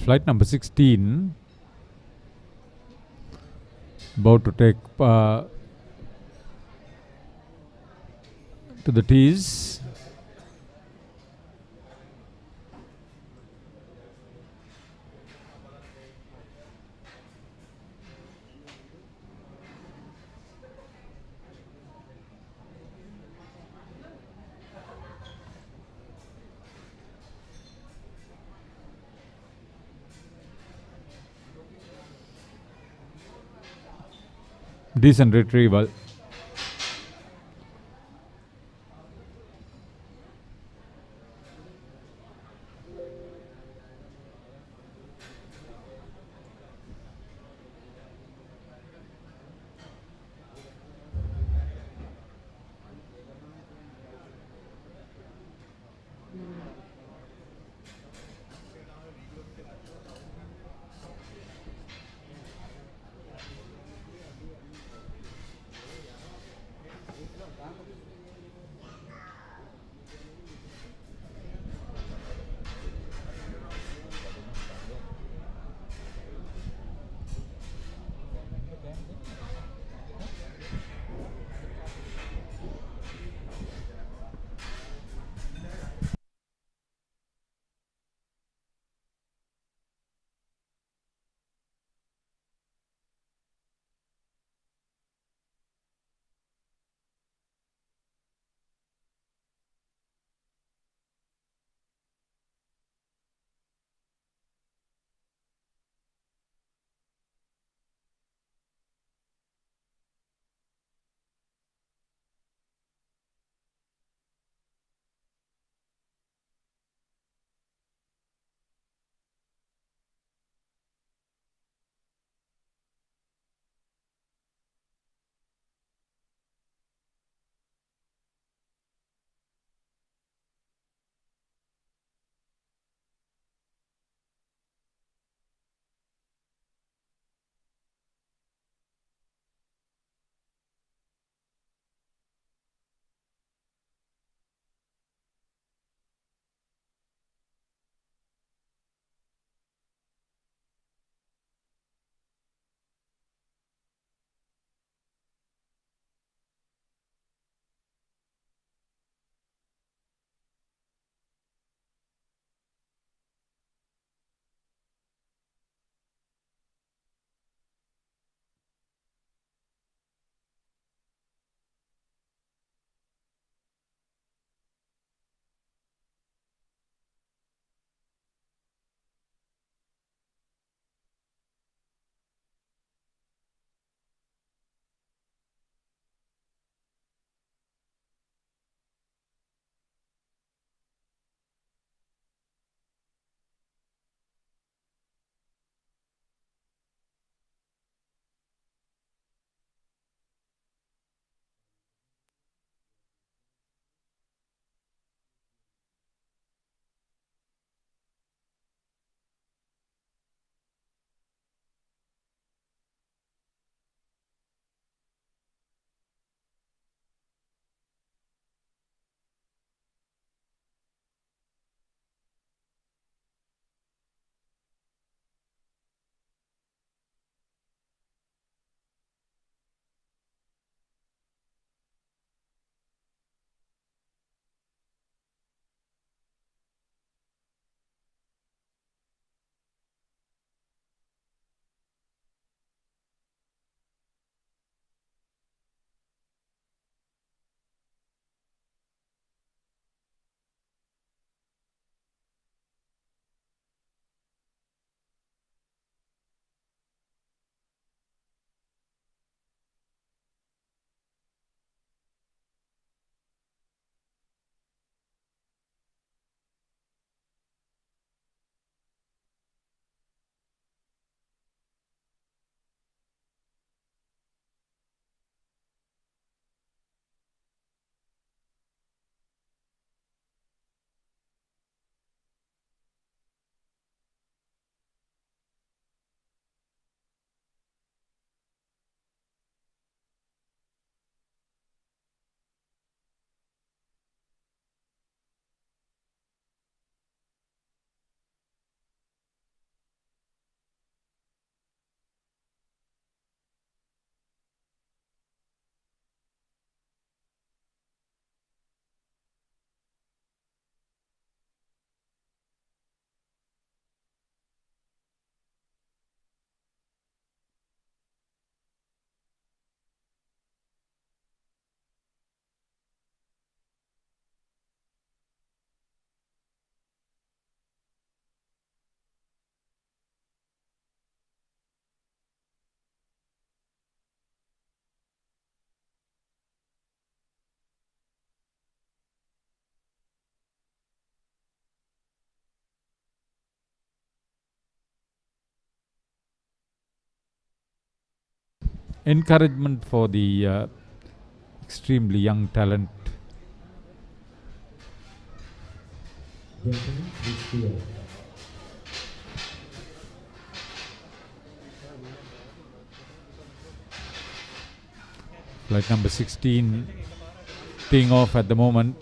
Speaker 1: flight number 16 about to take to the tees. Decent retrieval. encouragement for the extremely young talent. Flight number 16 teeing off at the moment.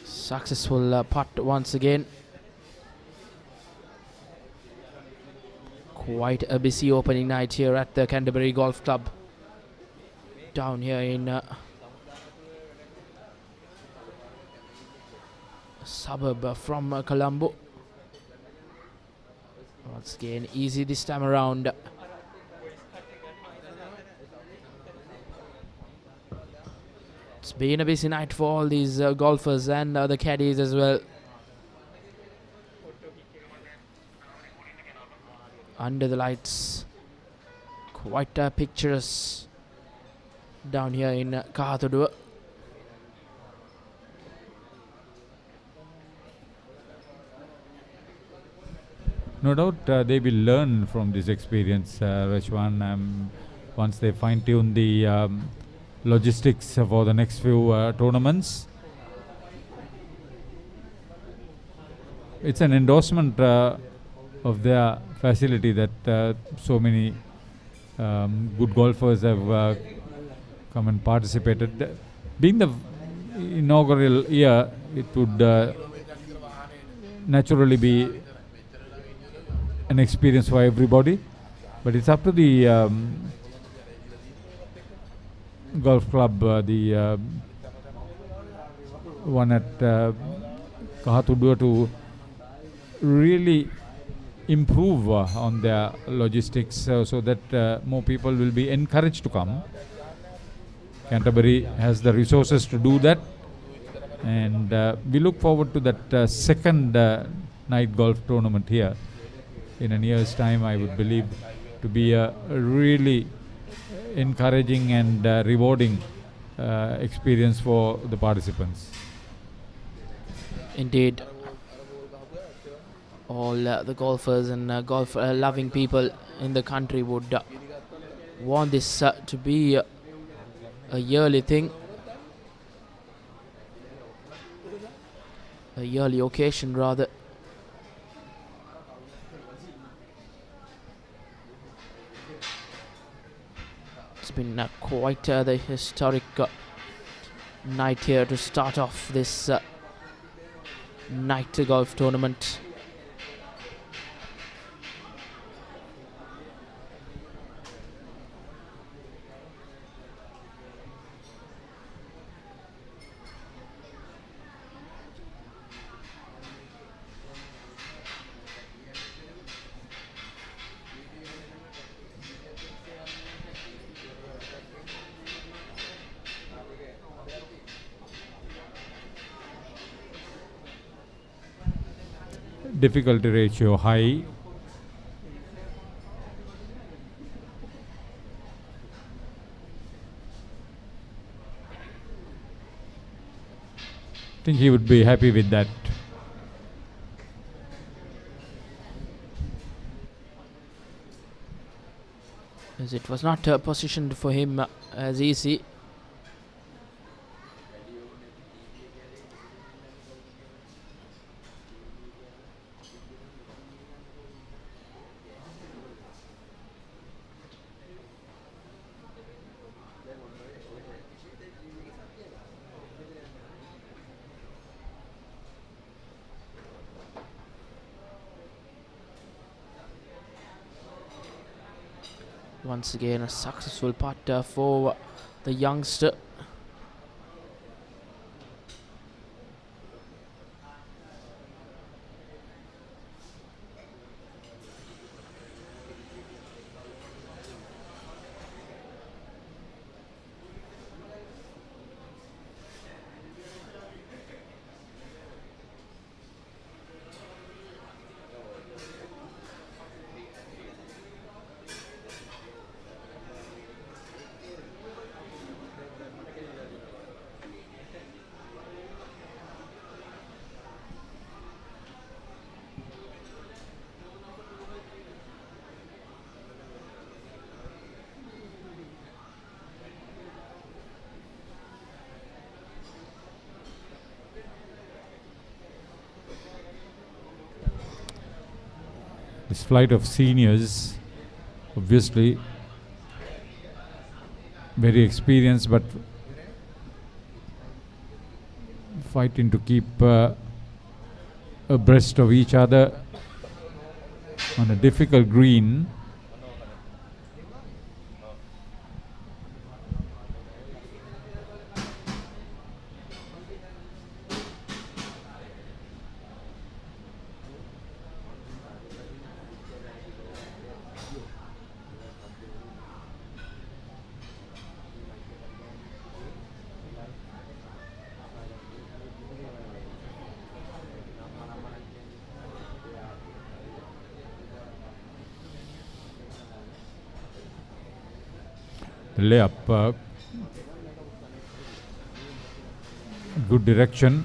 Speaker 2: Successful putt once again. Quite a busy opening night here at the Canterbury Golf Club down here in a suburb from Colombo. Once again, easy this time around. It's been a busy night for all these golfers and the caddies as well. Under the lights, quite picturesque down here in Kahathuduwa.
Speaker 1: No doubt they will learn from this experience, Rashwan, once they fine-tune the logistics for the next few tournaments. It's an endorsement of their facility that so many good golfers have come and participated. Being the inaugural year, it would naturally be an experience for everybody, but it's up to the golf club, the one at Kahathuduwa, to really improve on their logistics so that more people will be encouraged to come. Canterbury has the resources to do that, and we look forward to that second night golf tournament here in a year's time. I would believe to be a really encouraging and rewarding experience for the participants.
Speaker 2: Indeed. All the golfers and golf loving people in the country would want this to be a yearly thing, a yearly occasion rather. It's been quite the historic night here to start off this night golf tournament.
Speaker 1: Difficulty ratio high. I think he would be happy with that.
Speaker 2: as it was not positioned for him as easy. Once again, a successful putt for the youngster.
Speaker 1: This flight of seniors, obviously very experienced, but fighting to keep abreast of each other on a difficult green. The layup, good direction.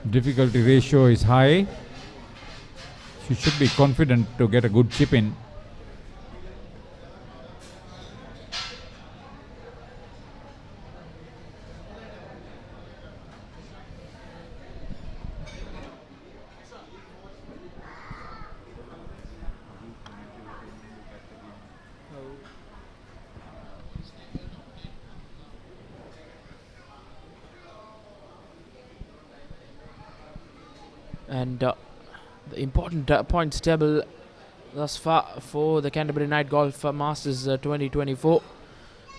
Speaker 1: Difficulty ratio is high. She should be confident to get a good chip in.
Speaker 2: And the important points table thus far for the Canterbury Night Golf Masters 2024.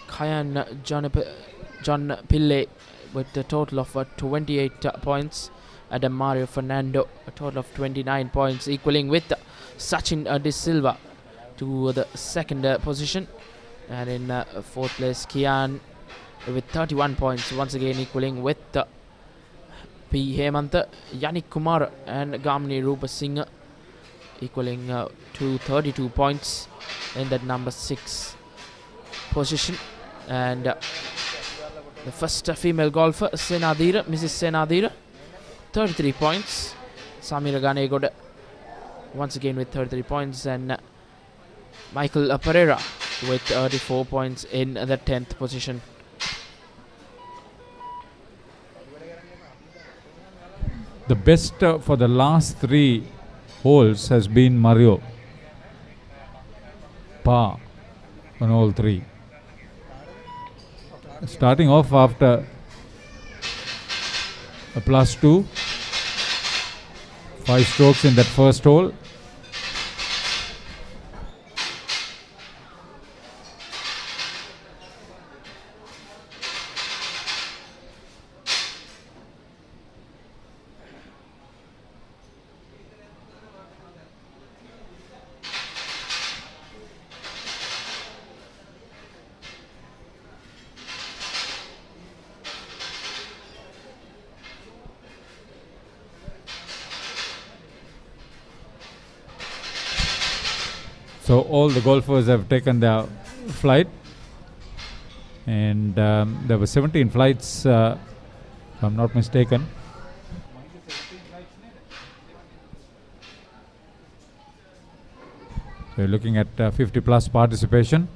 Speaker 2: Khayan John Pillay with a total of 28 points. Adam Mario Fernando a total of 29 points, equaling with Sachin De Silva to the second position. And in fourth place, Kian with 31 points, once again equaling with P. Hemant, Yannick Kumar and Gamni Rupa Singh equaling to 32 points in that number 6 position. And the first female golfer, Senadira, Mrs. Senadira, 33 points. Samira Ganegoda once again with 33 points, and Michael Pereira with 34 points in the 10th position.
Speaker 1: The best for the last 3 holes has been Mario. Par on all 3. Starting off after a +2, 5 strokes in that first hole. So all the golfers have taken their flight, and there were 17 flights, if I'm not mistaken. We're looking at 50 plus participation.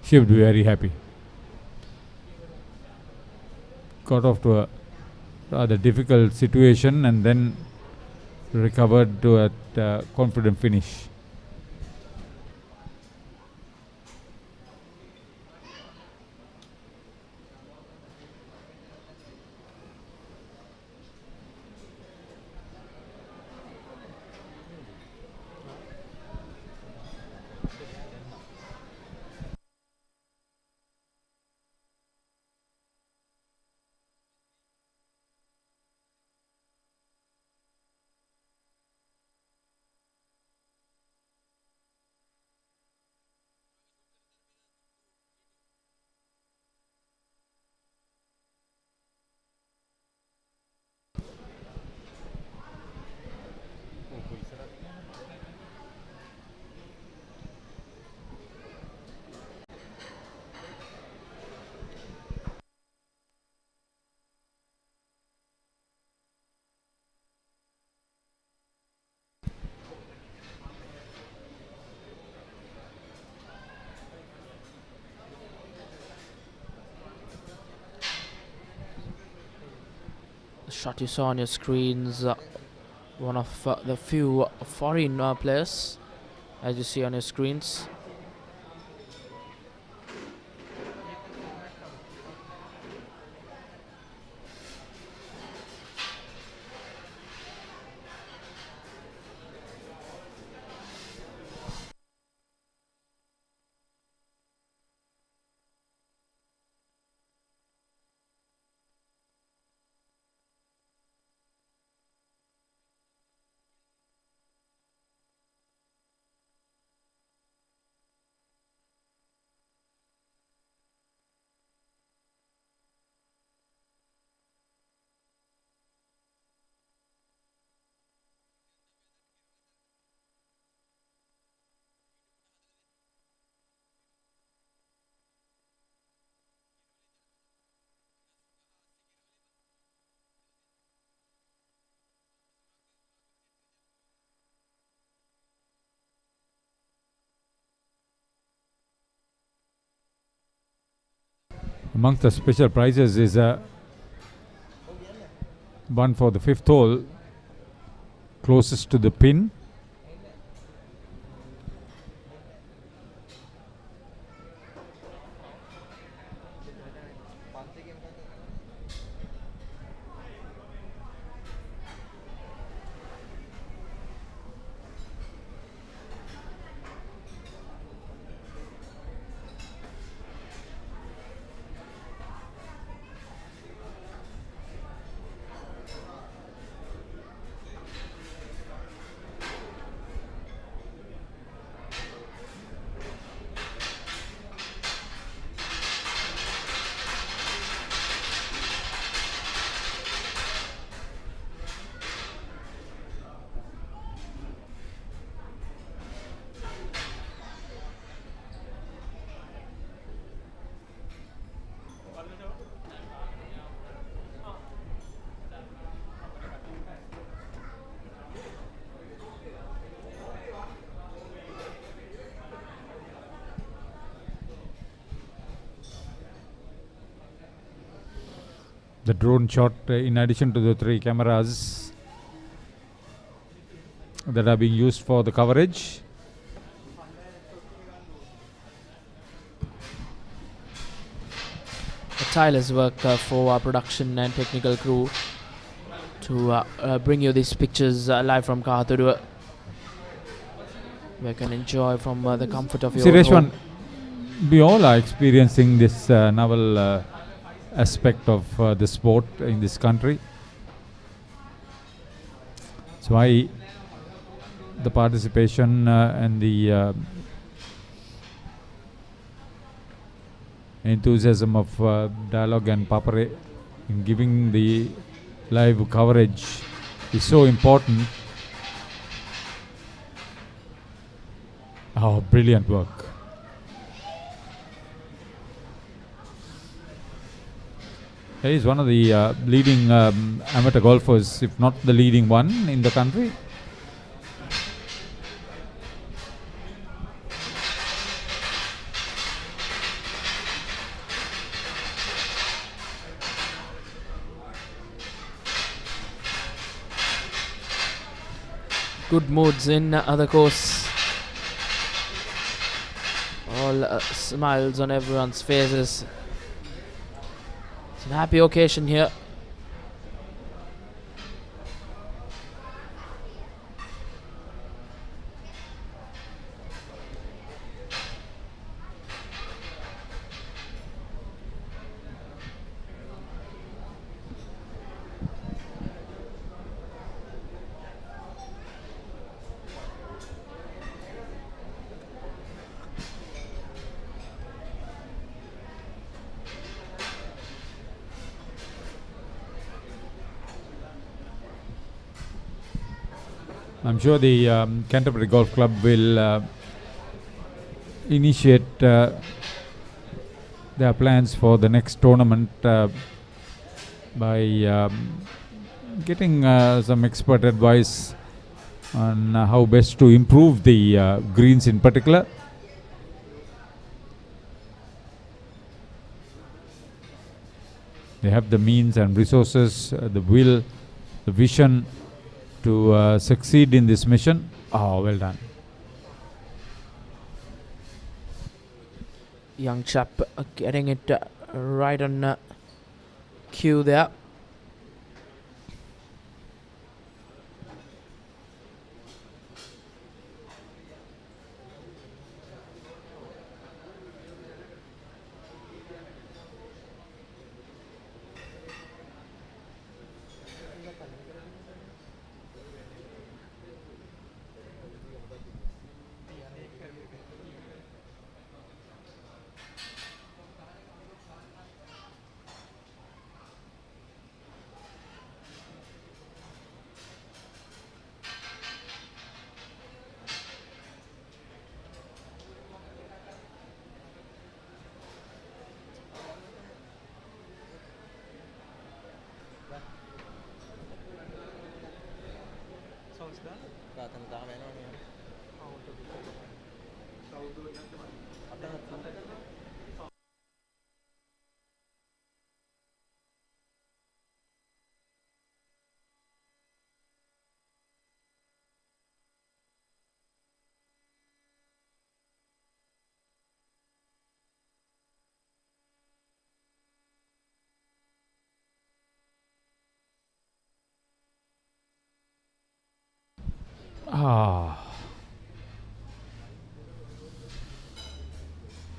Speaker 1: She would be very happy. Got off to a rather difficult situation and then recovered to a confident finish.
Speaker 2: The shot you saw on your screens, one of the few foreign players, as you see on your screens.
Speaker 1: Amongst the special prizes is one for the 5th hole, closest to the pin. The drone shot, in addition to the 3 cameras that are being used for the coverage.
Speaker 2: A tireless work for our production and technical crew to bring you these pictures live from Kahathuduwa. You can enjoy from the comfort of your home.
Speaker 1: We all are experiencing this novel aspect of the sport in this country. That's why the participation and the enthusiasm of Dialog and Papare in giving the live coverage is so important. Oh, brilliant work. He is one of the leading amateur golfers, if not the leading one in the country.
Speaker 2: Good moods in the course. All smiles on everyone's faces. It's an happy occasion here.
Speaker 1: I'm sure the Canterbury Golf Club will initiate their plans for the next tournament by getting some expert advice on how best to improve the greens in particular. They have the means and resources, the will, the vision to succeed in this mission. Oh, well done.
Speaker 2: Young chap getting it right on cue there.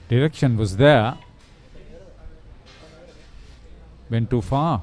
Speaker 1: Direction was there. Went too far.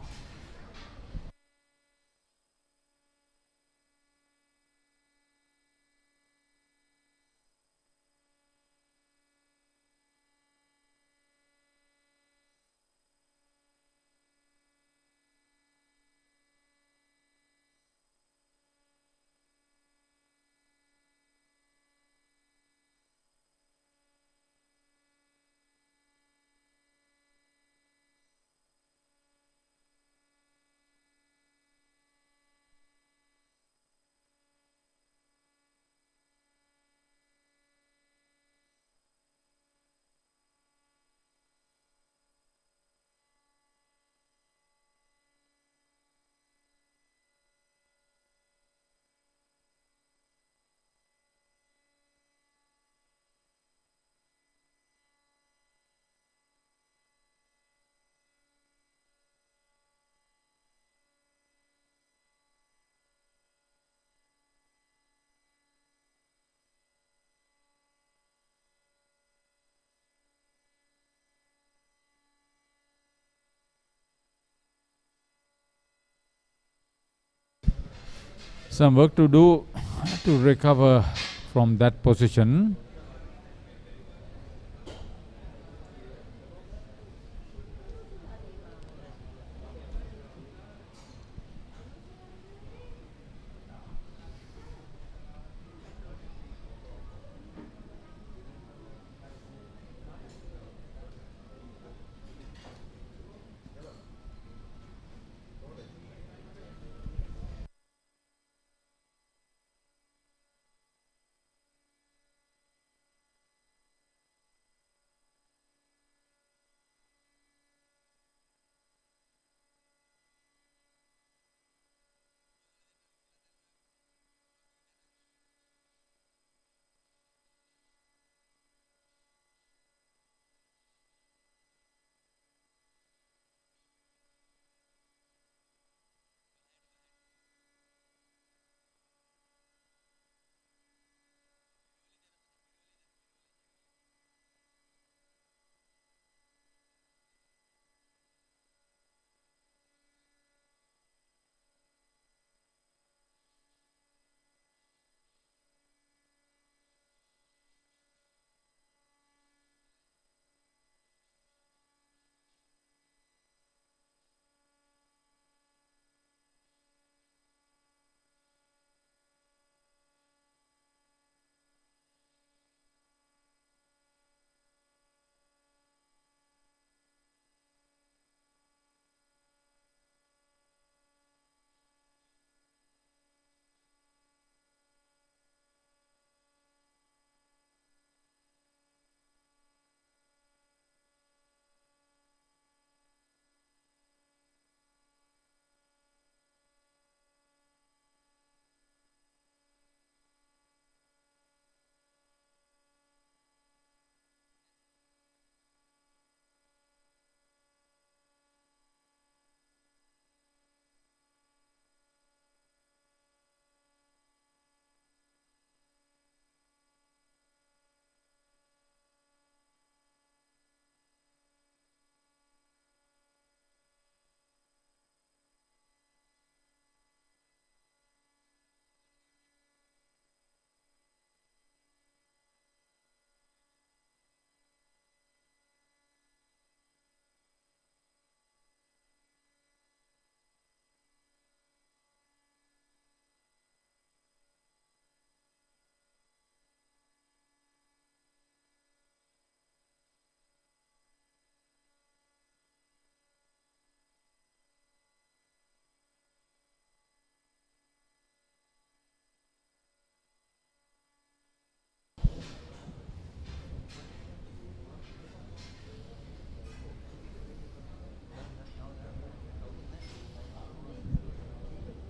Speaker 1: Some work to do to recover from that position.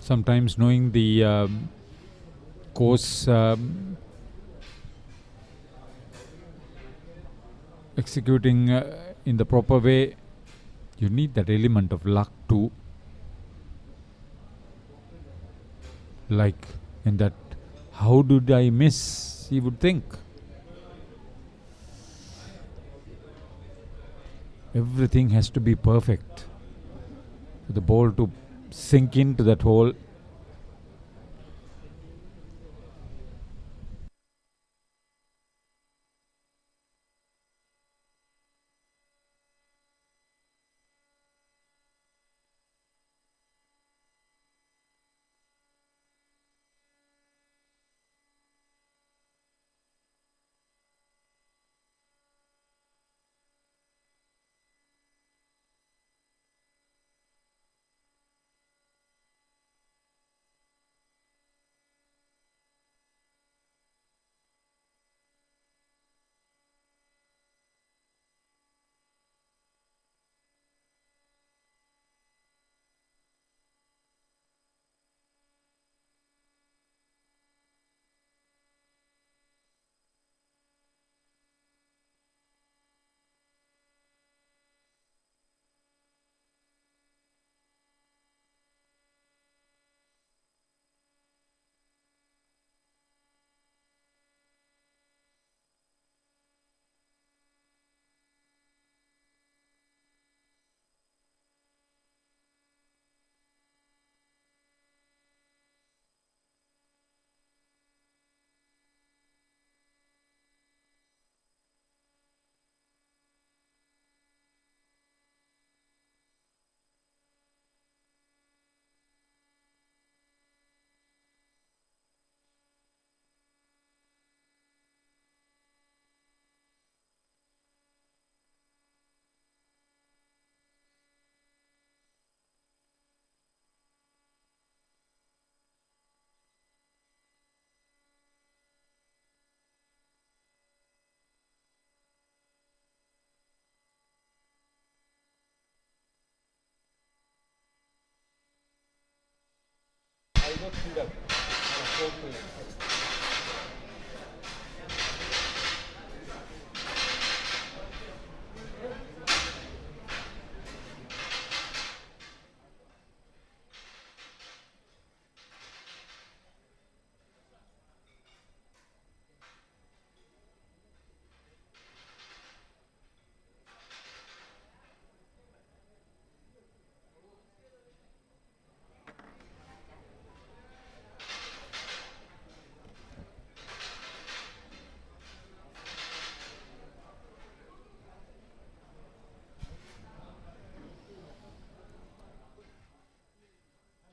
Speaker 1: Sometimes knowing the course, executing in the proper way, you need that element of luck too. Like in that, how did I miss, you would think. Everything has to be perfect for the ball to sink into that hole.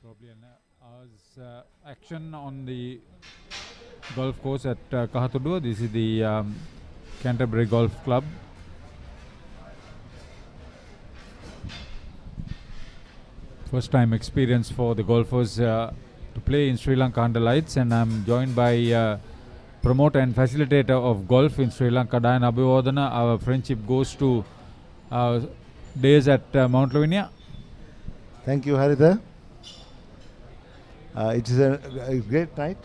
Speaker 1: Probably an hour's action on the golf course at Kahathuduwa. This is the Canterbury Golf Club. First time experience for the golfers to play in Sri Lanka under lights, and I'm joined by promoter and facilitator of golf in Sri Lanka, Dayan Abhiwadana. Our friendship goes to days at Mount Lavinia.
Speaker 3: Thank you, Haritha. It is a great night.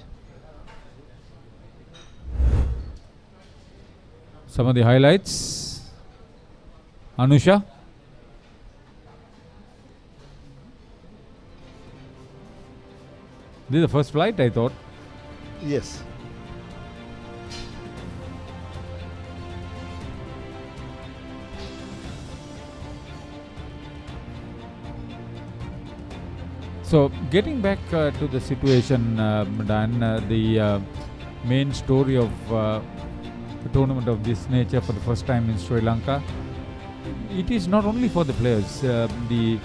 Speaker 1: Some of the highlights. Anusha. This is the first flight, I thought.
Speaker 3: Yes.
Speaker 1: So, getting back to the situation, Dan, the main story of a tournament of this nature for the first time in Sri Lanka, it is not only for the players. The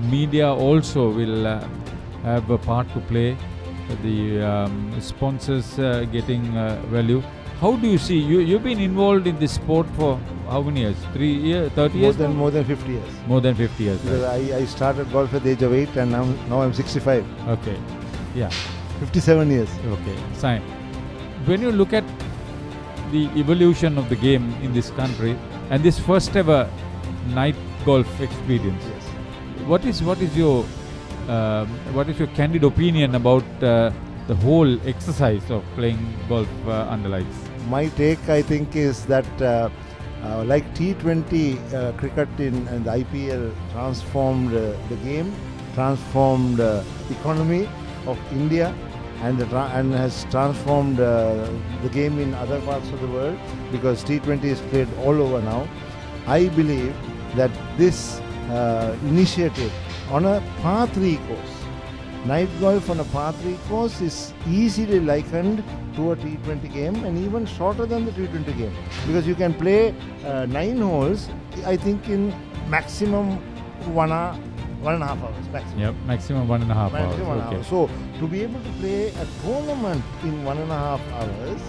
Speaker 1: media also will have a part to play. The sponsors getting value. How do you see, you've been involved in this sport for how many years? 3 years, 30 years?
Speaker 3: More than 50 years.
Speaker 1: More than 50 years.
Speaker 3: Because
Speaker 1: right.
Speaker 3: I started golf at the age of 8 and now I'm 65.
Speaker 1: Okay. Yeah.
Speaker 3: 57 years.
Speaker 1: Okay. Fine. When you look at the evolution of the game in this country and this first ever night golf experience,
Speaker 3: yes.
Speaker 1: what is your what is your candid opinion about the whole exercise of playing golf under lights?
Speaker 3: My take, I think, is that like T20 cricket and the IPL transformed the game, transformed the economy of India, and has transformed the game in other parts of the world, because T20 is played all over now. I believe that this initiative on a par 3 course, night golf on a par 3 course, is easily likened to a T20 game, and even shorter than the T20 game, because you can play 9 holes, I think, in maximum 1.5 hours maximum.
Speaker 1: Yep, maximum 1.5 hours.
Speaker 3: Maximum 1
Speaker 1: Okay.
Speaker 3: hour. So to be able to play a tournament in 1.5 hours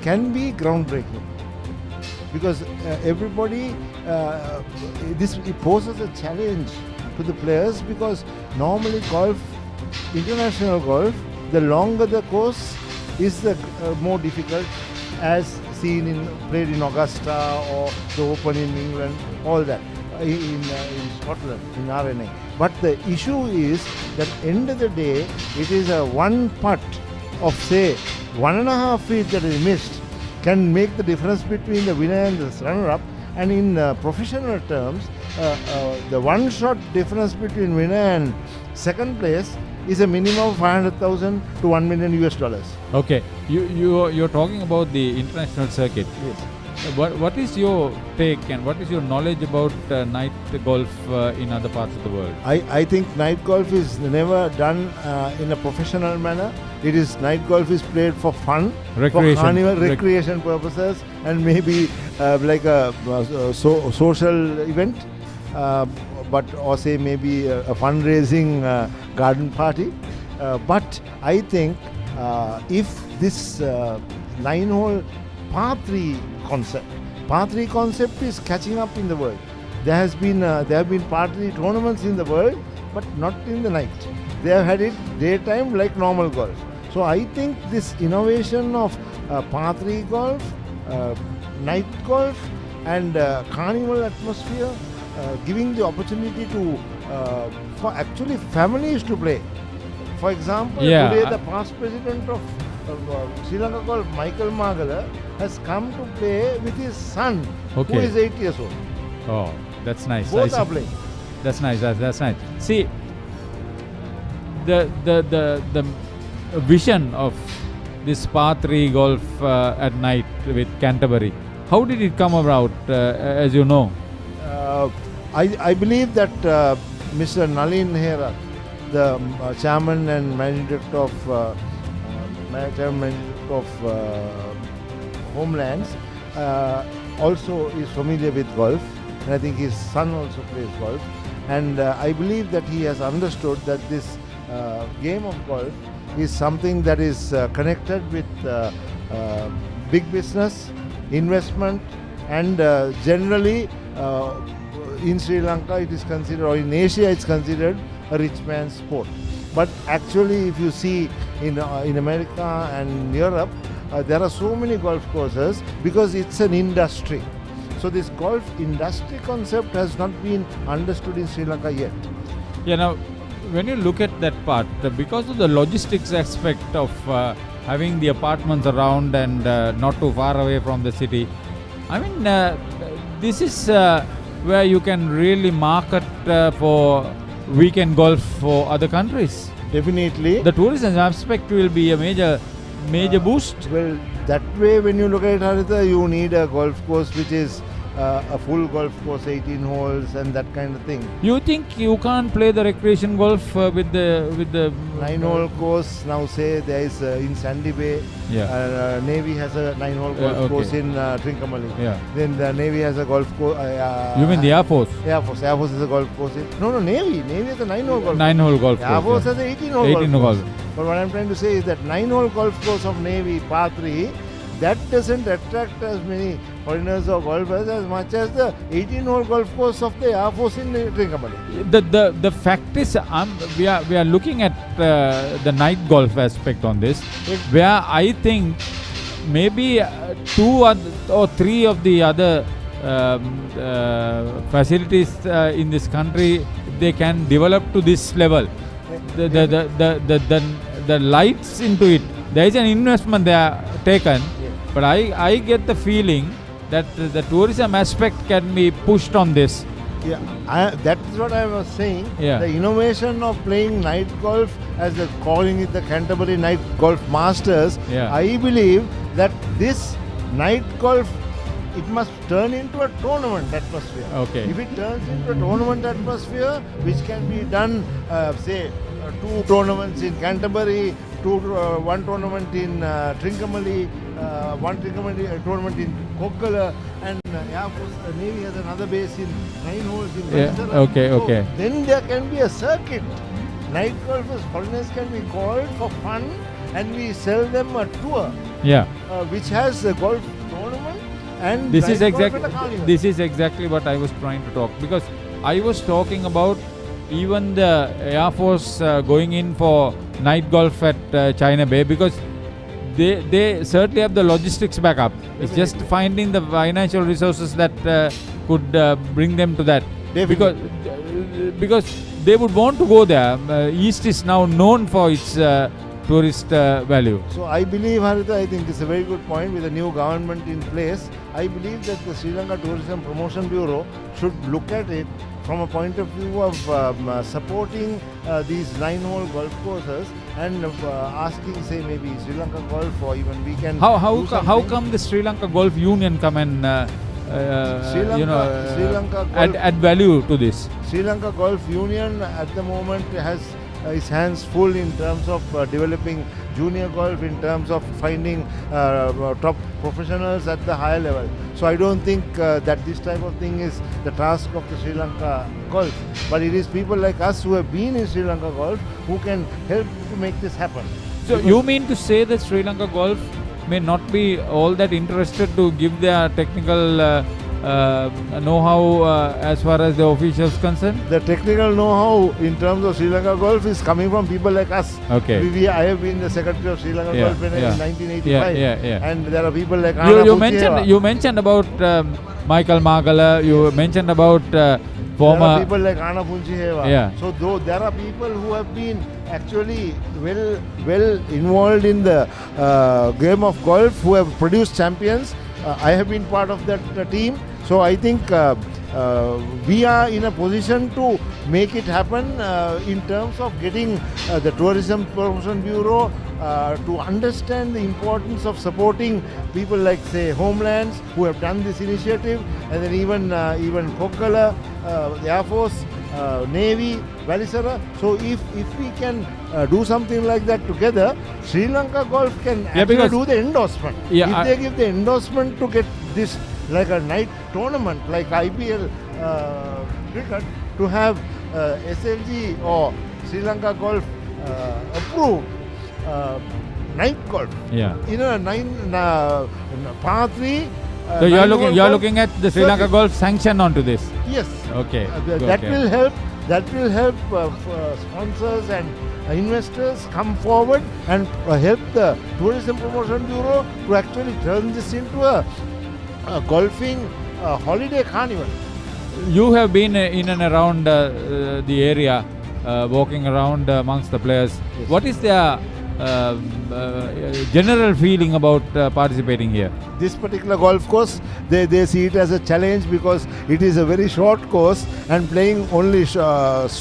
Speaker 3: can be groundbreaking, because everybody, it poses a challenge to the players, because normally golf, international golf, the longer the course is the more difficult, as played in Augusta or the Open in England, all that, in Scotland, in RNA. But the issue is that end of the day, it is a one putt of, say, 1.5 feet that is missed can make the difference between the winner and the runner-up. And in professional terms, the one shot difference between winner and second place is a minimum of 500,000 to $1 million.
Speaker 1: Okay, you're talking about the international circuit.
Speaker 3: Yes.
Speaker 1: What is your take and what is your knowledge about night golf in other parts of the world?
Speaker 3: I think night golf is never done in a professional manner. Night golf is played for fun,
Speaker 1: Recreation.
Speaker 3: for carnival recreation purposes, and maybe like a social event, or say maybe a fundraising garden party. But I think if this 9-hole par 3 concept is catching up in the world. There have been par 3 tournaments in the world, but not in the night. They have had it daytime like normal golf. So I think this innovation of par 3 golf, night golf, and carnival atmosphere, giving the opportunity to for actually families to play. For example, today the past president of Sri Lanka Golf, Michael Magala, has come to play with his son, who is 8 years old.
Speaker 1: Oh, that's nice.
Speaker 3: Both are playing.
Speaker 1: That's nice. That's nice. See, the vision of this par 3 golf at night with Canterbury, how did it come about, as you know?
Speaker 3: I believe that Mr. Nalin Hera, the chairman and managing director of Homelands, also is familiar with golf, and I think his son also plays golf. And I believe that he has understood that this game of golf is something that is connected with big business, investment, and generally in Sri Lanka it is considered, or in Asia it's considered, a rich man's sport. But actually, if you see in America and Europe, there are so many golf courses because it's an industry. So this golf industry concept has not been understood in Sri Lanka yet.
Speaker 1: Yeah, now when you look at that part, because of the logistics aspect of having the apartments around and not too far away from the city, I mean, this is where you can really market for weekend golf for other countries.
Speaker 3: Definitely.
Speaker 1: The tourism aspect will be a major boost.
Speaker 3: Well, that way when you look at it, Haritha, you need a golf course which is a full golf course, 18 holes and that kind of thing.
Speaker 1: You think you can't play the recreation golf with the
Speaker 3: 9-hole course? Now say there is in Sandy Bay.
Speaker 1: Yeah.
Speaker 3: Navy has a 9-hole golf course in Trincomalee.
Speaker 1: Yeah.
Speaker 3: Then the Navy has a golf course.
Speaker 1: You mean the Air Force?
Speaker 3: Air Force is a golf course. No, Navy has a 9-hole golf.
Speaker 1: 9-hole golf course.
Speaker 3: Air Force has a 18-hole golf course.
Speaker 1: Golf.
Speaker 3: But what I'm trying to say is that 9-hole golf course of Navy, par 3, that doesn't attract as many foreigners or golfers as much as the 18-hole golf course of the Air Force in Trincomalee.
Speaker 1: The fact is, we are looking at the night golf aspect on this, where I think maybe 2 or 3 of the other facilities in this country, they can develop to this level. the lights into it. There is an investment they are taken, but I get the feeling that the tourism aspect can be pushed on this.
Speaker 3: Yeah, that is what I was saying.
Speaker 1: Yeah.
Speaker 3: The innovation of playing night golf, as they're calling it the Canterbury Night Golf Masters,
Speaker 1: Yeah.
Speaker 3: I believe that this night golf, it must turn into a tournament atmosphere.
Speaker 1: Okay.
Speaker 3: If it turns into a tournament atmosphere, which can be done, say, 2 tournaments in Canterbury, one tournament in Trincomalee, one tournament in Kokkala, and Air Force Navy has another base in 9 holes in Venezuela.
Speaker 1: Okay.
Speaker 3: Then there can be a circuit. Night golfers, foreigners can be called for fun, and we sell them a tour, which has a golf tournament and
Speaker 1: This is
Speaker 3: golf at a carnival.
Speaker 1: exactly what I was trying to talk, because I was talking about even the Air Force going in for night golf at China Bay, because they certainly have the logistics backup. It's just finding the financial resources that could bring them to that. Because they would want to go there. East is now known for its tourist value.
Speaker 3: So I believe, Haritha, I think it's a very good point. With the new government in place, I believe that the Sri Lanka Tourism Promotion Bureau should look at it from a point of view of supporting these 9-hole golf courses and asking, say, maybe Sri Lanka Golf, or even we can.
Speaker 1: How come the Sri Lanka Golf Union come and add value to this?
Speaker 3: Sri Lanka Golf Union at the moment has its hands full in terms of developing junior golf, in terms of finding top professionals at the higher level. So I don't think that this type of thing is the task of the Sri Lanka Golf, but it is people like us who have been in Sri Lanka Golf who can help to make this happen.
Speaker 1: So you mean to say that Sri Lanka Golf may not be all that interested to give their technical know-how as far as the officials concerned?
Speaker 3: The technical know-how in terms of Sri Lanka Golf is coming from people like us.
Speaker 1: Okay.
Speaker 3: I have been the secretary of Sri Lanka Golf in 1985, and there are people like
Speaker 1: you mentioned about Michael Magala. You mentioned about former.
Speaker 3: There are people like Ana Punchiheva.
Speaker 1: Yeah.
Speaker 3: So though there are people who have been actually well involved in the game of golf, who have produced champions. I have been part of that team, so I think we are in a position to make it happen in terms of getting the Tourism Promotion Bureau to understand the importance of supporting people like, say, Homelands, who have done this initiative, and then even Kokkala, the Air Force, Navy, Valisara. So if we can do something like that together, Sri Lanka Golf can actually do the endorsement. If they give the endorsement to get this like a night tournament, like IPL cricket, to have SLG or Sri Lanka Golf approved night golf. In a par 3.
Speaker 1: So you are looking at the Sri Lanka Golf sanction onto this.
Speaker 3: Yes.
Speaker 1: Okay.
Speaker 3: That will help. That will help sponsors and investors come forward and help the Tourism Promotion Bureau to actually turn this into a golfing holiday carnival.
Speaker 1: You have been in and around the area, walking around amongst the players.
Speaker 3: Yes.
Speaker 1: What is their general feeling about participating here?
Speaker 3: This particular golf course, they see it as a challenge because it is a very short course, and playing only short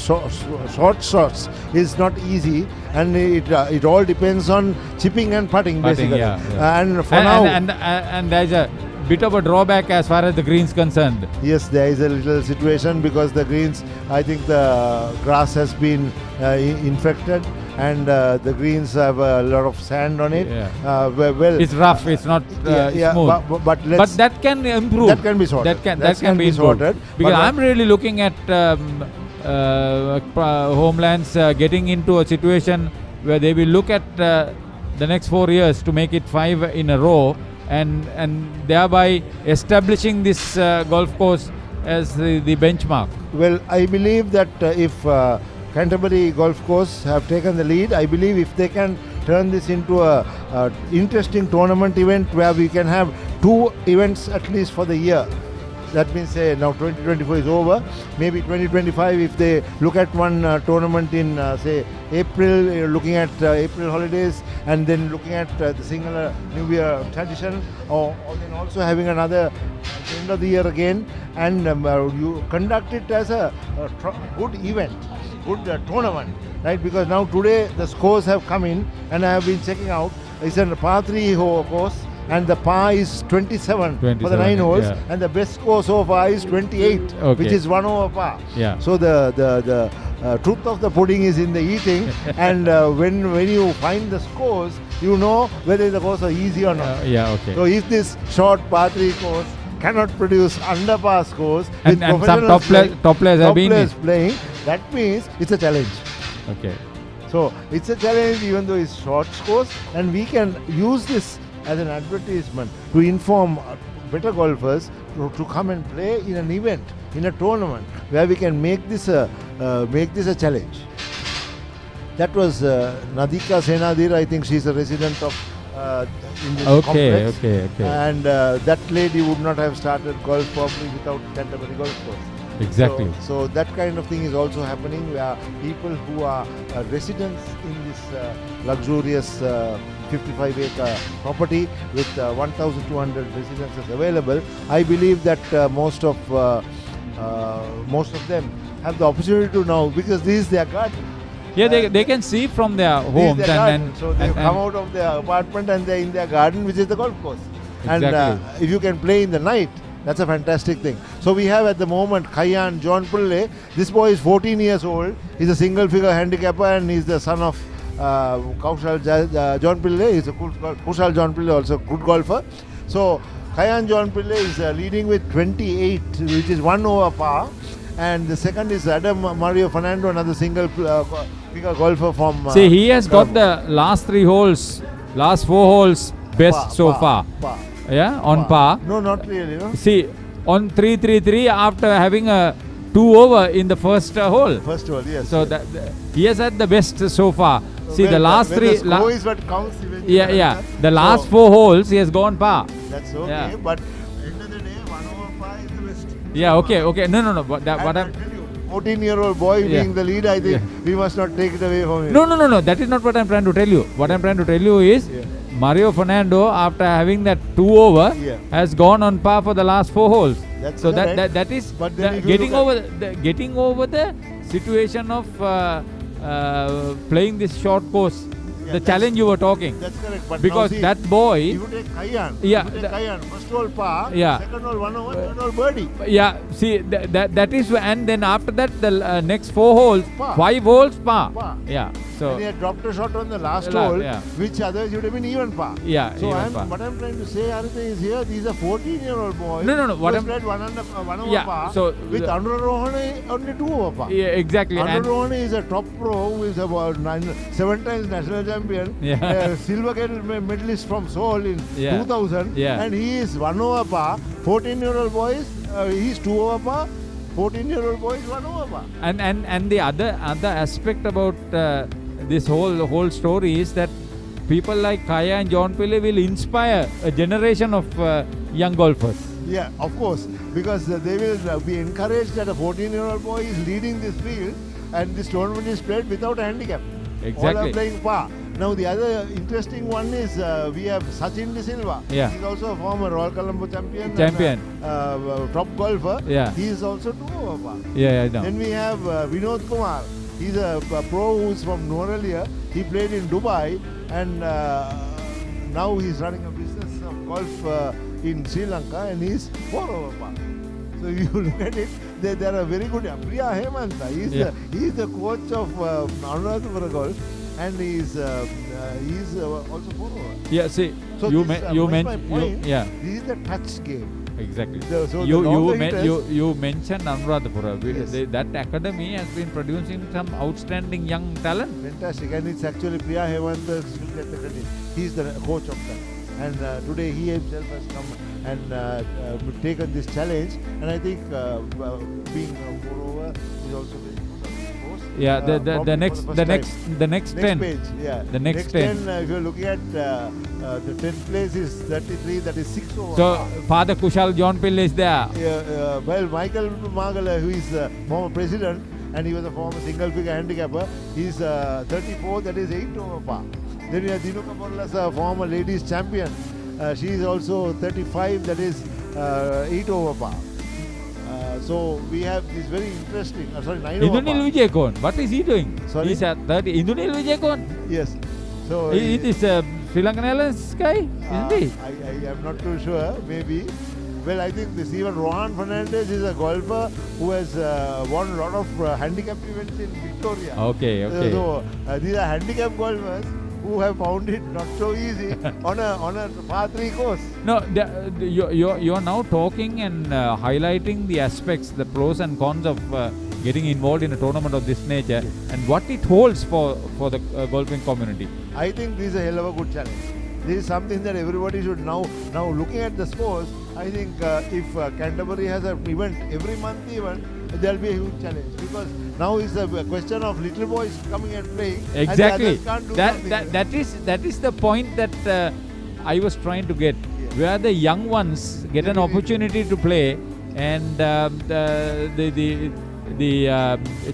Speaker 3: shots is not easy, and it all depends on chipping and putting basically. And for now,
Speaker 1: and there's a bit of a drawback as far as the greens concerned.
Speaker 3: Yes, there is a little situation because the greens, I think the grass has been infected, and the greens have a lot of sand on it. Well,
Speaker 1: it's rough. It's not smooth.
Speaker 3: But
Speaker 1: that can improve.
Speaker 3: That can be sorted.
Speaker 1: That can be sorted. Because I'm really looking at Homelands getting into a situation where they will look at the next 4 years to make it 5 in a row, and thereby establishing this golf course as the benchmark.
Speaker 3: Well, I believe that if Canterbury Golf Course have taken the lead, I believe if they can turn this into a interesting tournament event where we can have 2 events at least for the year, that means now 2024 is over. Maybe 2025, if they look at one tournament in say April, looking at April holidays, and then looking at the singular New Year tradition, or then also having another at the end of the year again, and you conduct it as a good event, good tournament, right? Because now today the scores have come in, and I have been checking out. It's a par 3 course, and the par is 27 for the 9 holes, and the best score so far is 28, which is 1 over par.
Speaker 1: Yeah.
Speaker 3: So the truth of the pudding is in the eating, and when you find the scores, you know whether the course are easy or not. So if this short par 3 course cannot produce under par scores,
Speaker 1: and some top players have been
Speaker 3: playing, that means it's a challenge.
Speaker 1: Okay.
Speaker 3: So it's a challenge even though it's short scores, and we can use this as an advertisement to inform better golfers to come and play in an event, in a tournament, where we can make this a challenge. That was Nadika Senadir. I think she's a resident of in this complex.
Speaker 1: Okay.
Speaker 3: And that lady would not have started golf probably without Canterbury Golf Course.
Speaker 1: Exactly.
Speaker 3: So that kind of thing is also happening, where people who are residents in this luxurious 55-acre property with 1,200 residences available, I believe that most of them have the opportunity to now, because this is their garden.
Speaker 1: Yeah, they can see from their homes,
Speaker 3: so they come out of their apartment and they're in their garden, which is the golf course.
Speaker 1: Exactly.
Speaker 3: And if you can play in the night, that's a fantastic thing. So we have at the moment Kayan John Pillai. This boy is 14 years old. He's a single-figure handicapper, and he's the son of Kaushal John Pillai. He's a Kushal John Pillai, also a good golfer. So Kayan John Pillai is leading with 28, which is 1 over par. And the second is Adam Mario Fernando, another single-figure golfer from...
Speaker 1: See, he has got the last 4 holes best so far. Yeah, on par.
Speaker 3: No, not really. No?
Speaker 1: See, on 3-3-3 after having a 2 over in the first hole.
Speaker 3: First hole, yes.
Speaker 1: So he has had the best so far. See, the last 3.
Speaker 3: The score is what counts eventually.
Speaker 1: Yeah. The last 4 holes he has gone par.
Speaker 3: That's okay, but end of the day, 1 over par is the best.
Speaker 1: Yeah, okay. No. What I'm
Speaker 3: 14-year-old boy being the lead, I think we must not take it away from him.
Speaker 1: No. That is not what I'm trying to tell you. What I'm trying to tell you is Mario Fernando, after having that 2 over, has gone on par for the last 4 holes.
Speaker 3: That's
Speaker 1: so
Speaker 3: correct.
Speaker 1: that is getting over the situation of playing this short course. The challenge you were talking.
Speaker 3: That's correct. But
Speaker 1: because
Speaker 3: see,
Speaker 1: that boy...
Speaker 3: If you take Kayan, first hole par, second hole 1 over, third hole birdie.
Speaker 1: Yeah, see, that is... And then after that, the next 4 holes, 5 holes par. Yeah, so...
Speaker 3: And he had dropped a shot on the last hole, which otherwise would have been even par.
Speaker 1: Yeah,
Speaker 3: so what I'm trying to say, Arita, is here, these are 14-year-old boys.
Speaker 1: No.
Speaker 3: What I'm played 1 over par,
Speaker 1: so
Speaker 3: with Anura Rohane only 2 over par.
Speaker 1: Yeah, exactly.
Speaker 3: Anura Rohane is a top pro who is about 7 times national champion. Silver medalist from Seoul in 2000, and he is 1 over par. 14-year-old boys, he's 2 over par. 14-year-old boys 1 over par.
Speaker 1: And the other aspect about this whole story is that people like Kaya and John Pillai will inspire a generation of young golfers.
Speaker 3: Yeah, of course, because they will be encouraged that a 14-year-old boy is leading this field, and this tournament is played without a handicap.
Speaker 1: Exactly.
Speaker 3: All are playing par. Now the other interesting one is we have Sachin De Silva.
Speaker 1: Yeah.
Speaker 3: He's also a former Royal Colombo champion. Top golfer.
Speaker 1: Yeah.
Speaker 3: He is also 2 over par.
Speaker 1: Yeah, I know.
Speaker 3: Then we have Vinod Kumar. He's a pro who's from Norelia. He played in Dubai, and now he's running a business of golf in Sri Lanka, and he's 4 over par. So if you look at it, there are very good. Priya Hemanta, he's the coach of Anuradhapura Golf, and he's also 4 over.
Speaker 1: Yeah, see,
Speaker 3: so
Speaker 1: you
Speaker 3: mentioned. This is the touch game.
Speaker 1: Exactly.
Speaker 3: So
Speaker 1: you mentioned Anuradhapura. That academy has been producing some outstanding young talent.
Speaker 3: Fantastic, and it's actually Priya Hemanta will get the credit. He's the coach of that. And today he himself has come and taken this challenge, and I think being moreover is also very good, of course.
Speaker 1: Yeah, the next 10.
Speaker 3: Page, yeah.
Speaker 1: The next 10.
Speaker 3: If you're looking at the 10th place is 33, that is 6 over.
Speaker 1: So Father Kushal John Pillai is there.
Speaker 3: Well, Michael Magala, who is former president, and he was a former single figure handicapper, he's 34, that is 8 over par. Then we have Dinuka Morlas, a former ladies champion. She is also 35, that is 8 over par. So we have this very interesting, 9 over par.
Speaker 1: Indunil Vijayakon, what is he doing?
Speaker 3: Sorry?
Speaker 1: He's at 30. Indunil Vijayakon?
Speaker 3: Yes. So
Speaker 1: It is Sri Lankan Airlines guy, isn't he?
Speaker 3: I am not too sure, maybe. Well, I think this even Rohan Fernandez is a golfer who has won a lot of handicap events in Victoria.
Speaker 1: Okay.
Speaker 3: So these are handicap golfers who have found it not so easy on a par 3 course.
Speaker 1: No, you're now talking and highlighting the aspects, the pros and cons of getting involved in a tournament of this nature and what it holds for the golfing community.
Speaker 3: I think this is a hell of a good challenge. This is something that everybody should now looking at the scores. I think if Canterbury has an event every month even, there will be a huge challenge, because now it's a question of little boys coming and playing.
Speaker 1: Exactly.
Speaker 3: And the others can't do
Speaker 1: That is the point that I was trying to get, where the young ones get an opportunity to play, and the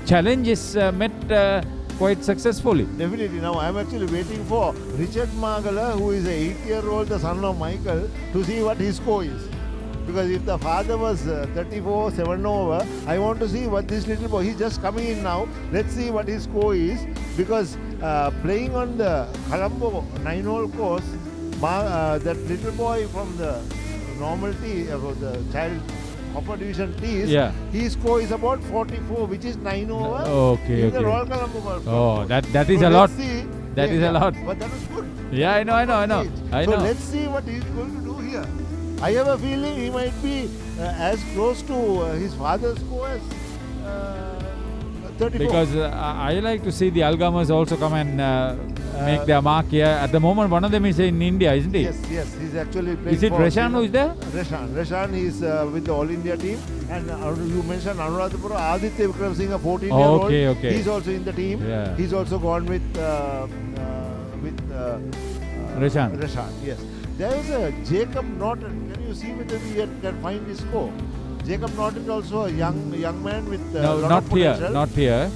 Speaker 1: challenge is met quite successfully.
Speaker 3: Definitely. Now I am actually waiting for Richard Magala, who is a 8-year-old, the son of Michael, to see what his score is. Because if the father was 34, 7 over, I want to see what this little boy, he's just coming in now. Let's see what his score is. Because playing on the Colombo 9-hole course, that little boy from the normal tee, the child upper division tees, his score is about 44, which is 9 over.
Speaker 1: Okay.
Speaker 3: The Royal Colombo golf.
Speaker 1: Oh, that is a lot. That is a lot.
Speaker 3: But that was good.
Speaker 1: Yeah, I know.
Speaker 3: So let's see what he's going to do here. I have a feeling he might be as close to his father's score as 34.
Speaker 1: Because I like to see the Algamas also come and make their mark here. At the moment, one of them is in India, isn't he?
Speaker 3: Yes. He's actually playing.
Speaker 1: Is it Reshan who is there?
Speaker 3: Reshan is with the All India team. And you mentioned Anuradhapura, Aditya Vikram Singh, a 14-year-old.
Speaker 1: Okay.
Speaker 3: He's also in the team.
Speaker 1: Yeah.
Speaker 3: He's also gone with
Speaker 1: Reshan.
Speaker 3: Yes. There is a Jacob Norton. Can you see whether we can find his score? Jacob Norton is also a young man with
Speaker 1: no,
Speaker 3: lot
Speaker 1: not
Speaker 3: of
Speaker 1: here.
Speaker 3: potential.
Speaker 1: Not here.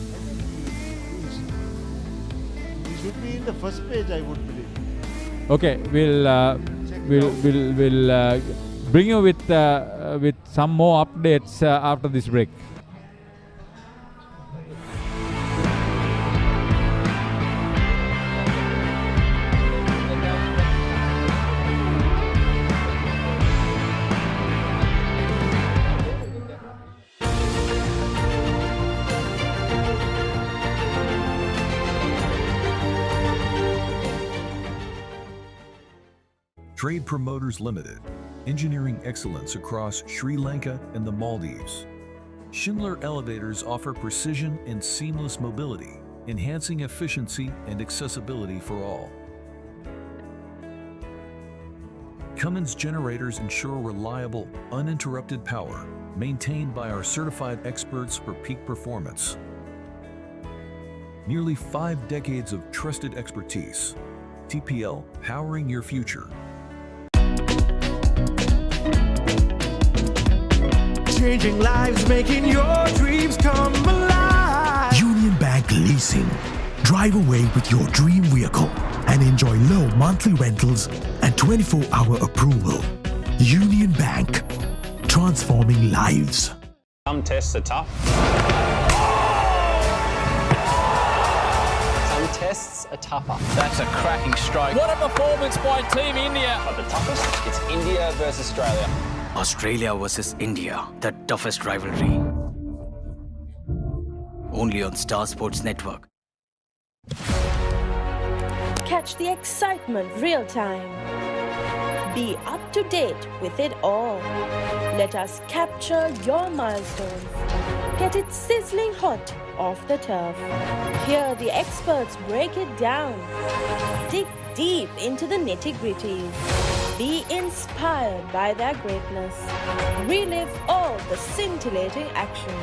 Speaker 3: He should be in the first page, I would believe.
Speaker 1: Okay, we'll bring you with some more updates after this break.
Speaker 7: Trade Promoters Limited, engineering excellence across Sri Lanka and the Maldives. Schindler elevators offer precision and seamless mobility, enhancing efficiency and accessibility for all. Cummins generators ensure reliable, uninterrupted power, maintained by our certified experts for peak performance. Nearly 5 decades of trusted expertise. TPL, powering your future.
Speaker 20: Changing lives, making your dreams come alive.
Speaker 21: Union Bank Leasing. Drive away with your dream vehicle and enjoy low monthly rentals and 24-hour approval. Union Bank. Transforming lives.
Speaker 4: Some tests are tough. Some tests are tougher. That's a cracking stroke.
Speaker 5: What a performance by Team India.
Speaker 4: But the toughest, it's India versus Australia.
Speaker 14: Australia versus India, the toughest rivalry. Only on Star Sports Network.
Speaker 16: Catch the excitement real time. Be up to date with it all. Let us capture your milestones. Get it sizzling hot off the turf. Hear the experts break it down. Dig deep into the nitty-gritties. Be inspired by their greatness. Relive all the scintillating action.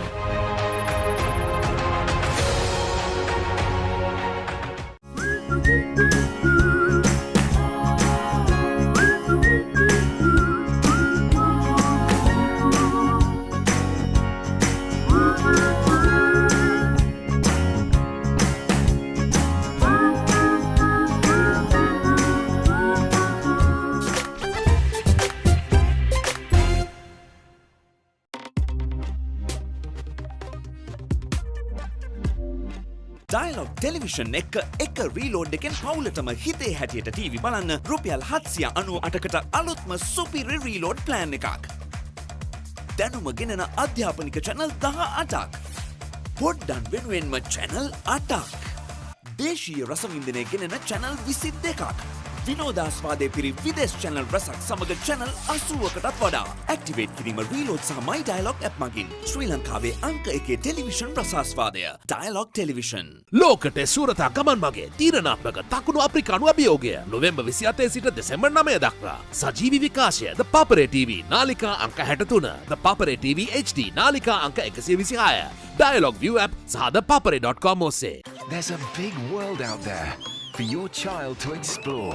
Speaker 25: Television එක reload එකෙන් පවුලටම හිතේ හැටියට TV බලන්න රුපියල් 798කට අලුත්ම සුපිරි reload plan එකක්. දැනුම ගෙනෙන අධ්‍යාපනික channel 18ක්. පොඩ්ඩන් වෙනුවෙන්ම channel 8ක්. දේශීය රසවින්දනය ගෙනෙන channel 22ක්. විනෝදාස්වාදයේ පිරි විදේශ channel රසක් සමග channel 80කටත් වඩා. ඇක්ටිවේට් කිරීම රීලෝඩ් සහ My Dialog app මගින් ශ්‍රී ලංකාවේ අංක 1 ටෙලිවිෂන් රසාස්වාදය. Dialog Television.
Speaker 13: ලෝකයට සූරතා ගමන් මගේ තීරණාත්මක තකුණු අප්‍රිකානු අභියෝගය නොවැම්බර් 28 සිට දෙසැම්බර් 9 දක්වා. සජීවී විකාශය The Papare TV නාලිකා අංක 63, The Papare TV HD නාලිකා අංක 126, Dialog ViU App සහ ThePapare.com ඔස්සේ.
Speaker 6: There's a big world out there for your child to explore,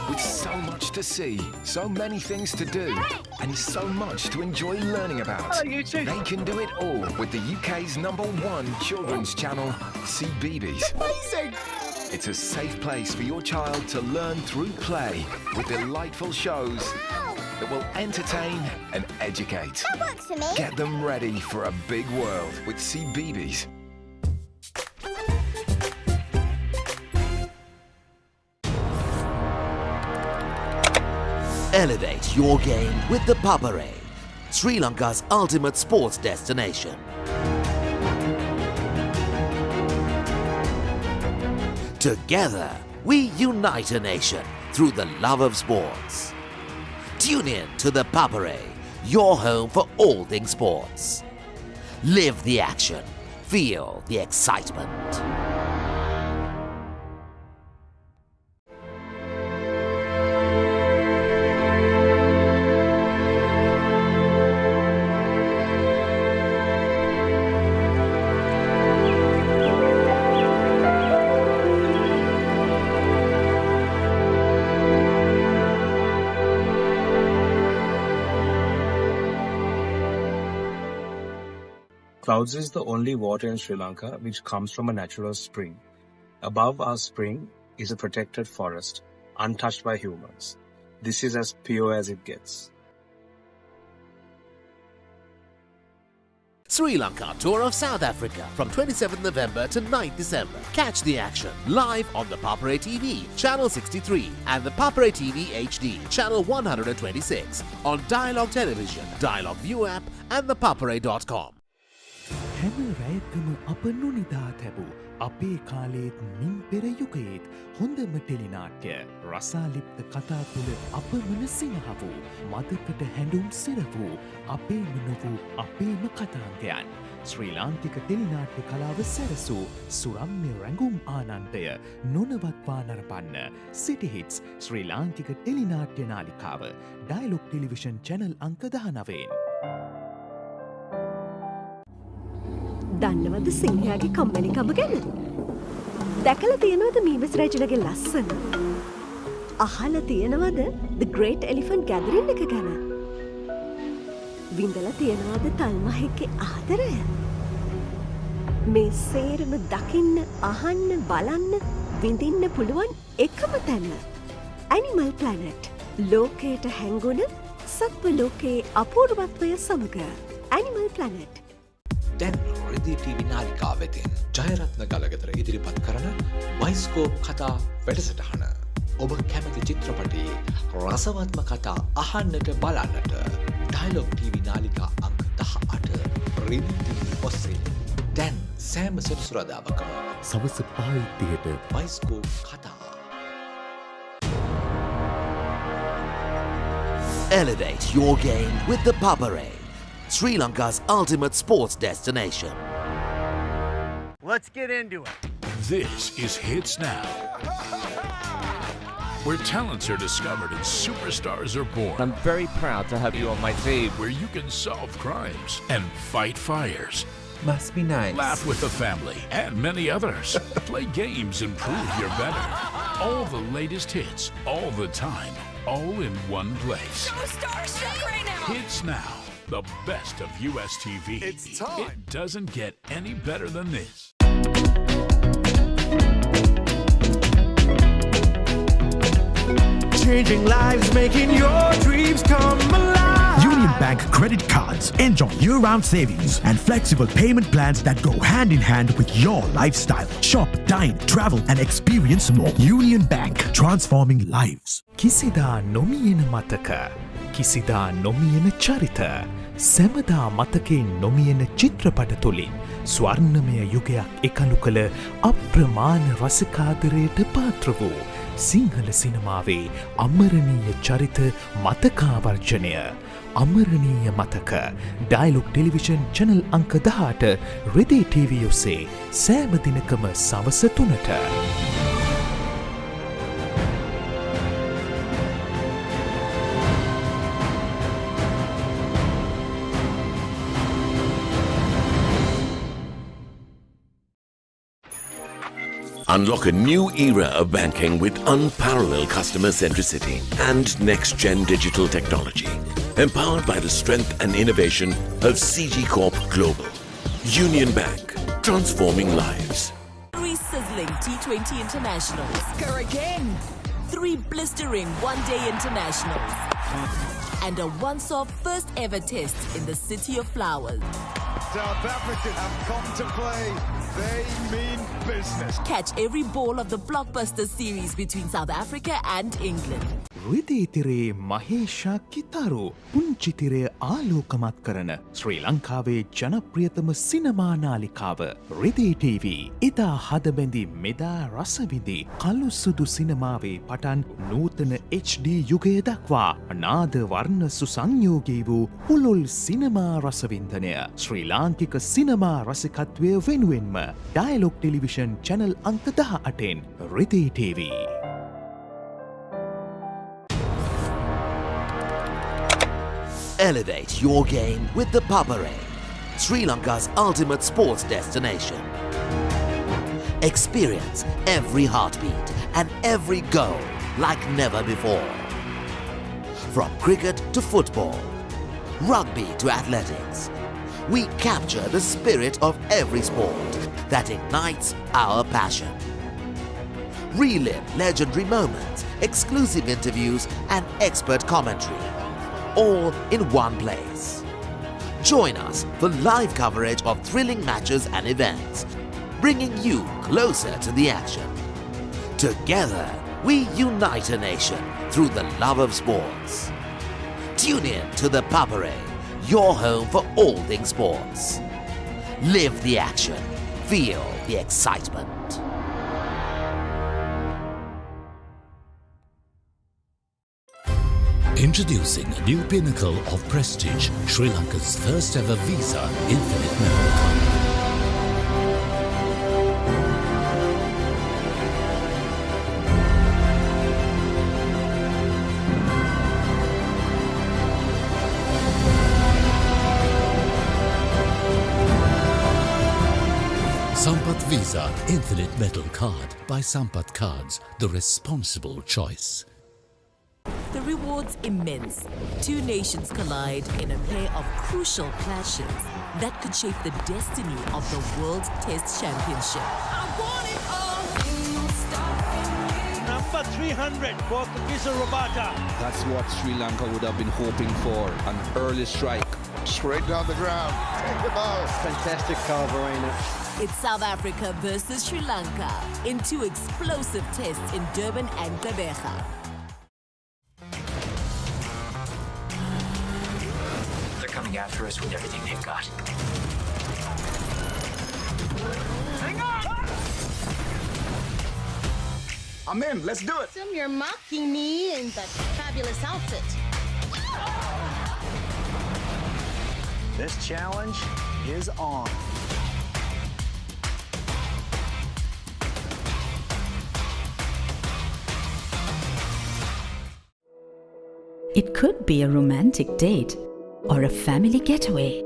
Speaker 6: with so much to see, so many things to do, and so much to enjoy learning about. They can do it all with the UK's #1 children's channel, CBeebies.
Speaker 20: Amazing!
Speaker 6: It's a safe place for your child to learn through play, with delightful shows that will entertain and educate.
Speaker 26: That works for me.
Speaker 6: Get them ready for a big world with CBeebies.
Speaker 10: Elevate your game with the Papare, Sri Lanka's ultimate sports destination. Together, we unite a nation through the love of sports. Tune in to the Papare, your home for all things sports. Live the action, feel the excitement.
Speaker 15: Clouds is the only water in Sri Lanka which comes from a natural spring. Above our spring is a protected forest, untouched by humans. This is as pure as it gets.
Speaker 10: Sri Lanka Tour of South Africa from 27th November to 9th December. Catch the action live on the Papare TV, channel 63, and the Papare TV HD, channel 126, on Dialog Television, Dialog ViU App, and ThePapare.com.
Speaker 21: හැම රැයකම අප නොනිදා තැබූ අපේ කාලේත් මින් පෙර යුගයේත් හොඳම ටෙලිනාට්‍ය රසාලිප්ත කතා තුළ අපමණ සිනහ වූ මදකට හැඬුම් සිර වූ අපේම නොවූ අපේම කතාන්තයන් ශ්‍රී ලාංකික ටෙලිනාට්‍ය කලාව සැරසූ සුරම්‍ය රැඟුම් ආනන්දය නොනවත්වා නරපන්න සිටි හිට්ස් ශ්‍රී ලාංකික ටෙලිනාට්‍ය නාලිකාව ඩයලොග් ටෙලිවිෂන් චැනල් අංක 19.
Speaker 17: දන්නවද සිංහයාගේ කම්මැලිකම ගැන? දැකලා තියෙනවද මීමස් රජුගේ ලස්සන? අහලා තියෙනවද The Great Elephant Gathering එක ගැන? විඳලා තියෙනවද තල්මහෙක්ගේ ආදරය? මේ සේරම දකින්න, අහන්න, බලන්න, විඳින්න පුළුවන් එකම තැන. Animal Planet. ලෝකයට හැංගුණ සත්ව ලෝකයේ අපූර්වත්වය සමග. Animal Planet.
Speaker 18: දැන් රෙදි ටීවී නාලිකා වෙතින් ජයරත්න ගලගෙදර ඉදිරිපත් කරන බයිස්කෝප් කතා වැඩසටහන. ඔබ කැමති චිත්‍රපටයේ රසවත්ම කතා අහන්නට බලන්නට ඩයලොග් ටීවී නාලිකා අංක 18 රෙදි ටීවී ඔස්සේ දැන් සෑම සෙනසුරාදාකම සවස් 5:30ට බයිස්කෝප් කතා.
Speaker 10: Elevate your game with the Papare, Sri Lanka's ultimate sports destination.
Speaker 22: Let's get into it.
Speaker 23: This is Hits Now, where talents are discovered and superstars are born.
Speaker 27: I'm very proud to have you on my team.
Speaker 23: Where you can solve crimes and fight fires.
Speaker 27: Must be nice.
Speaker 23: Laugh with the family and many others. Play games and prove you're better. All the latest hits, all the time, all in one place.
Speaker 12: So starstruck right now.
Speaker 23: Hits Now, the best of US TV.
Speaker 22: It's time.
Speaker 23: It doesn't get any better than this.
Speaker 20: Changing lives, making your dreams come alive.
Speaker 21: Union Bank credit cards. Enjoy year-round savings and flexible payment plans that go hand in hand with your lifestyle. Shop, dine, travel and experience more. Union Bank, transforming lives.
Speaker 2: කිසිදා නොමියෙන මතක කිසිදා නොමියෙන චරිත සැමදා මතකෙන් නොමියෙන චිත්‍රපට තුළින් ස්වර්ණමය යුගයක් එකලු කළ අප්‍රමාණ රසිකාදරයට පාත්‍ර වූ සිංහල සිනමාවේ අමරණීය චරිත මතකාවර්ජනය අමරණීය මතක ඩයලොග් ටෙලිවිෂන් චැනල් අංක 18 රෙදේ TV ඔස්සේ සෑම දිනකම සවස 3ට
Speaker 3: Unlock a new era of banking with unparalleled customer centricity and next-gen digital technology, empowered by the strength and innovation of CG Corp Global. Union Bank, transforming lives.
Speaker 8: 3 sizzling T20 internationals. Go again. 3 blistering one-day internationals. And a once-off first-ever test in the City of Flowers.
Speaker 9: South Africa have come to play. They mean business.
Speaker 8: Catch every ball of the blockbuster series between South Africa and England.
Speaker 2: රිදීතිරේ මහේෂා කිතාරු පුංචිතිරය ආලෝකමත් කරන ශ්‍රී ලංකාවේ ජනප්‍රියතම සිනමා නාලිකාව රිදී TV ඉතා හදබැඳි මෙදා රසවිඳි කළු සුදු සිනමාවේ පටන් නූතන HD යුගය දක්වා නාද වර්ණ සුසංයෝගී වූ පුළුල් සිනමා රසවින්දනය ශ්‍රී ලාංකික සිනමා රසිකත්වය වෙනුවෙන්ම ඩයලොග් ටෙලිවිෂන් චැනල් අංක 18න් රිදී TV.
Speaker 10: Elevate your game with the Papare, Sri Lanka's ultimate sports destination. Experience every heartbeat and every goal like never before. From cricket to football, rugby to athletics, we capture the spirit of every sport that ignites our passion. Relive legendary moments, exclusive interviews and expert commentary. All in one place. Join us for live coverage of thrilling matches and events, bringing you closer to the action. Together, we unite a nation through the love of sports. Tune in to the Papare, your home for all things sports. Live the action. Feel the excitement.
Speaker 11: Introducing a new pinnacle of prestige, Sri Lanka's first ever Visa Infinite Memory Card. Sampath Visa Infinite Metal Card by Sampath Cards, the responsible choice.
Speaker 8: The rewards immense. 2 nations collide in a pair of crucial clashes that could shape the destiny of the World Test Championship.
Speaker 22: Number 300, Portuguese Robata.
Speaker 19: That's what Sri Lanka would have been hoping for, an early strike.
Speaker 9: Straight down the ground. Take the ball.
Speaker 22: Fantastic cover, ain't it?
Speaker 8: It's South Africa versus Sri Lanka in 2 explosive tests in Durban and Gqeberha.
Speaker 14: Coming after us with everything they've got.
Speaker 9: Hang on! I'm in. Let's do it.
Speaker 26: You're mocking me in that fabulous outfit.
Speaker 22: This challenge is on.
Speaker 24: It could be a romantic date or a family getaway.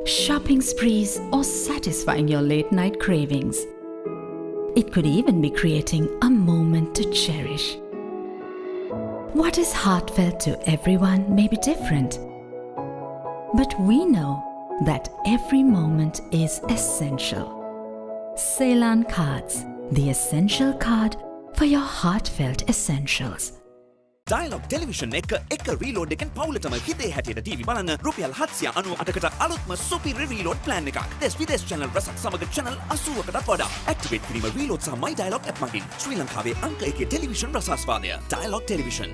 Speaker 24: Shopping sprees or satisfying your late night cravings. It could even be creating a moment to cherish. What is heartfelt to everyone may be different. But we know that every moment is essential. Ceylon Cards, the essential card for your heartfelt essentials.
Speaker 1: Dialog Television එක reload එකෙන් පවුලටම හිතේ හැටියට TV බලන්න රුපියල් 798කට අලුත්ම සුපිරි reload plan එකක්. දෙස් විදේශ channel රසක් සමග channel 80කටත් වඩා. Activate කිරීම reload සහ My Dialog app මගින් ශ්‍රී ලංකාවේ අංක 1 ටෙලිවිෂන් රසාස්වාදය. Dialog Television.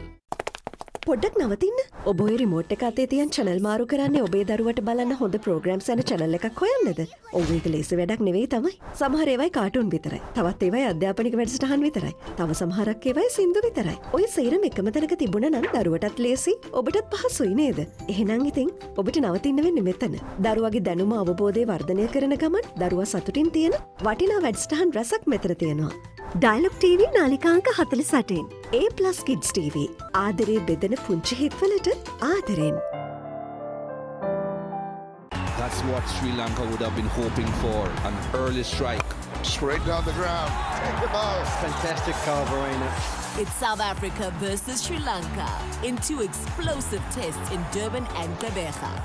Speaker 17: පොඩ්ඩක් නවතින්න. ඔබ ඔය රිමෝට් එක අතේ තියන් channel මාරු කරන්නේ ඔබේ දරුවට බලන්න හොඳ programs යන channel එකක් හොයන්නද? ඔව් ඒක ලේසි වැඩක් නෙවෙයි තමයි. සමහර ඒවායි කාටුන් විතරයි. තවත් ඒවායි අධ්‍යාපනික වැඩසටහන් විතරයි. තව සමහරක් ඒවායි සින්දු විතරයි. ඔය සේරම එකම තැනක තිබුණා නම් දරුවටත් ලේසි, ඔබටත් පහසුයි නේද? එහෙනම් ඉතින් ඔබට නවතින්න වෙන්නේ මෙතන. දරුවගේ දැනුම අවබෝධය වර්ධනය කරන ගමන් දරුවා සතුටින් තියෙන වටිනා වැඩසටහන් රසක් මෙතන තියෙනවා. Dialog TV නාලිකාංක 48. A+ Kids TV. ආදරේ බෙදෙන පුංචි හිත්වලට ආදරෙන්.
Speaker 19: That's what Sri Lanka would have been hoping for. An early strike.
Speaker 9: Straight down the ground. Take them out.
Speaker 22: Fantastic cover, Verena.
Speaker 8: It's South Africa versus Sri Lanka in 2 explosive tests in Durban and Gqeberha.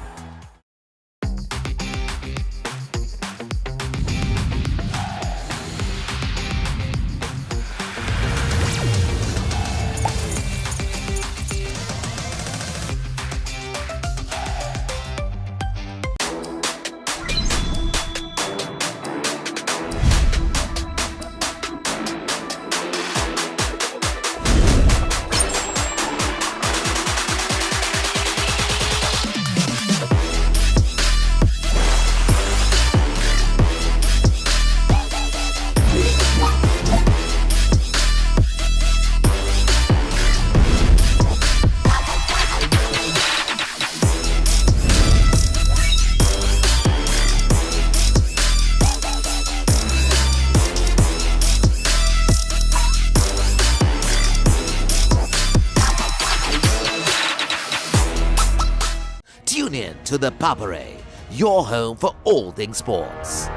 Speaker 10: Tune in to the Papare, your home for all things sports.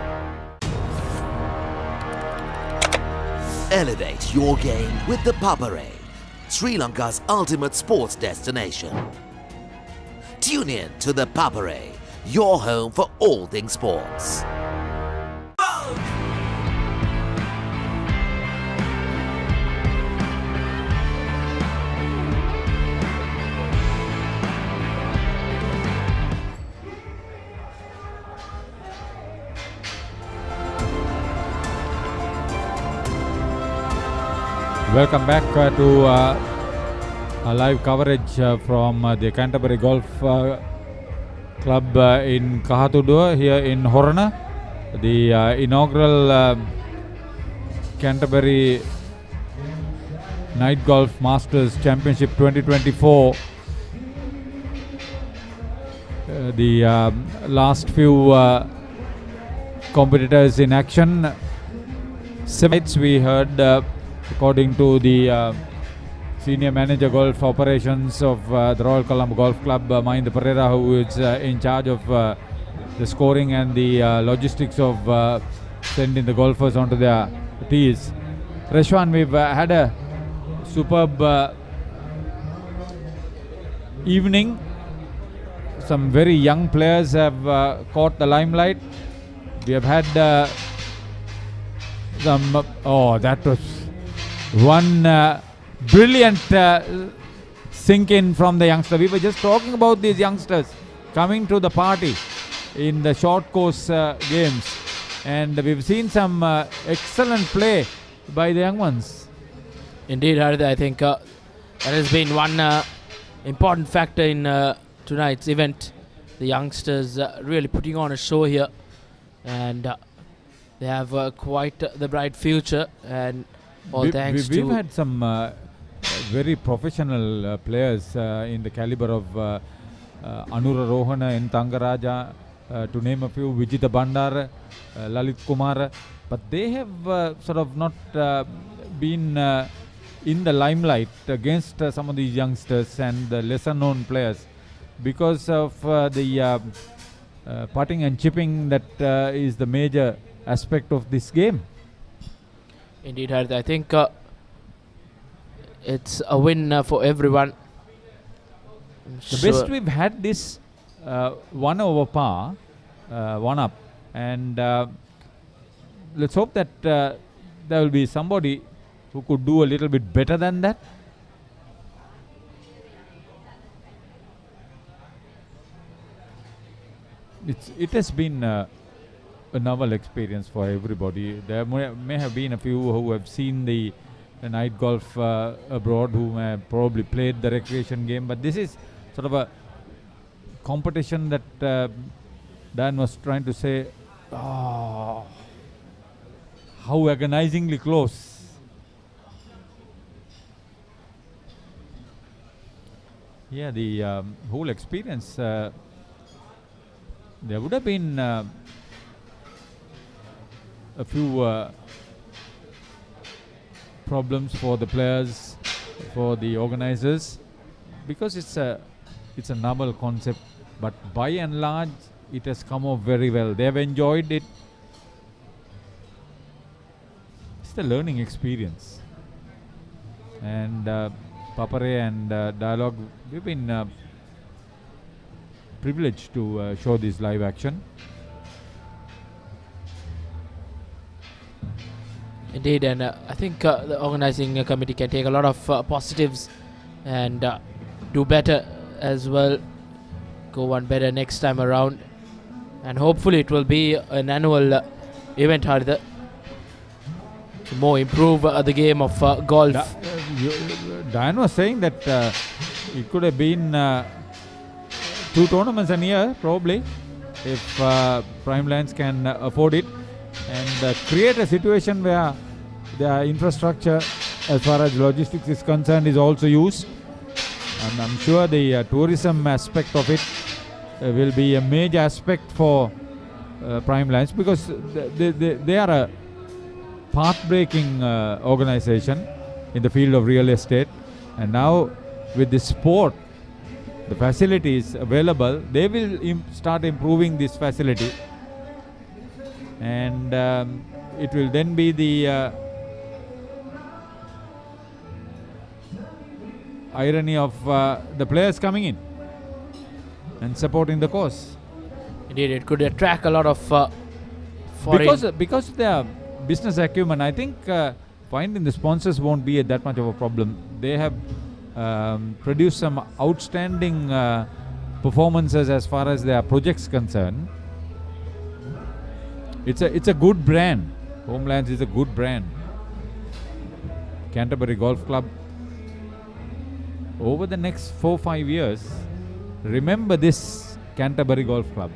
Speaker 10: Elevate your game with the Papare, Sri Lanka's ultimate sports destination. Tune in to the Papare, your home for all things sports.
Speaker 4: Welcome back to a live coverage from the Canterbury Golf Club in Kahathuduwa here in Horana. The inaugural Canterbury Night Golf Masters Championship 2024. The last few competitors in action. Seven we heard according to the Senior Manager Golf Operations of the Royal Colombo Golf Club, Mahinda Pereira, who is in charge of the scoring and the logistics of sending the golfers onto their tees. Reshwan, we've had a superb evening. Some very young players have caught the limelight. We have had some... oh, that was one brilliant sink in from the youngster. We were just talking about these youngsters coming to the party in the short course games, and we've seen some excellent play by the young ones.
Speaker 5: Indeed, Haritha, I think that has been one important factor in tonight's event. The youngsters really putting on a show here, and they have quite the bright future, and all thanks to...
Speaker 4: We've had some very professional players in the caliber of Anura Rohana and Tangaraja, to name a few, Vijita Bandara, Lalit Kumar, but they have sort of not been in the limelight against some of these youngsters and the lesser known players because of the putting and chipping that is the major aspect of this game.
Speaker 5: Indeed, Harit, I think it's a win for everyone.
Speaker 4: The best we've had this 1 over par, 1 up, and let's hope that there will be somebody who could do a little bit better than that. it has been a novel experience for everybody. There may have been a few who have seen the night golf abroad, who have probably played the recreation game, but this is sort of a competition that Dan was trying to say, how agonizingly close. Yeah, the whole experience, there would have been a few problems for the players, for the organizers, because it's a novel concept, but by and large it has come off very well. They have enjoyed it. It's the learning experience, and Papare and Dialog, we've been privileged to show this live action.
Speaker 5: Indeed, and I think the organizing committee can take a lot of positives and do better as well, go one better next time around, and hopefully it will be an annual event, Haritha, to more improve the game of golf.
Speaker 4: Diane was saying that it could have been 2 tournaments a year, probably, if Prime Lions can afford it, and create a situation where the infrastructure as far as logistics is concerned is also used. And I'm sure the tourism aspect of it will be a major aspect for Prime Lions, because they are a path-breaking organization in the field of real estate, and now with the sport, the facilities available, they will start improving this facility, and it will then be the irony of the players coming in and supporting the cause.
Speaker 5: Indeed, it could attract a lot of foreign...
Speaker 4: Because their business acumen, I think finding the sponsors won't be that much of a problem. They have produced some outstanding performances as far as their projects concerned. It's a good brand. Homelands is a good brand. Canterbury Golf Club. Over the next 4-5 years, remember this Canterbury Golf Club.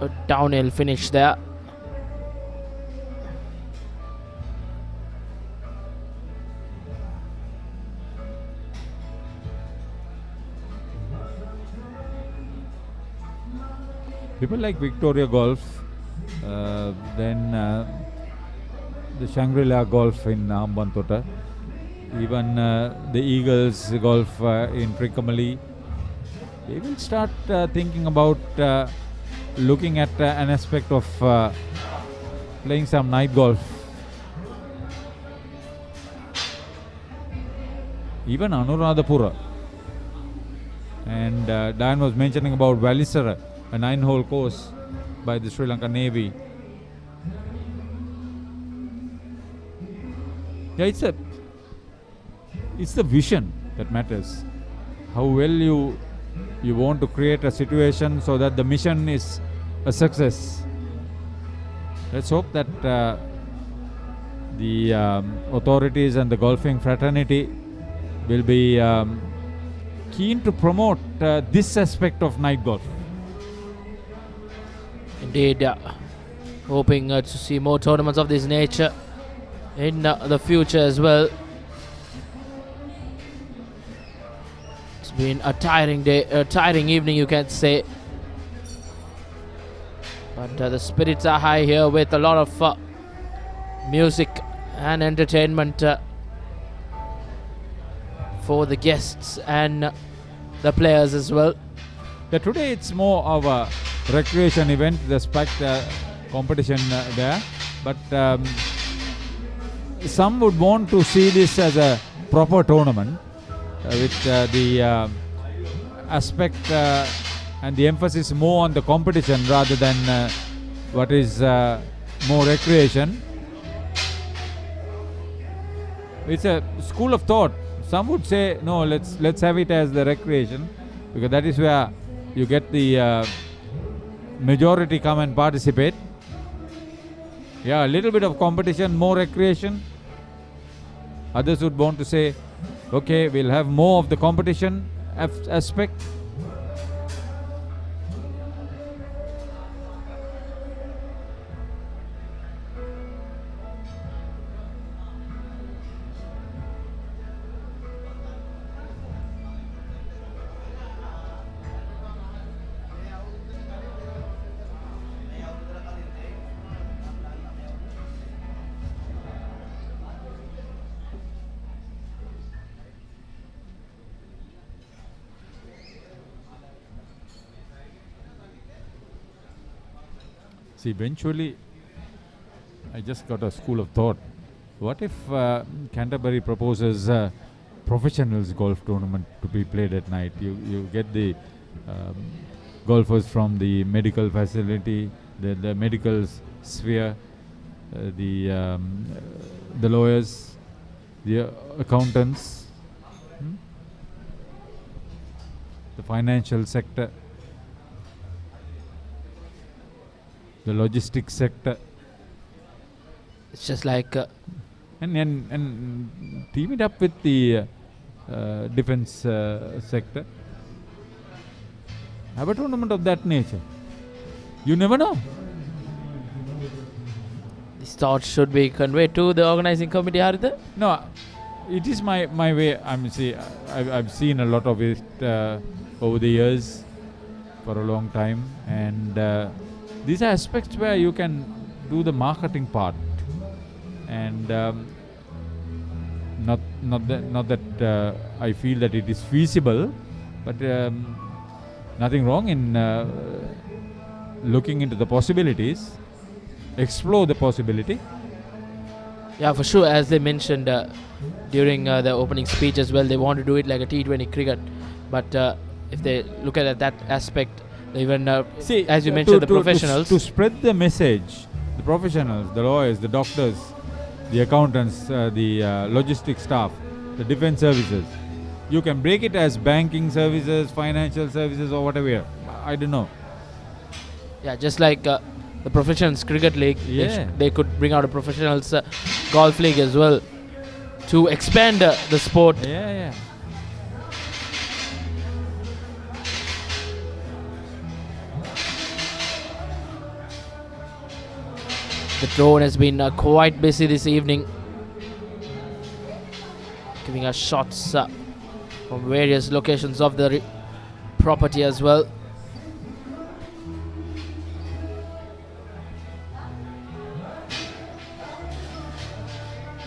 Speaker 5: A downhill finish there.
Speaker 4: People like Victoria Golf, then the Shangri-La Golf in Hambantota, even the Eagles Golf in Trincomalee, they will start thinking about looking at an aspect of playing some night golf. Even Anuradhapura. And Diane was mentioning about Valisara, a 9-hole course by the Sri Lanka Navy. Yeah, it's the vision that matters. How well you want to create a situation so that the mission is a success. Let's hope that the authorities and the golfing fraternity will be keen to promote this aspect of night golf.
Speaker 5: Indeed, hoping to see more tournaments of this nature in the future as well. It's been a tiring day, a tiring evening, you can say. But the spirits are high here with a lot of music and entertainment for the guests and the players as well.
Speaker 4: Today it's more of a recreation event, despite the competition there, but some would want to see this as a proper tournament with the aspect and the emphasis more on the competition rather than what is more recreation. It's a school of thought. Some would say, no, let's have it as the recreation, because that is where you get the majority come and participate. Yeah, a little bit of competition, more recreation. Others would want to say, okay, we'll have more of the competition aspect. See, eventually, I just got a school of thought. What if Canterbury proposes professionals golf tournament to be played at night? You get the golfers from the medical facility, the medical sphere, the lawyers, the accountants, the financial sector, the logistics sector.
Speaker 5: It's just like
Speaker 4: and team it up with the defense sector. Have a tournament of that nature. You never know.
Speaker 5: This thought should be conveyed to the organizing committee, Haritha?
Speaker 4: No, it is my way. I've seen a lot of it over the years for a long time, and these are aspects where you can do the marketing part, and not that I feel that it is feasible, but nothing wrong in looking into the possibilities, explore the possibility.
Speaker 5: Yeah, for sure. As they mentioned during the opening speech as well, they want to do it like a T20 cricket, but if they look at that aspect, even see, as you mentioned, the professionals
Speaker 4: to spread the message, the professionals, the lawyers, the doctors, the accountants, the logistics staff, the defense services, you can break it as banking services, financial services, or whatever. I don't know.
Speaker 5: Yeah, just like the professionals cricket league, they could bring out a professionals golf league as well to expand the sport.
Speaker 4: Yeah.
Speaker 5: The drone has been quite busy this evening, giving us shots from various locations of the property as well.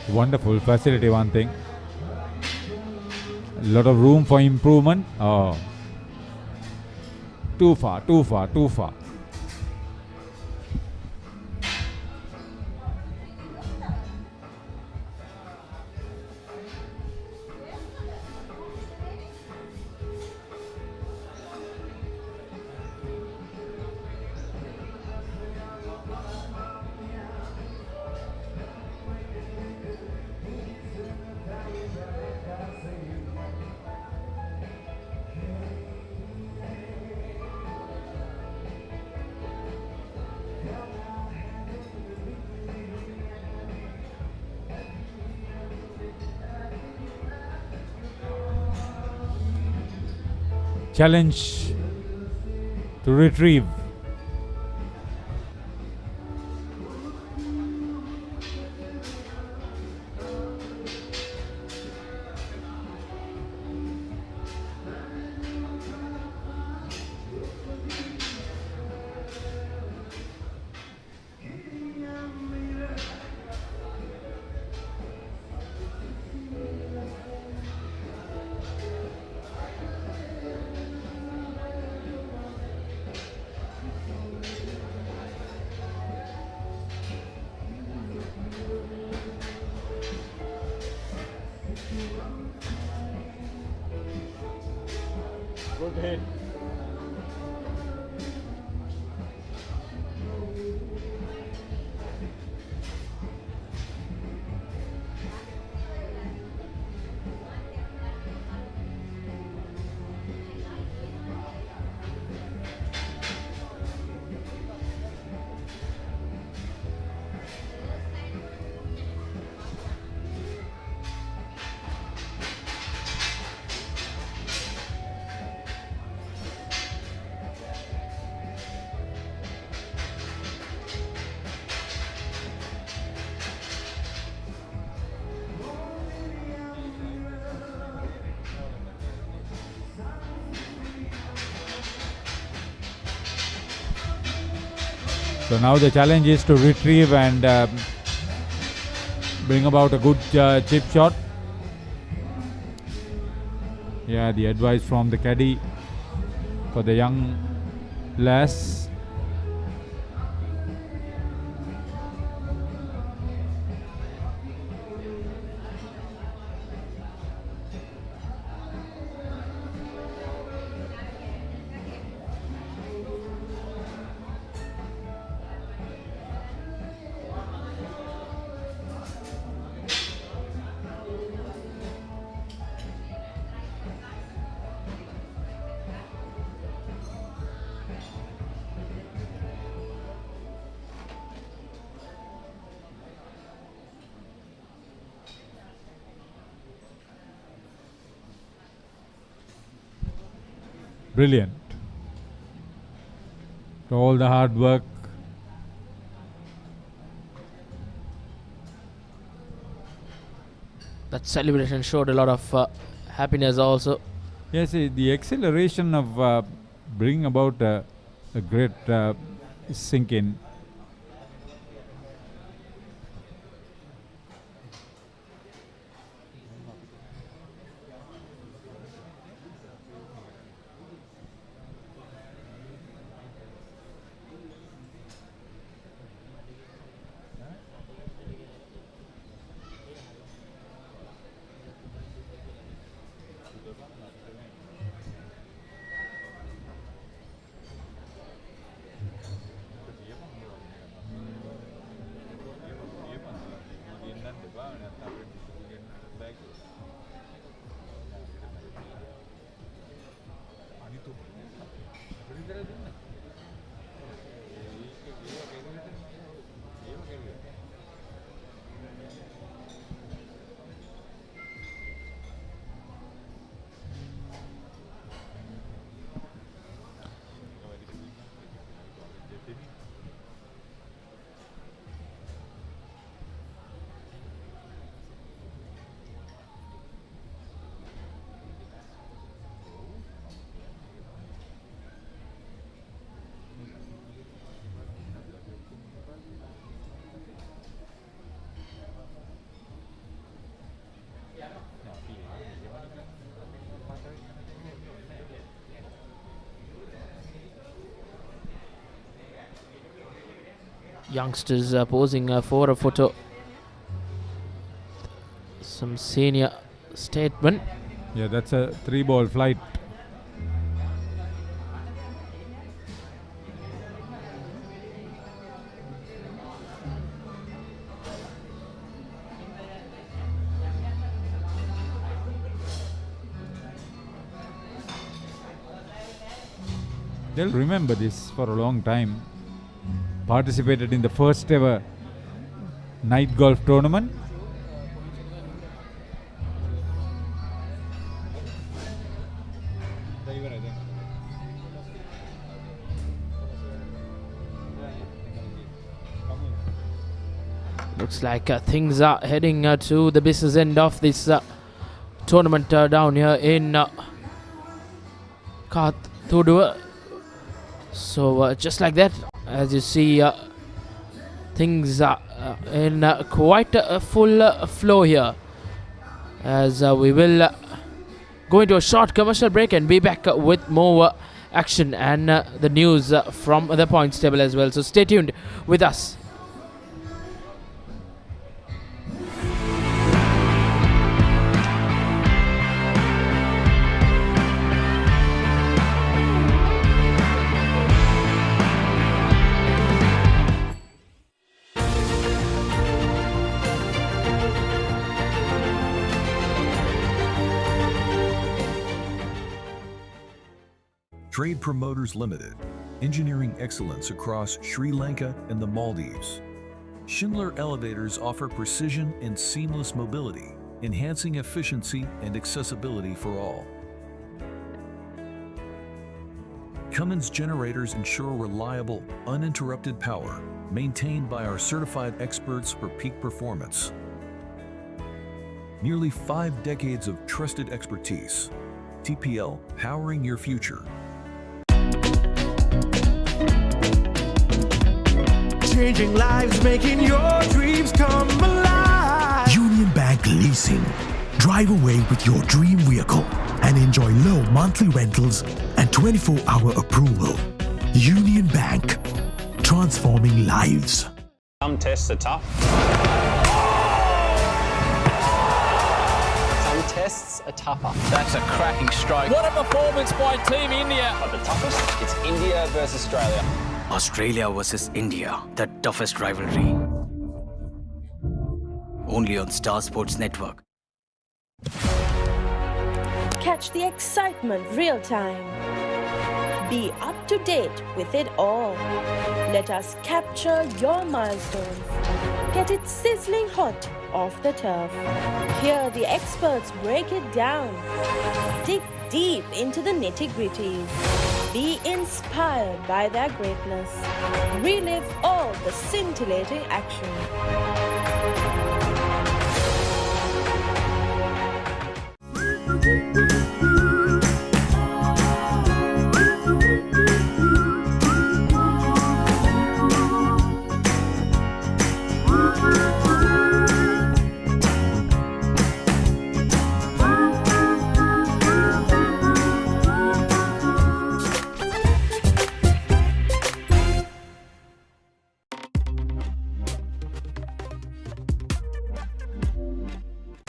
Speaker 4: Wonderful facility, one thing. A lot of room for improvement. Oh, too far. Challenge to retrieve.
Speaker 5: Good hit.
Speaker 4: So now the challenge is to retrieve and bring about a good chip shot. Yeah, the advice from the caddy for the young lass. Brilliant. For all the hard work.
Speaker 5: That celebration showed a lot of happiness also.
Speaker 4: Yes, the acceleration of bringing about a great sink in.
Speaker 5: Youngsters posing for a photo. Some senior statement.
Speaker 4: Yeah, that's a 3-ball flight. They'll remember this for a long time. Participated in the first ever night golf tournament.
Speaker 5: Looks like things are heading to the business end of this tournament down here in Kahathuduwa. So just like that, as you see, things are in quite a full flow here, as we will go into a short commercial break and be back with more action and the news from the points table as well. So stay tuned with us.
Speaker 6: Trade Promoters Limited, engineering excellence across Sri Lanka and the Maldives. Schindler elevators offer precision and seamless mobility, enhancing efficiency and accessibility for all. Cummins generators ensure reliable, uninterrupted power, maintained by our certified experts for peak performance. Nearly 5 decades of trusted expertise. TPL, powering your future.
Speaker 20: Changing lives, making your dreams come alive.
Speaker 21: Union Bank Leasing. Drive away with your dream vehicle and enjoy low monthly rentals and 24-hour approval. Union Bank. Transforming lives.
Speaker 7: Some tests are tough. Some tests are tougher.
Speaker 14: That's a cracking stroke.
Speaker 5: What a performance by Team India.
Speaker 7: But the toughest, it's India versus Australia.
Speaker 14: Australia versus India, the toughest rivalry. Only on Star Sports Network.
Speaker 13: Catch the excitement real time. Be up to date with it all. Let us capture your milestones. Get it sizzling hot off the turf. Hear the experts break it down. Dig deep into the nitty-gritties. Be inspired by their greatness. Relive all the scintillating action.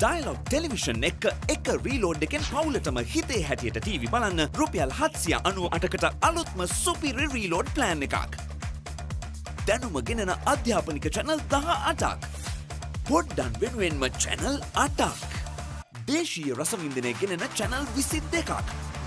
Speaker 1: Dialog Television එක reload එකෙන් පවුලටම හිතේ හැටියට TV බලන්න රුපියල් 798කට අලුත්ම සුපිරි reload plan එකක්. දැනුම ගෙනෙන අධ්‍යාපනික channel 18ක්. පොඩ්ඩන් වෙනුවෙන්ම channel 8ක්. දේශීය රසවින්දනය ගෙනෙන channel 22ක්.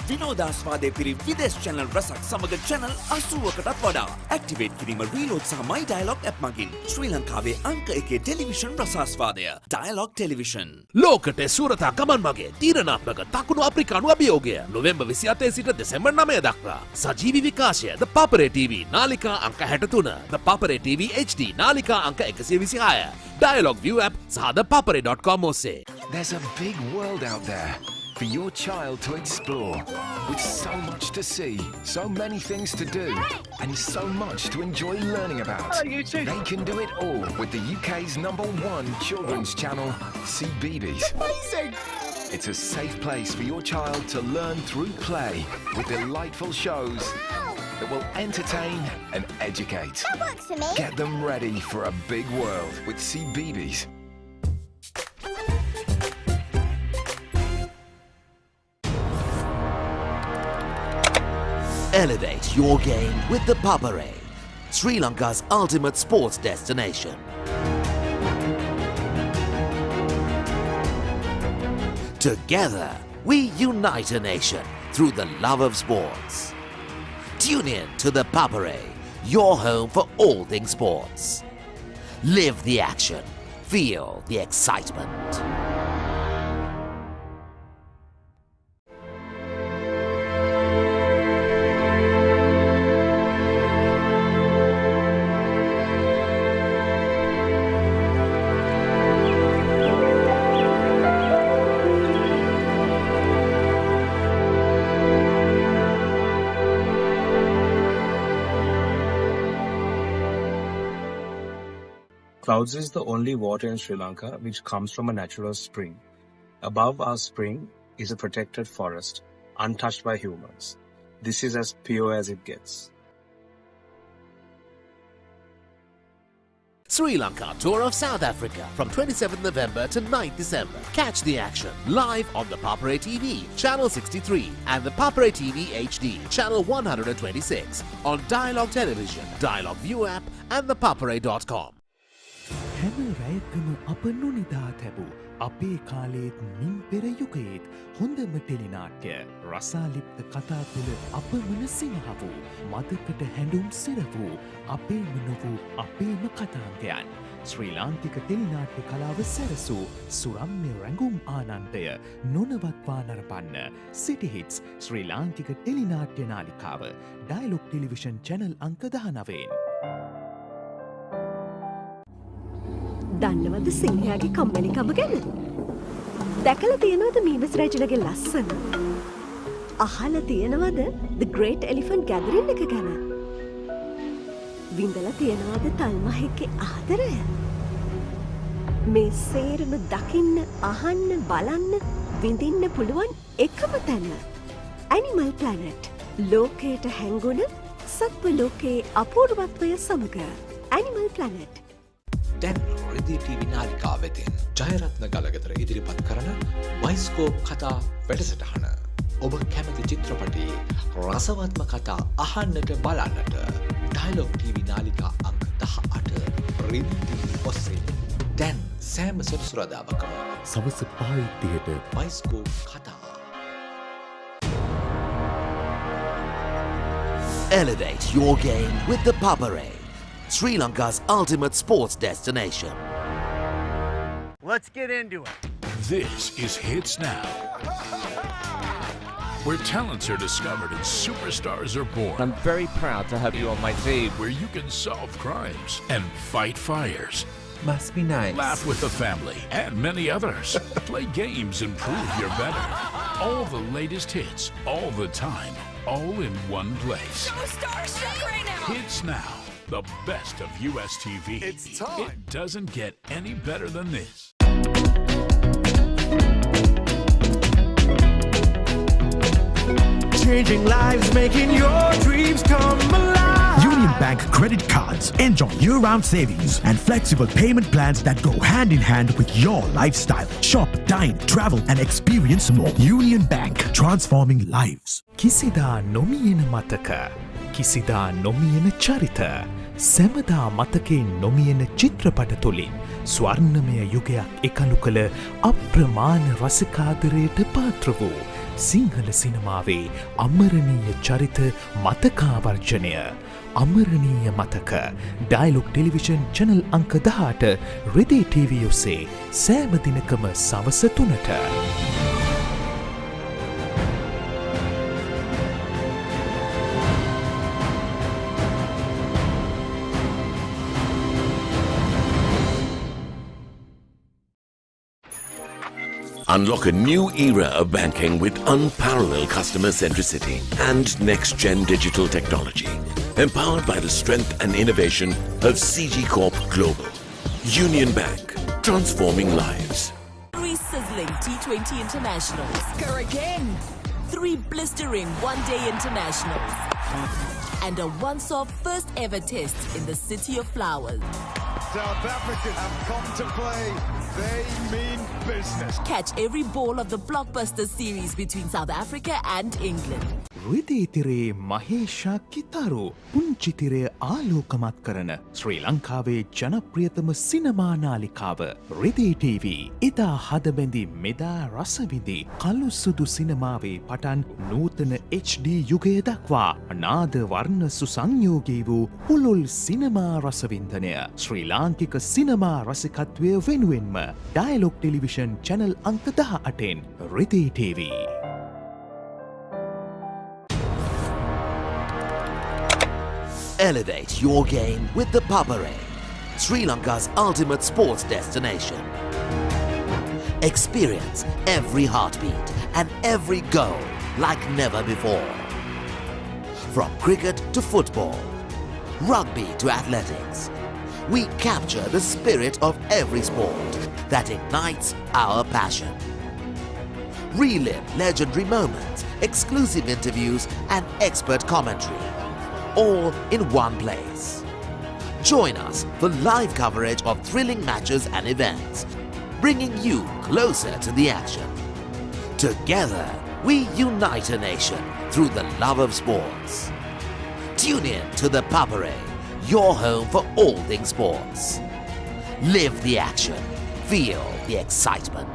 Speaker 1: විනෝදාස්වාදයේ පිරි විදේශ channel රසක් සමග channel 80කටත් වඩා. activate කිරීම reload සහ my Dialog app මගින් ශ්‍රී ලංකාවේ අංක 1 ටෙලිවිෂන් රසාස්වාදය. Dialog Television.
Speaker 10: ලෝකයට සූරතා ගමන් මගේ තීරණාත්මක දකුණු අප්‍රිකානු අභියෝගය නොවැම්බර් 28 සිට දෙසැම්බර් 9 දක්වා. සජීවී විකාශය ThePapare TV නාලිකා අංක 63, ThePapare TV HD නාලිකා අංක 126, Dialog ViU App සහ thepapare.com ඔස්සේ.
Speaker 15: There's a big world out there for your child to explore, with so much to see, so many things to do, and so much to enjoy learning about. They can do it all with the UK's #1 children's channel, CBeebies.
Speaker 20: Amazing!
Speaker 15: It's a safe place for your child to learn through play, with delightful shows that will entertain and educate.
Speaker 16: That works for me.
Speaker 15: Get them ready for a big world with CBeebies.
Speaker 10: Elevate your game with the Papare, Sri Lanka's ultimate sports destination. Together, we unite a nation through the love of sports. Tune in to the Papare, your home for all things sports. Live the action, feel the excitement.
Speaker 18: Clouds is the only water in Sri Lanka which comes from a natural spring. Above our spring is a protected forest, untouched by humans. This is as pure as it gets.
Speaker 10: Sri Lanka Tour of South Africa from 27th November to 9th December. Catch the action live on the Papare TV, channel 63, and the Papare TV HD, channel 126, on Dialog Television, Dialog ViU App, and thepapare.com.
Speaker 2: හැම රැයකම අප නොනිදා තැබූ අපේ කාලේත් මින් පෙර යුගයේත් හොඳම ටෙලිනාට්‍ය රසාලිප්ත කතා තුළ අපමණ සිනහ වූ මදකට හැඬුම් සිර වූ අපේම නොවූ අපේම කතාන්තයන් ශ්‍රී ලාංකික ටෙලිනාට්‍ය කලාව සැරසූ සුරම්‍ය රැඟුම් ආනන්දය නොනවත්වා නරපන්න සිටි හිට්ස් ශ්‍රී ලාංකික ටෙලිනාට්‍ය නාලිකාව ඩයලොග් ටෙලිවිෂන් චැනල් අංක 19.
Speaker 17: දන්නවද සිංහයාගේ කම්මැලිකම ගැන? දැකලා තියෙනවද මීමස් රැජිනගේ ලස්සන? අහලා තියෙනවද The Great Elephant Gathering එක ගැන? විඳලා තියනවාද තල්මහෙක්ගේ ආදරය? මේ සේරම දකින්න, අහන්න, බලන්න, විඳින්න පුළුවන් එකම තැන. Animal Planet. ලෝකයට හැංගුණ සත්ව ලෝකයේ අපූර්වත්වය සමග. Animal Planet.
Speaker 3: දැන් රිදී ටීවී නාලිකා වෙතින් ජයරත්න ගලගෙදර ඉදිරිපත් කරන බයිස්කෝප් කතා වැඩසටහන. ඔබ කැමති චිත්‍රපටයේ රසවත්ම කතා අහන්නට බලන්නට ඩයලොග් ටීවී නාලිකා අංක 18 රිදී ටීවී ඔස්සේ දැන් සෑම සෙනසුරාදාකම සවස 5:30ට බයිස්කෝප් කතා.
Speaker 10: Elevate your game with the Papare, Sri Lanka's ultimate sports destination.
Speaker 9: Let's get into it.
Speaker 11: This is Hits Now, where talents are discovered and superstars are born.
Speaker 12: I'm very proud to have you on my team.
Speaker 11: Where you can solve crimes and fight fires.
Speaker 12: Must be nice.
Speaker 11: Laugh with the family and many others. Play games and prove you're better. All the latest hits, all the time, all in one place.
Speaker 16: So starstruck right now.
Speaker 11: Hits Now, the best of US TV.
Speaker 9: It's time.
Speaker 11: It doesn't get any better than this.
Speaker 20: Changing lives, making your dreams come alive.
Speaker 21: Union Bank credit cards. Enjoy year-round savings and flexible payment plans that go hand in hand with your lifestyle. Shop, dine, travel and experience more. Union Bank, transforming lives.
Speaker 2: කිසිදා නොමියෙන මතක, කිසිදා නොමියෙන චරිත, සැමදා මතකේ නොමියෙන චිත්‍රපට තුළින් ස්වර්ණමය යුගයක් එකලු කළ අප්‍රමාණ රසිකාදරයට පාත්‍ර වූ සිංහල සිනමාවේ අමරණීය චරිත මතකාවර්ජනය. අමරණීය මතක ඩයලොග් ටෙලිවිෂන් චැනල් අංක 18 රිදී ටීවී ඔස්සේ සෑම දිනකම සවස 3ට.
Speaker 23: Unlock a new era of banking with unparalleled customer centricity and next-gen digital technology. Empowered by the strength and innovation of CG Corp Global. Union Bank, transforming lives.
Speaker 8: 3 sizzling T20 internationals. Again. 3 blistering one-day internationals. And a once-off first ever test in the City of Flowers.
Speaker 9: South Africa have come to play. They mean business.
Speaker 8: Catch every ball of the blockbuster series between South Africa and England.
Speaker 2: රිදීතිරේ මහේෂා කිතාරු පුංචිතිරය ආලෝකමත් කරන ශ්‍රී ලංකාවේ ජනප්‍රියතම සිනමා නාලිකාව රිදී TV ඉතා හදබැඳි මෙදා රසවිඳි කළු සුදු සිනමාවේ පටන් නූතන HD යුගය දක්වා නාද වර්ණ සුසංයෝගී වූ පුළුල් සිනමා රසවින්දනය ශ්‍රී ලාංකික සිනමා රසිකත්වය වෙනුවෙන්ම ඩයලොග් ටෙලිවිෂන් චැනල් අංක 18න් රිදී TV.
Speaker 10: Elevate your game with the Papare, Sri Lanka's ultimate sports destination. Experience every heartbeat and every goal like never before. From cricket to football, rugby to athletics, we capture the spirit of every sport that ignites our passion. Relive legendary moments, exclusive interviews and expert commentary. All in one place. Join us for live coverage of thrilling matches and events, bringing you closer to the action. Together, we unite a nation through the love of sports. Tune in to the Papare, your home for all things sports. Live the action. Feel the excitement.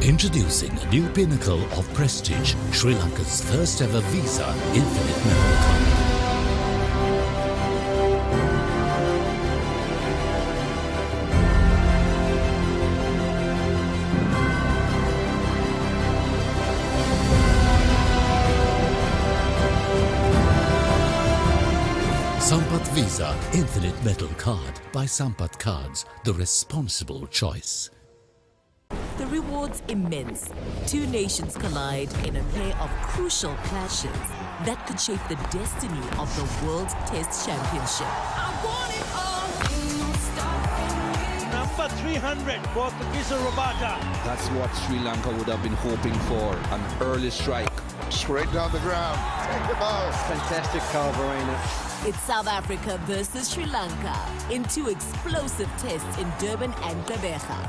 Speaker 25: Introducing a new pinnacle of prestige, Sri Lanka's first ever Visa Infinite Metal Card. Sampath Visa Infinite Metal Card by Sampath Cards, the responsible choice.
Speaker 8: The rewards immense. Two nations collide in a pair of crucial clashes that could shape the destiny of the World Test Championship.
Speaker 4: Number 300, Portuguese Rabata.
Speaker 16: That's what Sri Lanka would have been hoping for, an early strike.
Speaker 9: Straight down the ground. Take the ball.
Speaker 16: Fantastic Calvarina.
Speaker 8: It's South Africa versus Sri Lanka in two explosive tests in Durban and Gqeberha.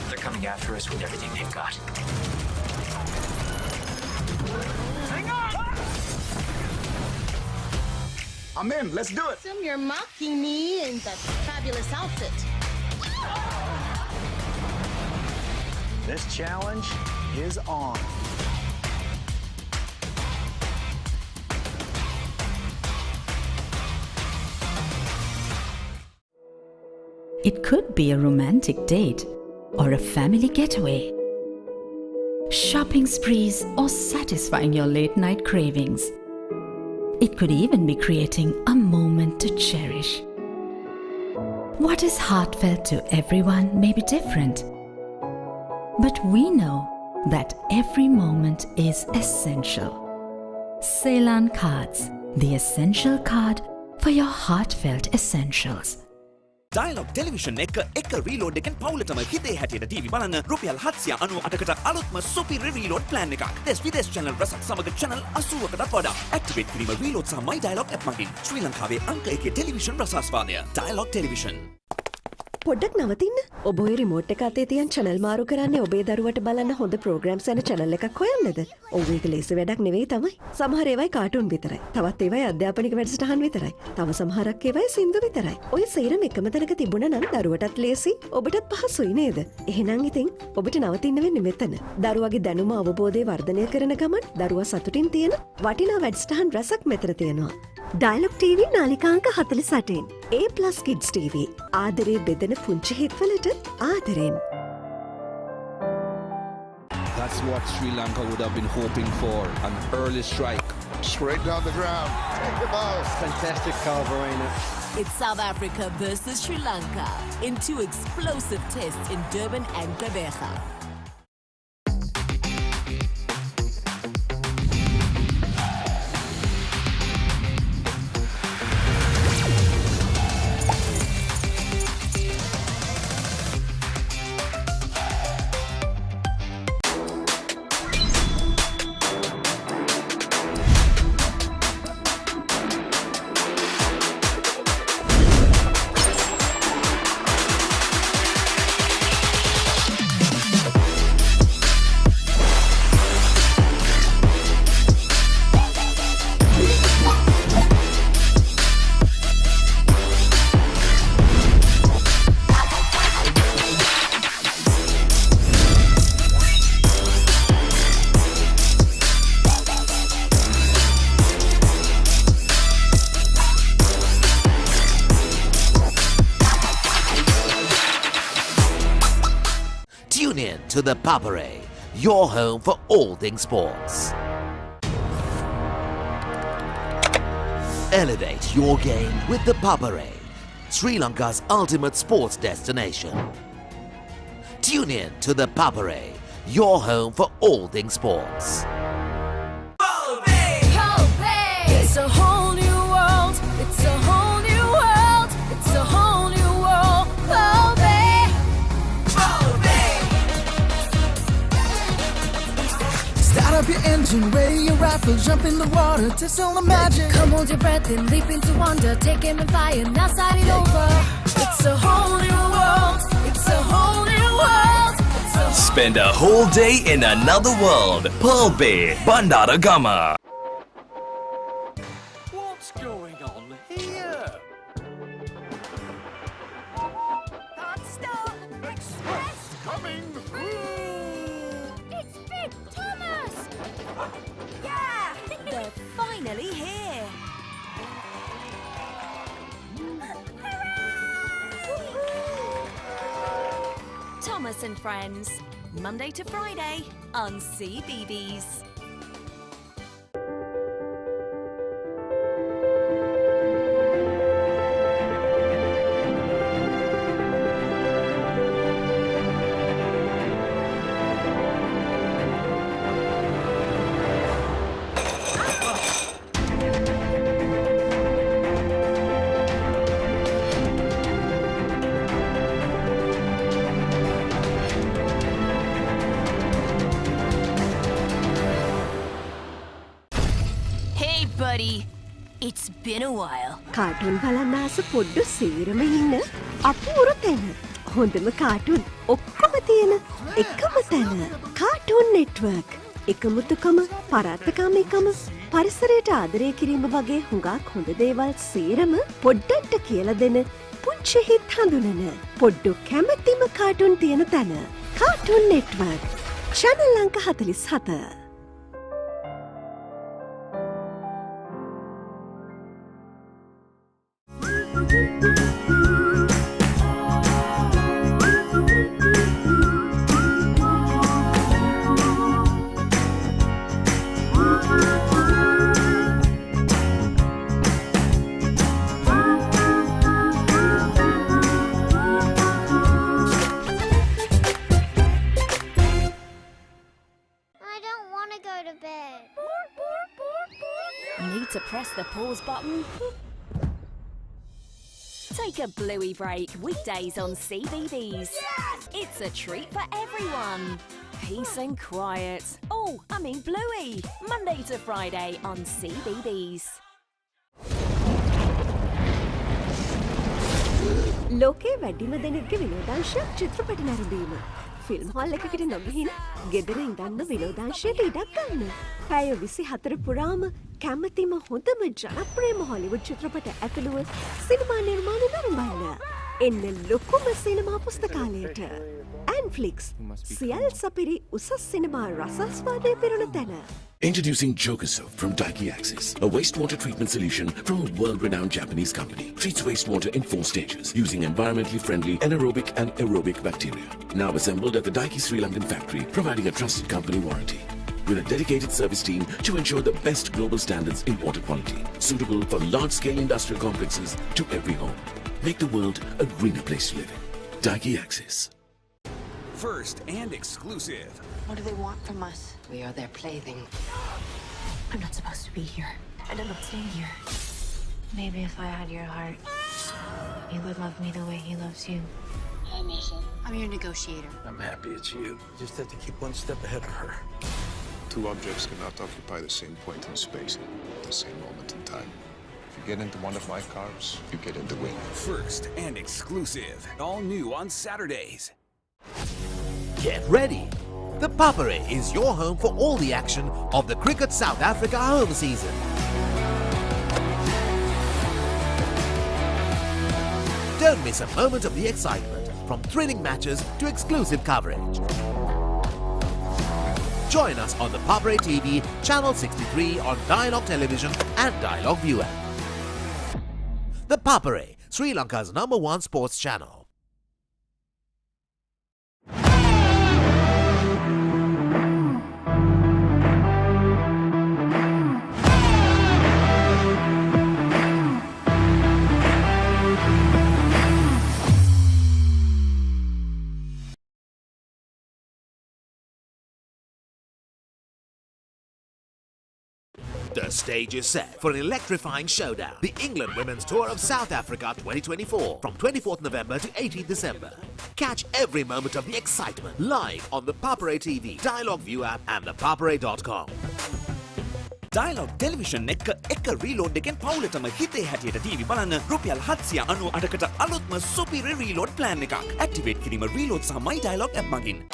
Speaker 14: They're coming after us with everything they've got.
Speaker 9: Hang on! I'm in. Let's do it.
Speaker 19: You're mocking me in that fabulous outfit.
Speaker 9: This challenge is on.
Speaker 22: It could be a romantic date or a family getaway, shopping sprees or satisfying your late-night cravings. It could even be creating a moment to cherish. What is heartfelt to everyone may be different, but we know that every moment is essential. Ceylan Cards, the essential card for your heartfelt essentials.
Speaker 1: Dialog television එක reload එකෙන් පවුලටම හිතේ හැටියට TV බලන්න රුපියල් 798කට අලුත්ම super reload plan එකක්. Des විදේශ channel රසක් සමග channel 80කට වඩා. Activate කිරීම reload සහ my Dialog app මගින් ශ්‍රී ලංකාවේ අංක 1 television රසාස්වාදය. Dialog television.
Speaker 17: පොඩ්ඩක් නවතින්න. ඔබ ඔය රිමෝට් එක අතේ තියන් channel මාරු කරන්නේ ඔබේ දරුවට බලන්න හොඳ programs යන channel එකක් හොයන්නද? ඔව් ඒක ලේසි වැඩක් නෙවෙයි තමයි. සමහර ඒවායි කාටුන් විතරයි. තවත් ඒවායි අධ්‍යාපනික වැඩසටහන් විතරයි. තව සමහරක් ඒවායි සින්දු විතරයි. ඔය සේරම එකම තැනක තිබුණා නම් දරුවටත් ලේසි, ඔබටත් පහසුයි නේද? එහෙනම් ඉතින් ඔබට නවතින්න වෙන්නේ මෙතන. දරුවගේ දැනුම අවබෝධය වර්ධනය කරන ගමන් දරුවා සතුටින් තියෙන වටිනා වැඩසටහන් රසක් මෙතන තියෙනවා. Dialog TV නාලිකාංක 48. A+ Kids TV. ආදරේ බෙදෙන පුංචි හිත්වලට ආදරෙන්.
Speaker 16: That's what Sri Lanka would have been hoping for, an early strike.
Speaker 9: Straight down the ground. Take the ball.
Speaker 16: Fantastic Calvarina.
Speaker 8: It's South Africa versus Sri Lanka in two explosive tests in Durban and Gqeberha.
Speaker 10: Tune in to the Papare, your home for all things sports. Elevate your game with the Papare, Sri Lanka's ultimate sports destination. Tune in to the Papare, your home for all things sports.
Speaker 24: It's a whole new world. It's a whole new world. It's a whole new world.
Speaker 20: Start up your engine, ready your rifle, jump in the water, taste all the magic.
Speaker 24: Come hold your breath and leap into wonder. Take aim and fire, now start it over. It's a whole new world. It's a whole new world.
Speaker 26: Spend a whole day in another world. Pearl Bay, Bandara Gama.
Speaker 1: What's going on here?
Speaker 24: Express
Speaker 1: coming
Speaker 24: It's Big Thomas! Yeah! They're finally here! Thomas and Friends, Monday to Friday on CBeebies. buddy. It's been a while.
Speaker 17: Cartoon බලන්න ආස පොඩ්ඩු සේරම ඉන්න අපූරු තැන. හොඳම cartoon ඔක්කොම තියෙන එකම තැන. Cartoon network. එකමුතුකම, පරාත්තකාමීකම, පරිසරයට ආදරය කිරීම වගේ හුඟක් හොඳ දේවල් සේරම පොඩ්ඩන්ට කියලා දෙන පුංචි හිත් හඳුනන පොඩ්ඩු කැමැතිම කාටුන් තියෙන තැන. Cartoon network. channel අංක 47.
Speaker 24: Need to press the pause button? Take a Bluey break weekdays on CBeebies. Yes! It's a treat for everyone. Peace and quiet. Oh, I mean Bluey. Monday to Friday on CBeebies.
Speaker 17: ලෝකේ වැඩිම දෙනෙක්ගේ විනෝදාංශයක් චිත්‍රපට නැරඹීම. Film hall එකකට නොගිහින් ගෙදර ඉඳන්න විනෝදාංශයට ඉඩක් ගන්න. පැය 24 පුරාම කැමතිම හොඳම ජනප්‍රියම හොලිවුඩ් චිත්‍රපට ඇතුළුව සිනමා නිර්මාණ නරඹන්න. එන්න ලොකුම සිනමා පුස්තකාලයට. Anflix සියල් සපිරි උසස් සිනමා රසාස්වාදය පිරුණු තැන.
Speaker 23: Introducing Joker Soap from Daiki Axis, a wastewater treatment solution from a world-renowned Japanese company. Treats wastewater in 4 stages using environmentally friendly anaerobic and aerobic bacteria. Now assembled at the Daiki Sri Lankan factory, providing a trusted company warranty. With a dedicated service team to ensure the best global standards in water quality, suitable for large-scale industrial complexes to every home. Make the world a greener place to live in. Daiki Axis.
Speaker 1: First and exclusive.
Speaker 5: What do they want from us? We are their plaything. I'm not supposed to be here, and I'm not staying here. Maybe if I had your heart, you would love me the way he loves you. Hi, Mason. I'm your negotiator.
Speaker 9: I'm happy it's you. You just have to keep one step ahead of her.
Speaker 6: 2 objects cannot occupy the same point in space at the same moment in time. If you get into one of my cars, you get in the wing.
Speaker 1: First and exclusive. All new on Saturdays.
Speaker 10: Get ready! The Papare is your home for all the action of the Cricket South Africa home season. Don't miss a moment of the excitement, from thrilling matches to exclusive coverage. Join us on the Papare TV, channel 63 on Dialog Television and Dialog ViU App. The Papare, Sri Lanka's #1 sports channel. The stage is set for an electrifying showdown. The England Women's Tour of South Africa 2024 from 24th November to 18th December. Catch every moment of the excitement live on the Papare TV, Dialog ViU App and thepapare.com.
Speaker 1: Dialog Television එක reload එකෙන් පවුලටම හිතේ හැටියට TV බලන්න රුපියල් 798කට අලුත්ම සුපිරි reload plan එකක්. Activate කිරීම reload සහ My Dialog app මගින්.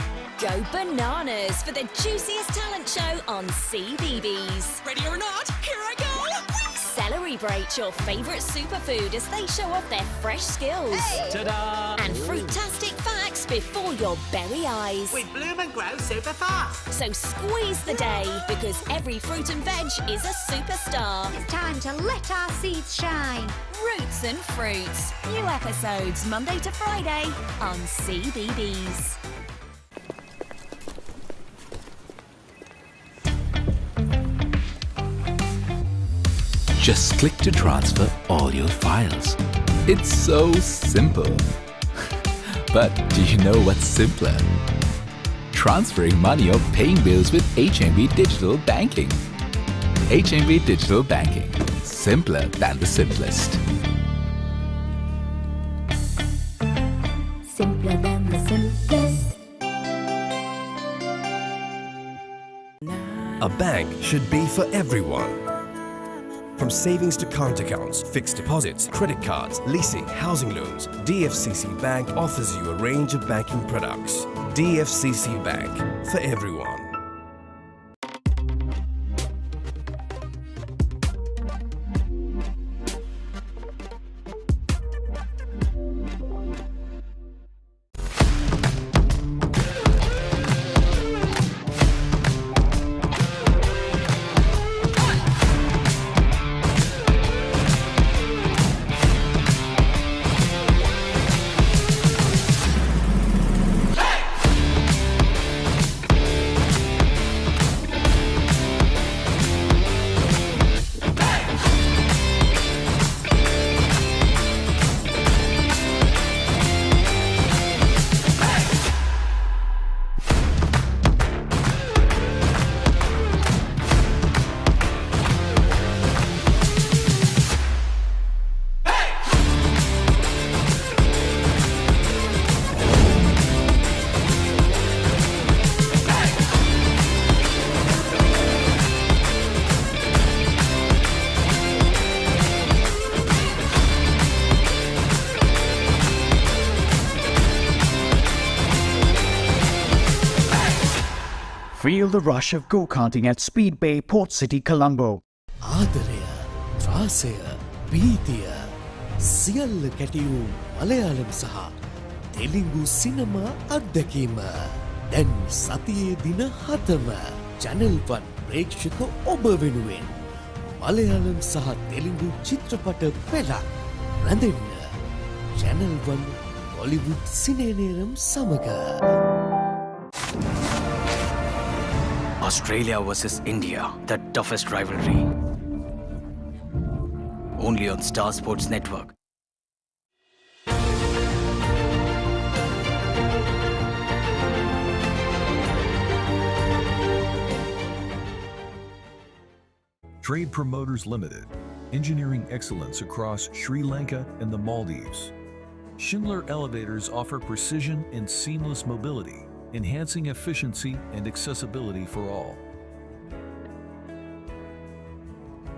Speaker 24: Go bananas for the juiciest talent show on CBeebies. Ready or not, here I go! Celebrate your favourite superfood as they show off their fresh skills. Hey. Ta-da! And fruitastic facts before your berry eyes.
Speaker 10: We bloom and grow super fast.
Speaker 24: So squeeze the day, because every fruit and veg is a superstar.
Speaker 19: It's time to let our seeds shine.
Speaker 24: Roots and Fruits. New episodes Monday to Friday on CBeebies.
Speaker 25: Just click to transfer all your files. It's so simple. But do you know what's simpler? Transferring money or paying bills with HMB Digital Banking. HMB Digital Banking. Simpler than the simplest.
Speaker 24: Simpler than the simplest.
Speaker 7: A bank should be for everyone.
Speaker 3: From savings to current accounts, fixed deposits, credit cards, leasing, housing loans, DFCC Bank offers you a range of banking products. DFCC Bank, for everyone.
Speaker 7: Feel the rush of go-karting at Speed Bay, Port City, Colombo.
Speaker 21: ආදරය, ත්‍රාසය, ප්‍රීතිය සියල්ල කැටියූ මලයාලම් සහ තෙලිඟු සිනමා අත්දැකීම දැන් සතියේ දින 7ම channel 1 ප්‍රේක්ෂක ඔබ වෙනුවෙන් මලයාලම් සහ තෙලිඟු චිත්‍රපට පෙළක් රැඳෙන්න චැනල් 1 හොලිවුඩ් සිනේනේරම් සමග
Speaker 14: Australia versus India, the toughest rivalry. Only on Star Sports Network.
Speaker 12: Trade Promoters Limited, engineering excellence across Sri Lanka and the Maldives. Schindler elevators offer precision and seamless mobility, enhancing efficiency and accessibility for all.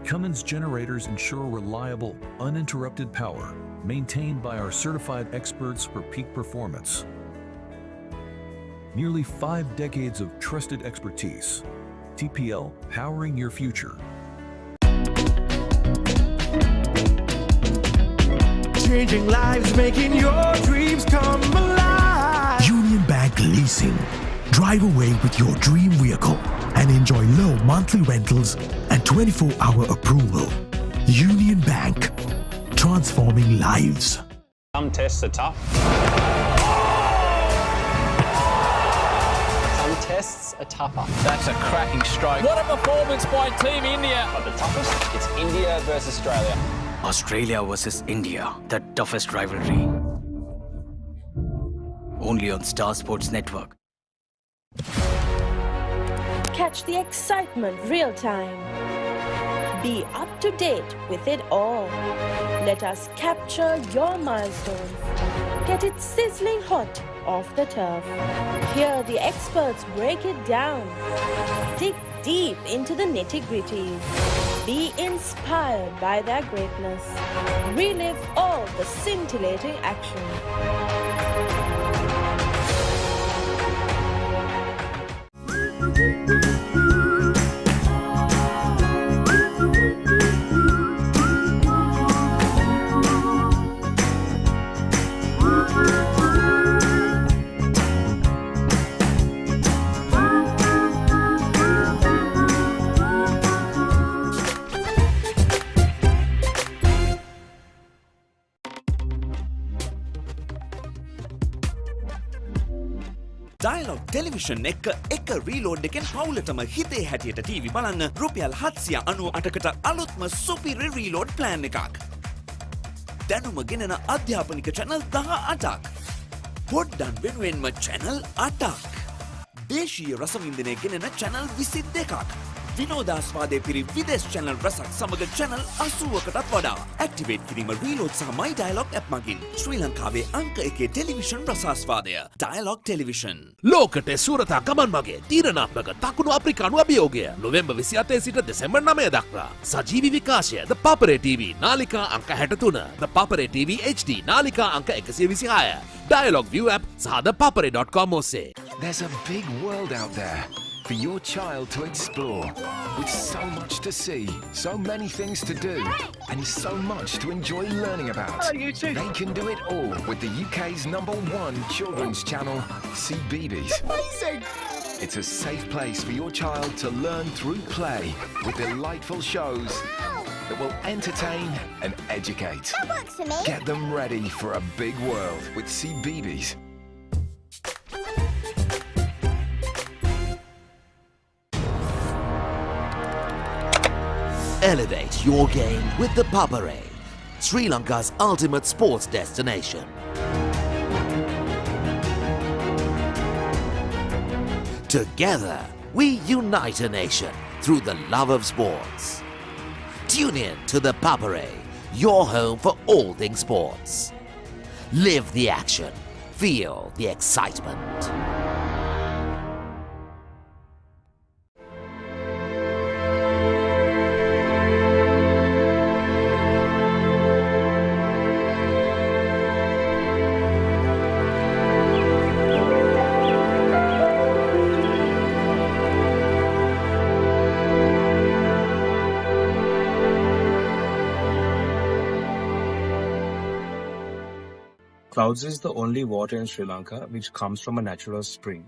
Speaker 12: Cummins generators ensure reliable, uninterrupted power, maintained by our certified experts for peak performance. Nearly 5 decades of trusted expertise. TPL, powering your future.
Speaker 20: Changing lives, making your dreams come alive.
Speaker 21: Union Bank Leasing. Drive away with your dream vehicle and enjoy low monthly rentals and 24-hour approval. Union Bank. Transforming lives.
Speaker 13: Some tests are tough. Some tests are tougher.
Speaker 15: That's a cracking stroke. What a performance by Team India.
Speaker 13: But the toughest, it's India versus Australia.
Speaker 14: Australia versus India, the toughest rivalry. Only on Star Sports Network.
Speaker 18: Catch the excitement real time. Be up to date with it all. Let us capture your milestones. Get it sizzling hot off the turf. Hear the experts break it down. Dig deep into the nitty-gritties. Be inspired by their greatness. Relive all the scintillating action.
Speaker 1: Dialog television එක reload එකෙන් පවුලටම හිතේ හැටියට TV බලන්න රුපියල් 798කට අලුත්ම සුපිරි reload plan එකක්. දැනුම ගෙනෙන අධ්‍යාපනික channel 18ක්. පොඩ්ඩන් වෙනුවෙන්ම channel 8ක්. දේශීය රසවින්දනය ගෙනෙන channel 22ක්. විනෝදාස්වාදයේ පිරි විදේශ channel රසක් සමග channel 80කටත් වඩා. Activate කිරීම reload සහ My Dialog app මගින් ශ්‍රී ලංකාවේ අංක 1 ටෙලිවිෂන් රසාස්වාදය. Dialog Television.
Speaker 10: ලෝකයට සූරතා ගමන් මගේ තීරණාත්මක දකුණු අප්‍රිකානු අභියෝගය නොවැම්බර් 28 සිට දෙසැම්බර් 9 දක්වා. සජීවී විකාශය The Papare TV නාලිකා අංක 63, The Papare TV HD නාලිකා අංක 126, Dialog ViU App සහ ThePapare.com ඔස්සේ.
Speaker 2: There's a big world out there for your child to explore, with so much to see, so many things to do, and so much to enjoy learning about.
Speaker 9: You too.
Speaker 2: They can do it all with the UK's #1 children's channel, CBeebies.
Speaker 9: Amazing!
Speaker 2: It's a safe place for your child to learn through play, with delightful shows that will entertain and educate.
Speaker 19: That works for me.
Speaker 2: Get them ready for a big world with CBeebies.
Speaker 10: Elevate your game with the Papare, Sri Lanka's ultimate sports destination. Together, we unite a nation through the love of sports. Tune in to the Papare, your home for all things sports. Live the action, feel the excitement.
Speaker 4: Clouds is the only water in Sri Lanka which comes from a natural spring.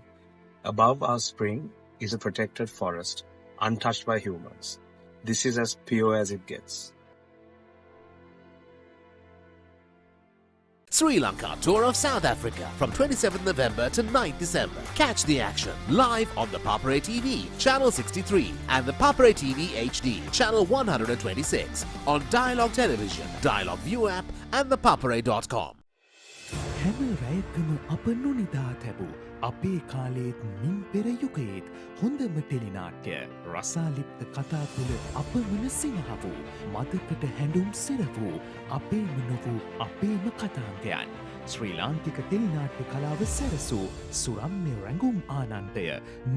Speaker 4: Above our spring is a protected forest, untouched by humans. This is as pure as it gets.
Speaker 10: Sri Lanka Tour of South Africa from 27th November to 9th December. Catch the action live on the Papare TV, channel 63, and the Papare TV HD, channel 126, on Dialog Television, Dialog ViU App, and ThePapare.com.
Speaker 21: හැම රැයකම අප නොනිදා තැබූ අපේ කාලේත් මින් පෙර යුගයේත් හොඳම ටෙලිනාට්‍ය රසාලිප්ත කතා තුළ අපමණ සිනහ වූ මතකට හැඬුම් සිර වූ අපේම නොවූ අපේම කතාන්තයන් ශ්‍රී ලාංකික ටෙලිනාට්‍ය කලාව සැරසූ සුරම්‍ය රැඟුම් ආනන්දය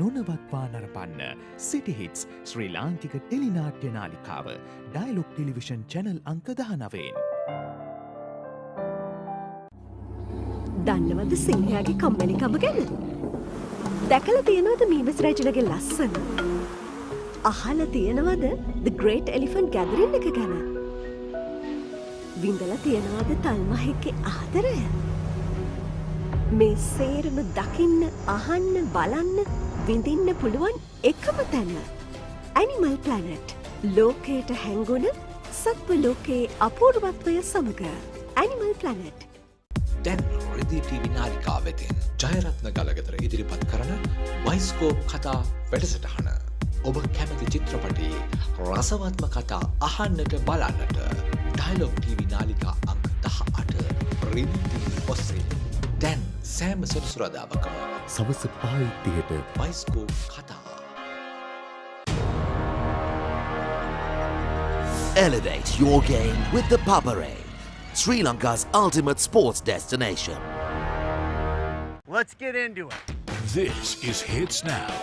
Speaker 21: නොනවත්වා නරපන්න සිටි හිට්ස් ශ්‍රී ලාංකික ටෙලිනාට්‍ය නාලිකාව ඩයලොග් ටෙලිවිෂන් චැනල් අංක 19.
Speaker 17: දන්නවද සිංහයාගේ කම්මැලිකම ගැන? දැකලා තියෙනවද මීමස් රජුලගේ ලස්සන? අහලා තියෙනවද The Great Elephant Gathering එක ගැන? විඳලා තියෙනවද තල්මහෙක්ගේ ආදරය? මේ සේරම දකින්න, අහන්න, බලන්න, විඳින්න පුළුවන් එකම තැන. Animal Planet. ලෝකයට හැංගුණ සත්ව ලෝකයේ අපූර්වත්වය සමග. Animal Planet.
Speaker 8: දැන් රෙදි ටීවී නාලිකා වෙතින් ජයරත්න ගලගතර ඉදිරිපත් කරන බයිස්කෝප් කතා වැඩසටහන. ඔබ කැමති චිත්‍රපටයේ රසවත්ම කතා අහන්නට බලන්නට ඩයලොග් ටීවී නාලිකා අංක 18 රෙදි ටීවී ඔස්සේ දැන් සෑම සෙනසුරාදාකම සවස් 5:30ට බයිස්කෝප් කතා.
Speaker 10: Elevate your game with the Papare, Sri Lanka's ultimate sports destination.
Speaker 9: Let's get into it.
Speaker 11: This is Hits Now,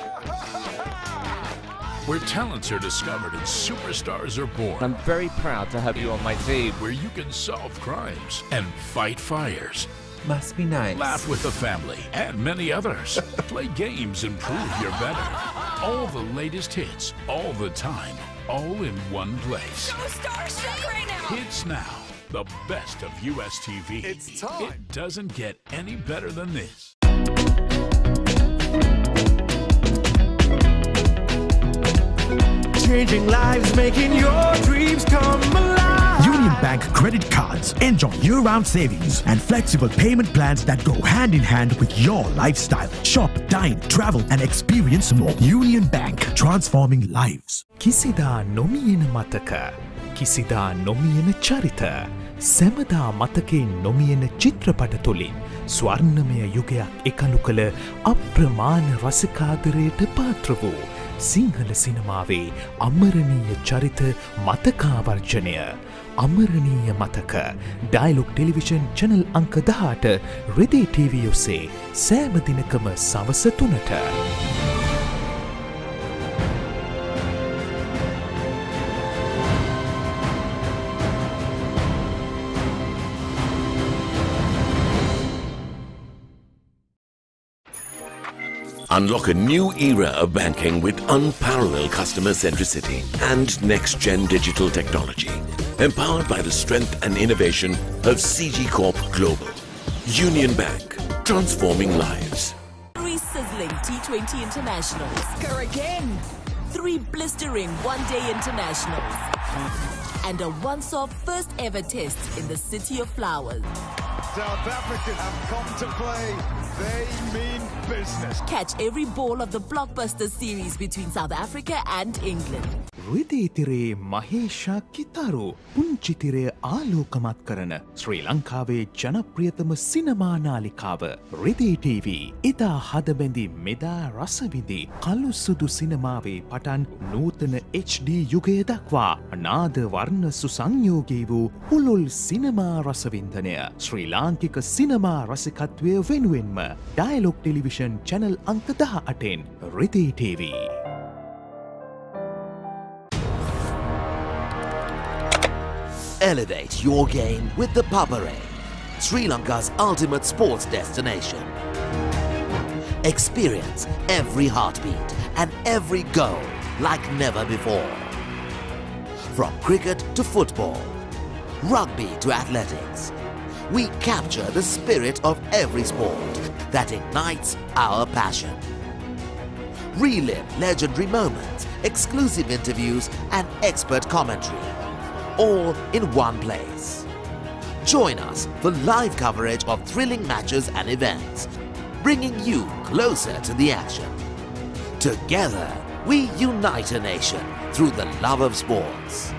Speaker 11: where talents are discovered and superstars are born.
Speaker 15: I'm very proud to have you on my team.
Speaker 11: Where you can solve crimes and fight fires.
Speaker 15: Must be nice.
Speaker 11: Laugh with the family and many others. Play games and prove you're better. All the latest hits, all the time, all in one place.
Speaker 24: So starstruck right now.
Speaker 11: Hits Now, the best of US TV.
Speaker 9: It's time.
Speaker 11: It doesn't get any better than this.
Speaker 20: Changing lives, making your dreams come alive.
Speaker 21: Union Bank credit cards. Enjoy year-round savings and flexible payment plans that go hand in hand with your lifestyle. Shop, dine, travel and experience more. Union Bank, transforming lives. කිසිදා නොමියෙන මතක, කිසිදා නොමියෙන චරිත, සැමදා මතකයෙන් නොමියෙන චිත්‍රපට තුළින් ස්වර්ණමය යුගයක් එකලු කළ අප්‍රමාණ රසිකාදරයට පාත්‍ර වූ සිංහල සිනමාවේ අමරණීය චරිත මතකාවර්ජනය අමරණීය මතක ඩයලොග් ටෙලිවිෂන් චැනල් අංක 18 රෙදි TV ඔස්සේ සෑම දිනකම සවස 3ට.
Speaker 5: Unlock a new era of banking with unparalleled customer centricity and next-gen digital technology, empowered by the strength and innovation of CG Corp Global. Union Bank, transforming lives.
Speaker 6: 3 sizzling T20 internationals. Again. 3 blistering one-day internationals. And a once-off first-ever test in the City of Flowers.
Speaker 9: South Africa have come to play. They mean business.
Speaker 6: Catch every ball of the blockbuster series between South Africa and England.
Speaker 21: රිදීතිරේ මහේෂා කිතාරු පුංචිතිරය ආලෝකමත් කරන ශ්‍රී ලංකාවේ ජනප්‍රියතම සිනමා නාලිකාව රිදී TV ඉතා හදබැඳි මෙදා රසවිඳි කළු සුදු සිනමාවේ පටන් නූතන HD යුගය දක්වා නාද වර්ණ සුසංයෝගී වූ පුළුල් සිනමා රසවින්දනය ශ්‍රී ලාංකික සිනමා රසිකත්වය වෙනුවෙන්ම ඩයලොග් ටෙලිවිෂන් චැනල් අංක 18න් රිදී TV.
Speaker 10: Elevate your game with the Papare, Sri Lanka's ultimate sports destination. Experience every heartbeat and every goal like never before. From cricket to football, rugby to athletics, we capture the spirit of every sport that ignites our passion. Relive legendary moments, exclusive interviews and expert commentary, all in one place. Join us for live coverage of thrilling matches and events, bringing you closer to the action. Together, we unite a nation through the love of sports.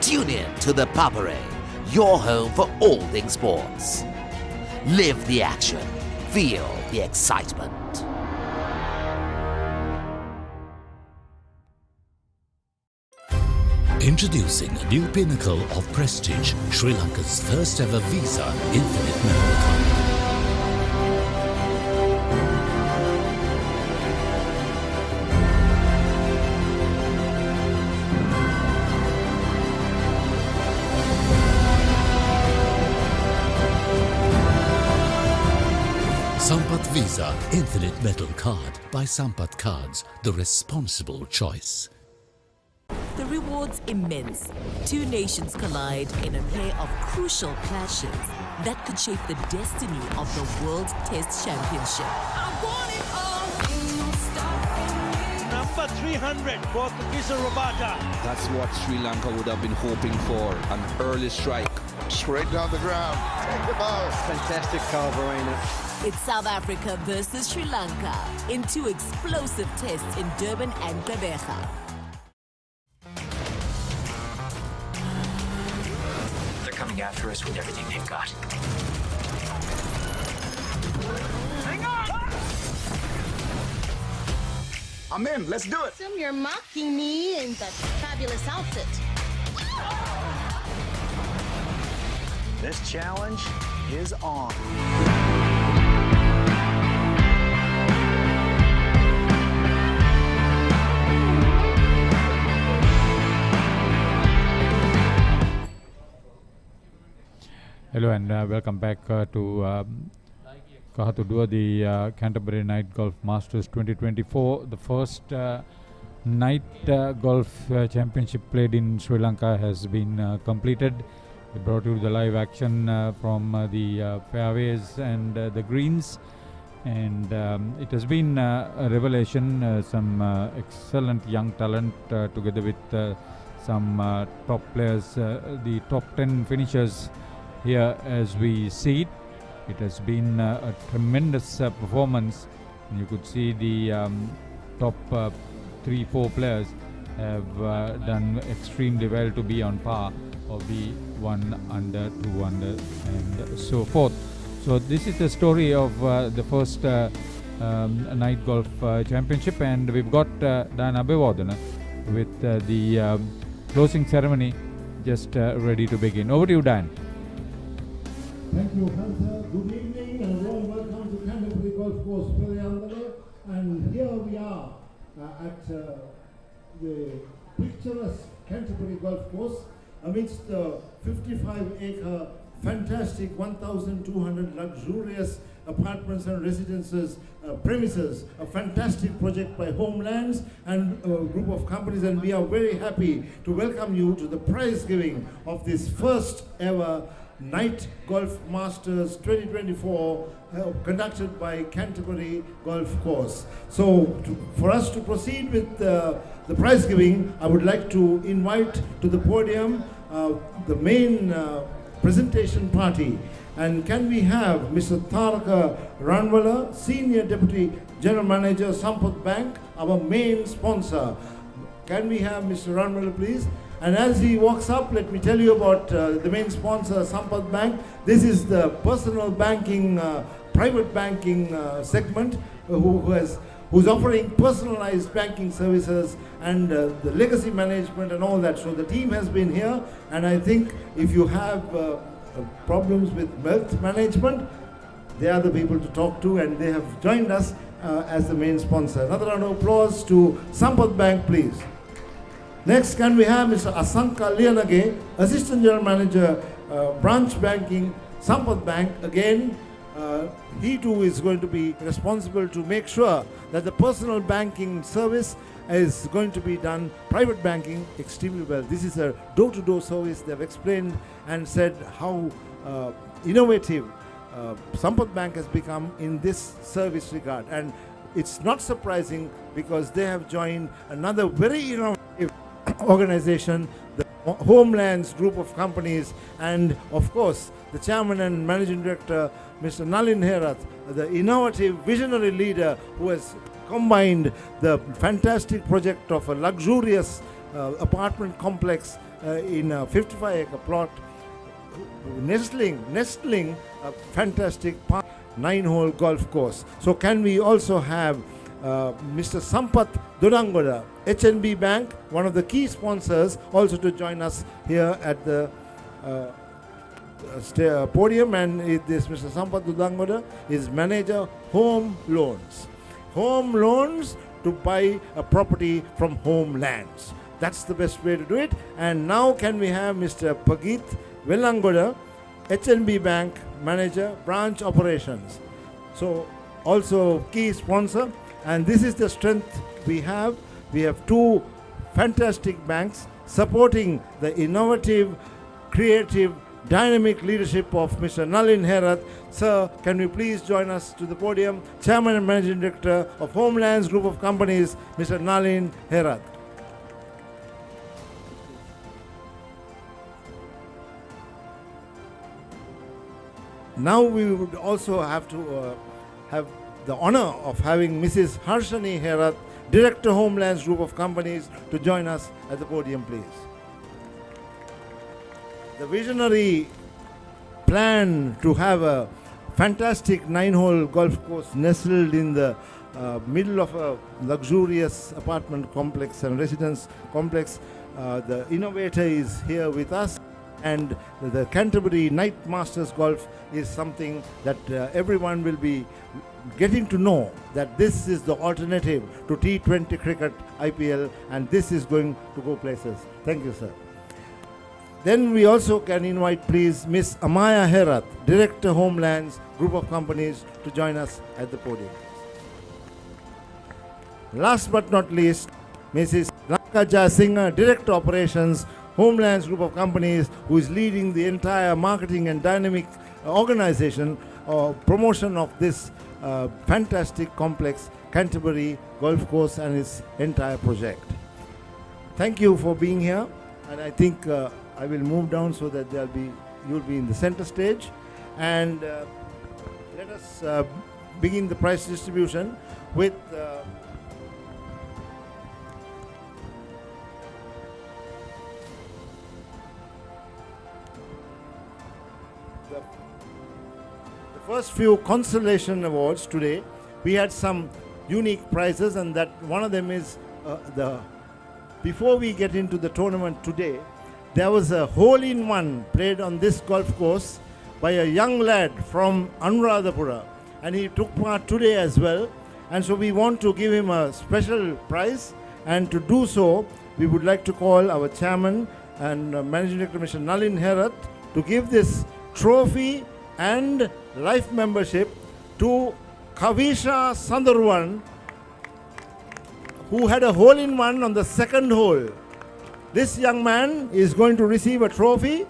Speaker 10: Tune in to the Papare, your home for all things sports. Live the action, feel the excitement.
Speaker 16: Introducing a new pinnacle of prestige, Sri Lanka's first ever Visa Infinite Member Card. Sampath Visa Infinite Metal Card by Sampath Cards, the responsible choice.
Speaker 6: The rewards immense. 2 nations collide in a pair of crucial clashes that could shape the destiny of the World Test Championship.
Speaker 22: Number 300, Portuguese Rabata.
Speaker 23: That's what Sri Lanka would have been hoping for, an early strike.
Speaker 9: Straight down the ground. Take the ball.
Speaker 23: Fantastic cover, Verena.
Speaker 6: It's South Africa versus Sri Lanka in 2 explosive tests in Durban and Gqeberha.
Speaker 14: Coming after us with everything they've got.
Speaker 9: Hang on! I'm in. Let's do it.
Speaker 26: You're mocking me in that fabulous outfit.
Speaker 22: This challenge is on.
Speaker 27: Hello and welcome back to Kahathuduwa, the Canterbury Night Golf Masters 2024. The first night golf championship played in Sri Lanka has been completed. We brought you the live action from the fairways and the greens, and it has been a revelation. Some excellent young talent together with some top players, the top 10 finishers here as we see it. It has been a tremendous performance. You could see the top 3-4 players have done extremely well to be on par. or be 1 under, 2 under, and so forth. So this is the story of the first night golf championship, and we've got Dan Abhiwadana with the closing ceremony just ready to begin. Over to you, Dan.
Speaker 1: Thank you, Hunter. Good evening and warm welcome to Canterbury Golf Course, Peliandala. And here we are at the picturesque Canterbury Golf Course amidst the 55-acre fantastic 1,200 luxurious apartments and residences premises, a fantastic project by Homelands and a group of companies, and we are very happy to welcome you to the prize giving of this first ever Night Golf Masters 2024 conducted by Canterbury Golf Course. So for us to proceed with the prize giving, I would like to invite to the podium the main presentation party. And can we have Mr. Taraka Ranwala, Senior Deputy General Manager, Sampath Bank, our main sponsor. Can we have Mr. Ranwala, please? And as he walks up, let me tell you about the main sponsor, Sampath Bank. This is the personal banking, private banking segment who's offering personalized banking services and the legacy management and all that. So the team has been here, and I think if you have problems with wealth management, they are the people to talk to, and they have joined us as the main sponsor. Another round of applause to Sampath Bank, please. Next, can we have Mr. Asanka Lianage, Assistant General Manager, Branch Banking, Sampath Bank. Again, he too is going to be responsible to make sure that the personal banking service is going to be done, private banking, extremely well. This is a door-to-door service. They've explained and said how innovative Sampath Bank has become in this service regard. And it's not surprising because they have joined another very innovative organization, the Homelands group of companies, and of course the chairman and managing director, Mr. Nalin Herath, the innovative visionary leader who has combined the fantastic project of a luxurious apartment complex in a 55-acre plot, nestling a fantastic 9-hole golf course. So can we also have Mr. Sampath Dudangoda, HNB Bank, one of the key sponsors, also to join us here at the podium. And this Mr. Sampath Dudangoda is manager Home Loans. Home loans to buy a property from Homelands. That's the best way to do it. And now can we have Mr. Pagit Velangoda, HNB Bank manager, branch operations. So also key sponsor. And this is the strength we have. We have two fantastic banks supporting the innovative, creative, dynamic leadership of Mr. Nalin Herath. Sir, can we please join us to the podium? Chairman and Managing Director of Homelands Group of Companies, Mr. Nalin Herath. Now we would also have to have the honor of having Mrs. Harshani Herath, Director Homelands Group of Companies, to join us at the podium, please. The visionary plan to have a fantastic 9-hole golf course nestled in the middle of a luxurious apartment complex and residence complex. The innovator is here with us, and the Canterbury Night Masters Golf is something that everyone will be getting to know, that this is the alternative to T20 cricket, IPL, and this is going to go places. Thank you, sir. Then we also can invite, please, Miss Amaya Herath, Director Homelands Group of Companies, to join us at the podium. Last but not least, Mrs. Ranka Jaisingha, Director Operations, Homelands Group of Companies, who is leading the entire marketing and dynamic organization promotion of this fantastic complex, Canterbury Golf Course, and its entire project. Thank you for being here, and I think I will move down so that you'll be in the center stage, and let us begin the prize distribution with first few consolation awards today, we had some unique prizes, and that one of them is before we get into the tournament today, there was a hole-in-one played on this golf course by a young lad from Anuradhapura, and he took part today as well. And so we want to give him a special prize, and to do so, we would like to call our chairman and Managing Director, Mr. Nalin Herath, to give this trophy and life membership to Kavisha Sandharwan, who had a hole-in-one on the second hole. This young man is going to receive a trophy,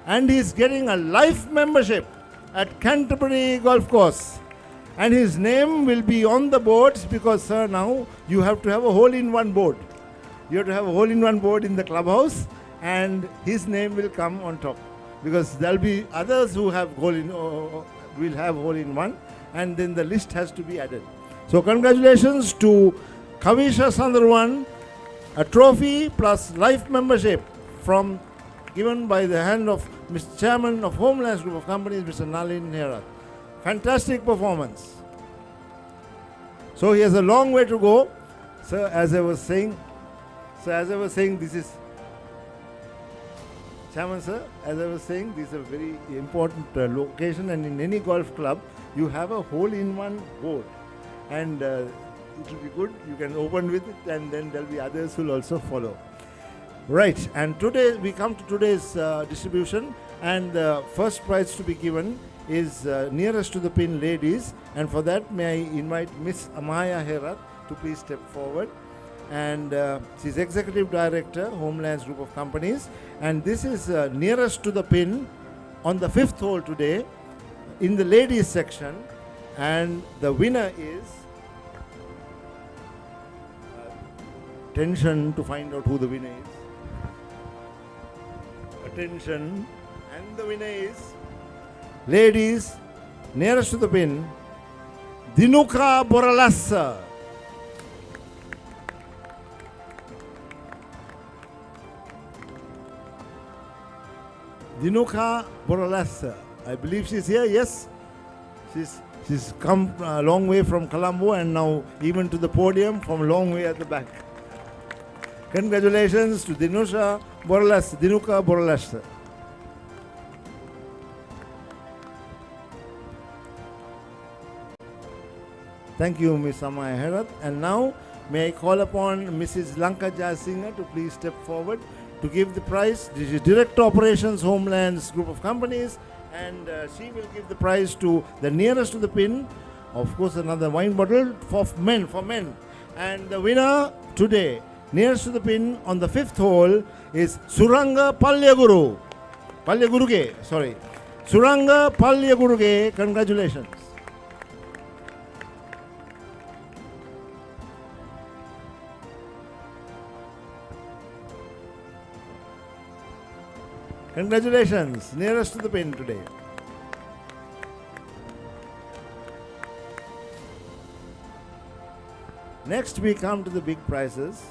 Speaker 1: and he is getting a life membership at Canterbury Golf Course. And his name will be on the boards, because, sir, now you have to have a hole-in-one board. You have to have a hole-in-one board in the clubhouse, and his name will come on top, because there will be others who have will have hole-in-one, and then the list has to be added. So congratulations to Kavisha Sandharwan, a trophy plus life membership given by the hand of Mr. Chairman of Homelands Group of Companies, Mr. Nalin Herath. Fantastic performance. So he has a long way to go. Sir, as I was saying, this is Chairman, sir, as I was saying, this is a very important location, and in any golf club, you have a hole-in-one board, and it will be good. You can open with it, and then there will be others who will also follow. Right, and today we come to today's distribution, and the first prize to be given is nearest to the pin ladies, and for that may I invite Miss Amaya Herath to please step forward. And she's Executive Director, Homelands Group of Companies, and this is nearest to the pin on the 5th hole today in the ladies section, and the winner is attention to find out who the winner is. Attention, and the winner is, ladies, nearest to the pin, Dinuka Boralassa. Dinuka Boralassa. I believe she's here, yes? She's come a long way from Colombo, and now even to the podium from a long way at the back. Congratulations to Dinuka Boralassa. Thank you, Ms. Amaya Herath. And now, may I call upon Mrs. Lanka Jasinger to please step forward to give the prize. This is Director Operations, Homelands Group of Companies, and she will give the prize to the nearest to the pin. Of course, another wine bottle for men. And the winner today, nearest to the pin on the 5th hole, is Suranga Palyaguruge. Suranga Palyaguruge, congratulations. Congratulations, nearest to the pin today. Next we come to the big prizes,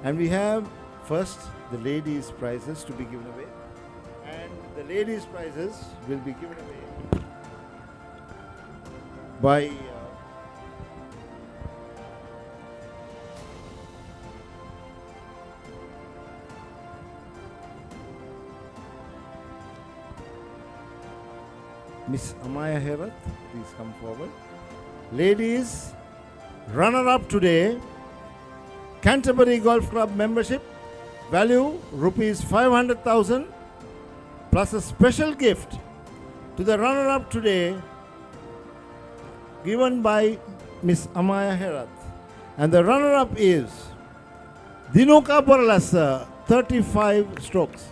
Speaker 1: and we have first the ladies' prizes to be given away, and the ladies' prizes will be given away by Miss Amaya Herath, please come forward. Ladies, runner-up today, Canterbury Golf Club membership, value rupees 500,000, plus a special gift to the runner-up today, given by Miss Amaya Herath. And the runner-up is Dinuka Boralassa, 35 strokes.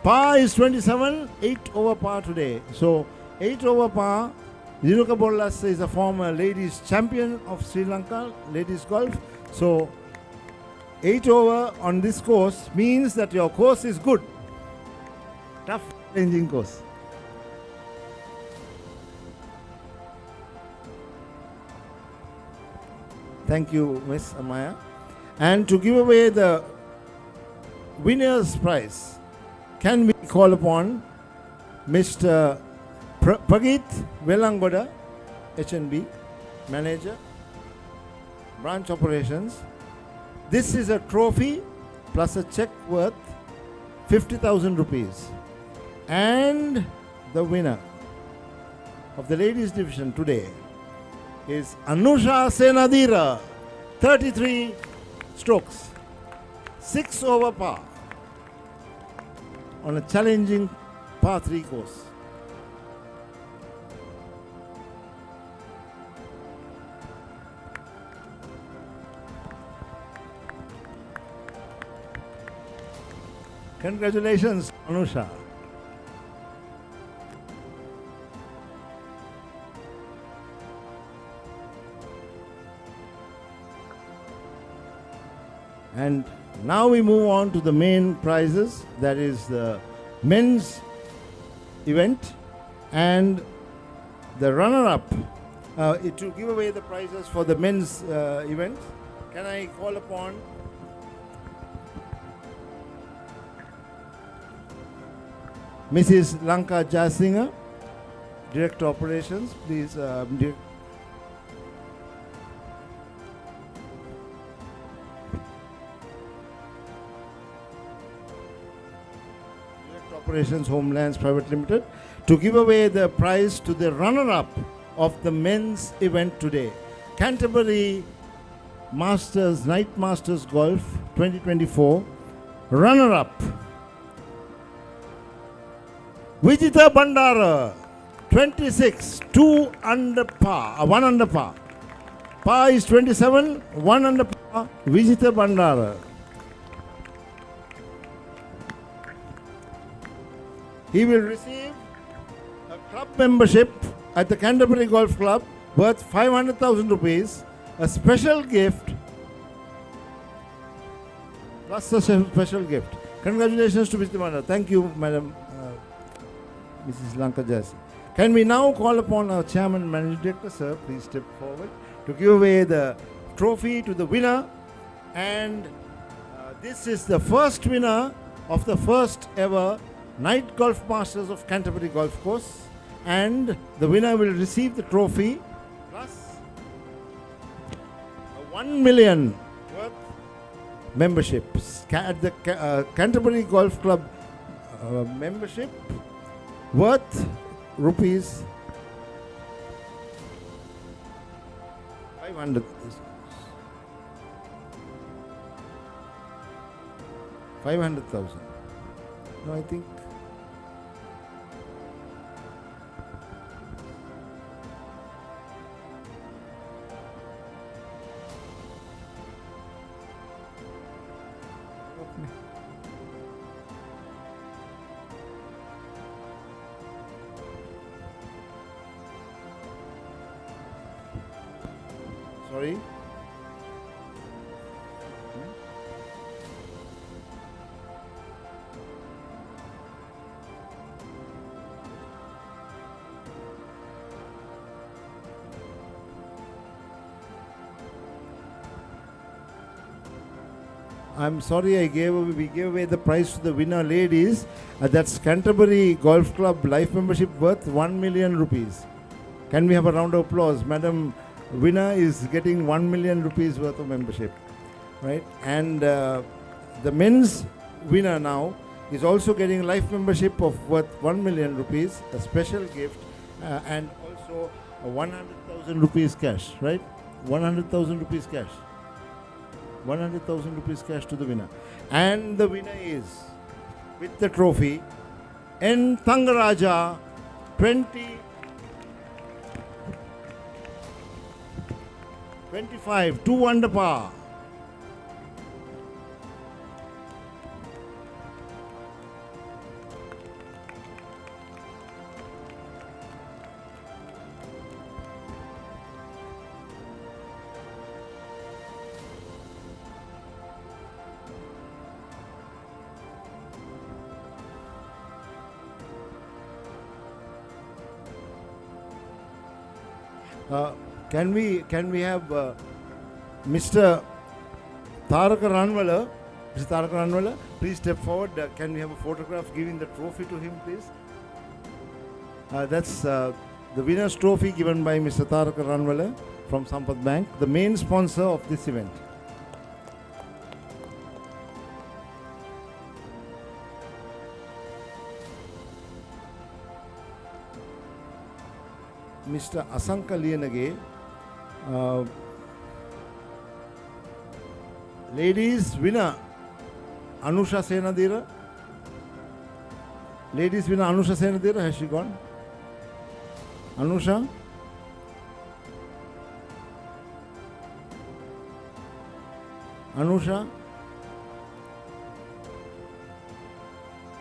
Speaker 1: Par is 27, 8 over par today. So 8 over par. Dinuka Boralassa is a former ladies champion of Sri Lanka, ladies golf. So 8 over on this course means that your course is good. Tough, challenging course. Thank you, Miss Amaya. And to give away the winner's prize, can we call upon Mr. Pagit Velangoda, HNB, Manager, Branch Operations. This is a trophy plus a check worth 50,000 rupees. And the winner of the ladies division today is Anusha Senadira, 33 strokes, 6 over par on a challenging par 3 course. Congratulations, Anusha. And now we move on to the main prizes, that is the men's event and the runner-up. To give away the prizes for the men's event, can I call upon Mrs. Lanka Jasinger, Director Operations, please. Director Operations Homelands Private Limited, to give away the prize to the runner-up of the men's event today. Canterbury Masters, Night Masters Golf 2024, runner-up Vijita Bandara, 26, 2 under par, 1 under par. Par is 27, 1 under par, Vijita Bandara. He will receive a club membership at the Canterbury Golf Club worth 500,000 rupees, a special gift, plus a special gift. Congratulations to Mr. Bandara. Thank you, Madam. Mrs. Lanka Jasi. Can we now call upon our Chairman and Managing Director, sir, please step forward, to give away the trophy to the winner. And this is the first winner of the first ever Night Golf Masters of Canterbury Golf Course. And the winner will receive the trophy plus a 1 million worth memberships at the Canterbury Golf Club membership worth rupees 500,000. No, I think sorry. I'm sorry, we gave away the prize to the winner ladies. That's Canterbury Golf Club life membership worth 1 million rupees. Can we have a round of applause? Madam winner is getting 1 million rupees worth of membership, right? And the men's winner now is also getting life membership of worth 1 million rupees, a special gift, and also 100,000 rupees cash, right? 100,000 rupees cash. 100,000 rupees cash to the winner. And the winner is, with the trophy, N. Thangaraja, 25, 2 under par. Can we have Mr. Taraka Ranwala? Mr. Taraka Ranwala, please step forward. Can we have a photograph giving the trophy to him, please? That's the winner's trophy given by Mr. Tarak Ranwala from Sampath Bank, the main sponsor of this event. Mr. Asanka Liyanage, ladies winner Anusha Senadira. Ladies winner Anusha Senadira, has she gone? Anusha? Anusha?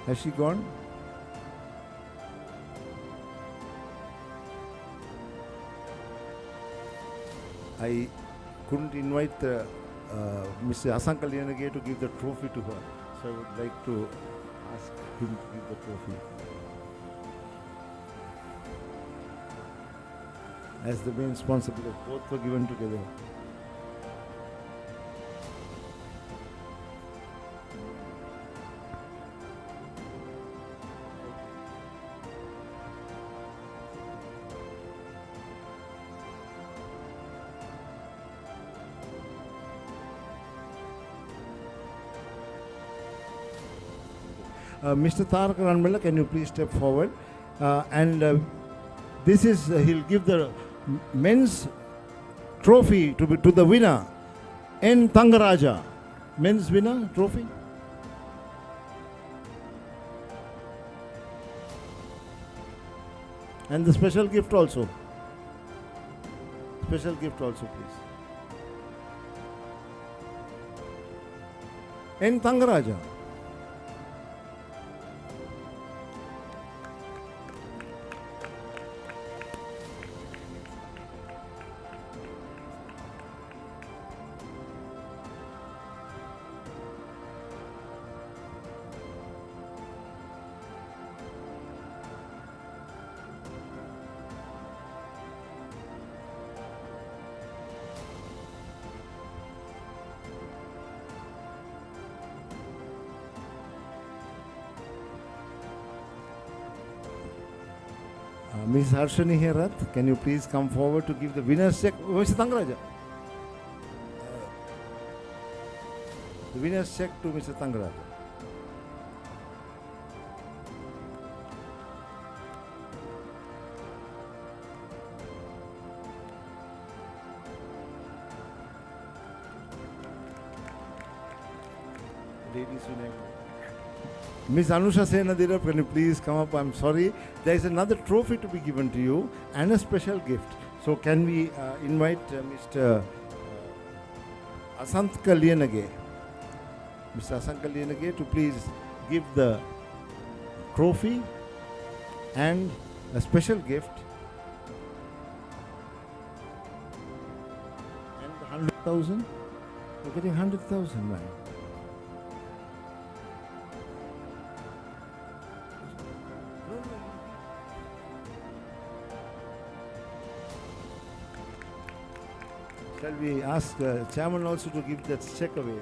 Speaker 1: Has she gone? I couldn't invite Mr. Asanka Liyanage to give the trophy to her. So I would like to ask him to give the trophy. As the main sponsor, because both were given together. Mr. Tarak Ranmella, can you please step forward? This is, he'll give the men's trophy to the winner, N. Thangaraja. Men's winner trophy. And the special gift also. Special gift also, please. N. Thangaraja. Ms. Harshani Herath, can you please come forward to give the winner's check? Mr. Thangaraja. The winner's check to Mr. Thangaraja. Ladies winner. Ms. Anusha Senadira, can you please come up? I'm sorry. There is another trophy to be given to you and a special gift. So can we invite Mr. Asanka Liyanage, Mr. Asanka Liyanage, to please give the trophy and a special gift and 100,000. You're getting 100,000, man. Shall we ask the chairman also to give that check away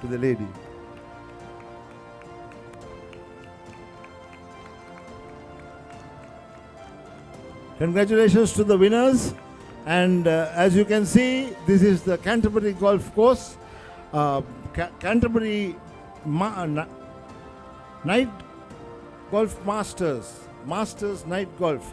Speaker 1: to the lady? Congratulations to the winners. And as you can see, this is the Canterbury Golf Course. Canterbury Night Golf Masters Night Golf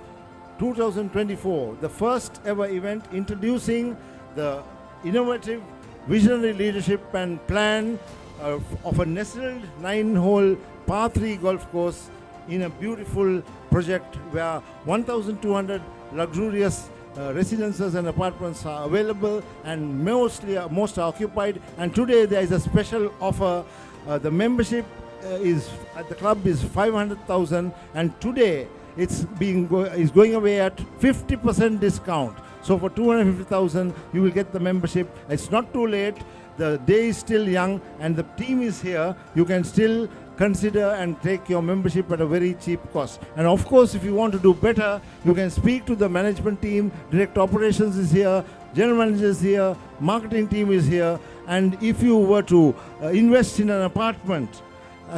Speaker 1: 2024, the first ever event introducing the innovative visionary leadership and plan of a nestled 9-hole par 3 golf course in a beautiful project where 1,200 luxurious residences and apartments are available, and most are occupied. And today there is a special offer. The membership at the club is 500,000, and today it's going away at 50% discount. So for 250,000, you will get the membership. It's not too late. The day is still young, and the team is here. You can still consider and take your membership at a very cheap cost. And of course, if you want to do better, you can speak to the management team. Director Operations is here. General Manager is here. Marketing team is here. And if you were to invest in an apartment,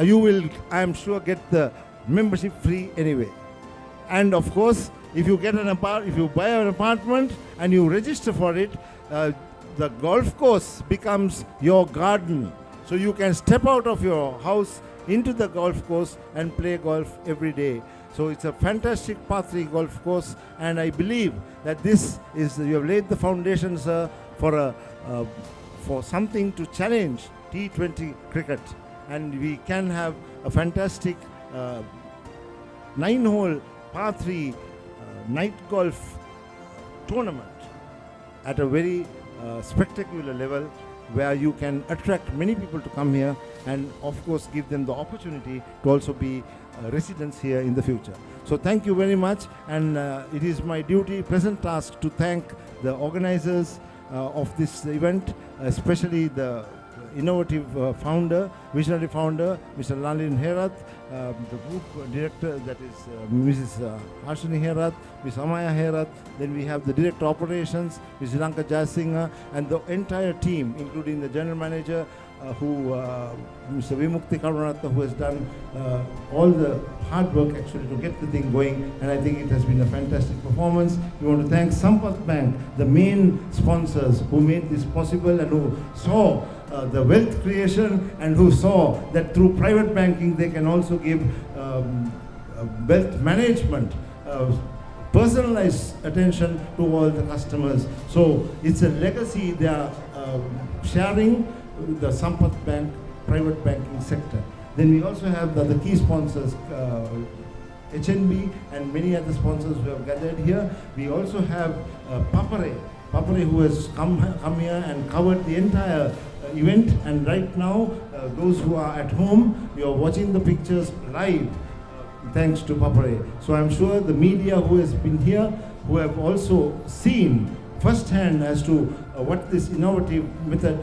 Speaker 1: you will, I am sure, get the membership free anyway. And of course, if you get if you buy an apartment and you register for it, the golf course becomes your garden. So you can step out of your house into the golf course and play golf every day. So it's a fantastic par 3 golf course, and I believe that this is, you have laid the foundation, sir, for something to challenge T20 cricket, and we can have a fantastic 9-hole par 3 night golf tournament at a very spectacular level, where you can attract many people to come here and of course give them the opportunity to also be residents here in the future. So thank you very much, and it is my duty, present task, to thank the organizers of this event, especially the innovative founder, visionary founder, Mr. Lalin Herath, the group director, that is Mrs. Harshini Herath, Ms. Amaya Herath, then we have the director operations, Ms. Lanka Jayasinghe, and the entire team, including the general manager, Mr. Vimukti Karunaratna, who has done all the hard work actually to get the thing going, and I think it has been a fantastic performance. We want to thank Sampath Bank, the main sponsors who made this possible and who saw the wealth creation, and who saw that through private banking they can also give wealth management, personalized attention to all the customers. So it's a legacy they are sharing with the Sampath Bank private banking sector. Then we also have the key sponsors, HNB and many other sponsors who have gathered here. We also have Papare, who has come here and covered the entire event, and right now those who are at home, you are watching the pictures live thanks to Papare. So I'm sure the media who has been here, who have also seen firsthand as to what this innovative method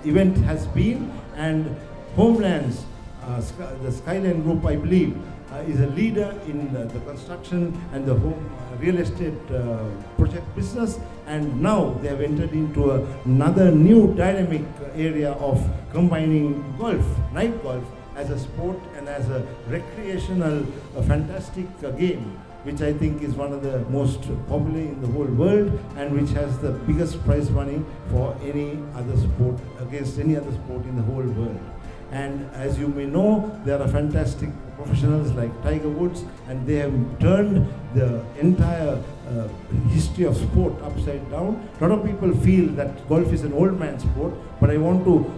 Speaker 1: event has been, and Homelands, the Skyline Group, I believe, is a leader in the construction and the home real estate project business, and now they have entered into another new dynamic area of combining golf, night golf, as a sport and as a recreational, fantastic game, which I think is one of the most popular in the whole world, and which has the biggest prize money for any other sport, against any other sport in the whole world. And as you may know, there are fantastic professionals like Tiger Woods, and they have turned the entire history of sport upside down. A lot of people feel that golf is an old man's sport, but I want to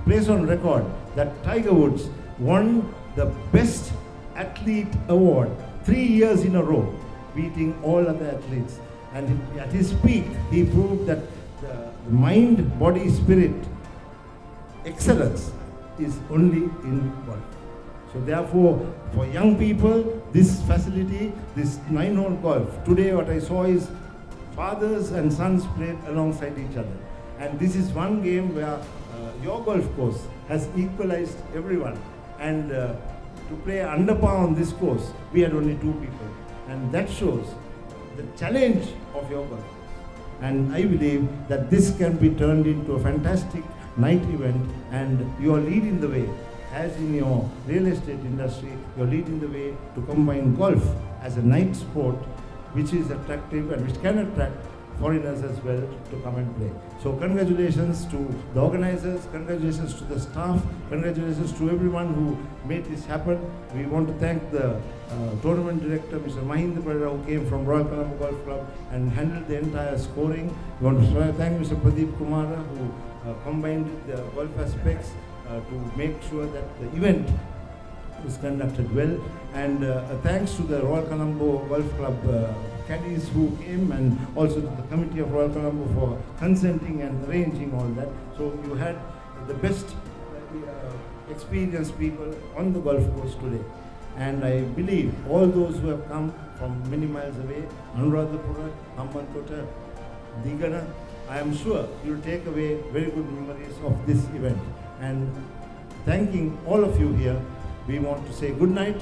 Speaker 1: place on record that Tiger Woods won the Best Athlete Award 3 years in a row, beating all other athletes. And at his peak, he proved that the mind, body, spirit, excellence is only in golf. So therefore, for young people, this facility, this 9-hole golf, today what I saw is fathers and sons played alongside each other. And this is one game where your golf course has equalized everyone. And to play under par on this course, we had only 2 people. And that shows the challenge of your golf course. And I believe that this can be turned into a fantastic night event, and you are leading the way. As in your real estate industry, you are leading the way to combine golf as a night sport, which is attractive and which can attract foreigners as well to come and play. So congratulations to the organizers, congratulations to the staff, congratulations to everyone who made this happen. We want to thank the tournament director, Mr. Mahinda Perera, who came from Royal Colombo Golf Club and handled the entire scoring. We want to thank Mr. Pradeep Kumara, who combined the golf aspects to make sure that the event was conducted well. And thanks to the Royal Colombo Golf Club caddies who came, and also to the committee of Royal Colombo for consenting and arranging all that. So you had the best experienced people on the golf course today. And I believe all those who have come from many miles away, Anuradhapura, Hambantota, Digana, I am sure you'll take away very good memories of this event. And thanking all of you here, we want to say good night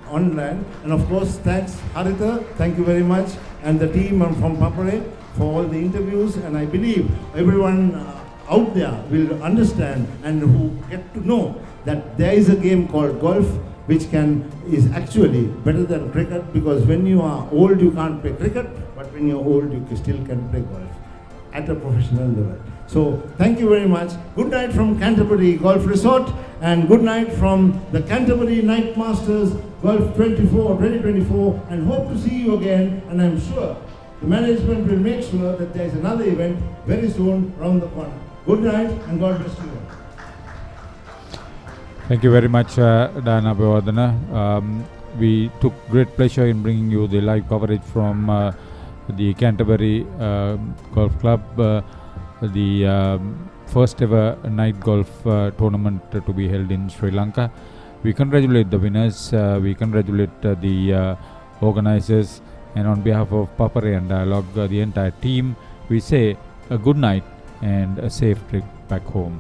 Speaker 1: on land. And of course, thanks Haritha, thank you very much, and the team from Papare for all the interviews. And I believe everyone out there will understand and who get to know that there is a game called golf, which is actually better than cricket, because when you are old you can't play cricket, but when you're old you still can play golf at a professional level. So thank you very much. Good night from Canterbury Golf Resort, and good night from the Canterbury Night Masters Golf 2024, and hope to see you again, and I'm sure the management will make sure that there's another event very soon around the corner. Good night and God bless you all.
Speaker 27: Thank you very much, Dana Bevardhana. We took great pleasure in bringing you the live coverage from the Canterbury Golf Club, the first ever night golf tournament to be held in Sri Lanka. We congratulate the winners, we congratulate the organizers, and on behalf of Papare and Dialog, the entire team, we say a good night and a safe trip back home.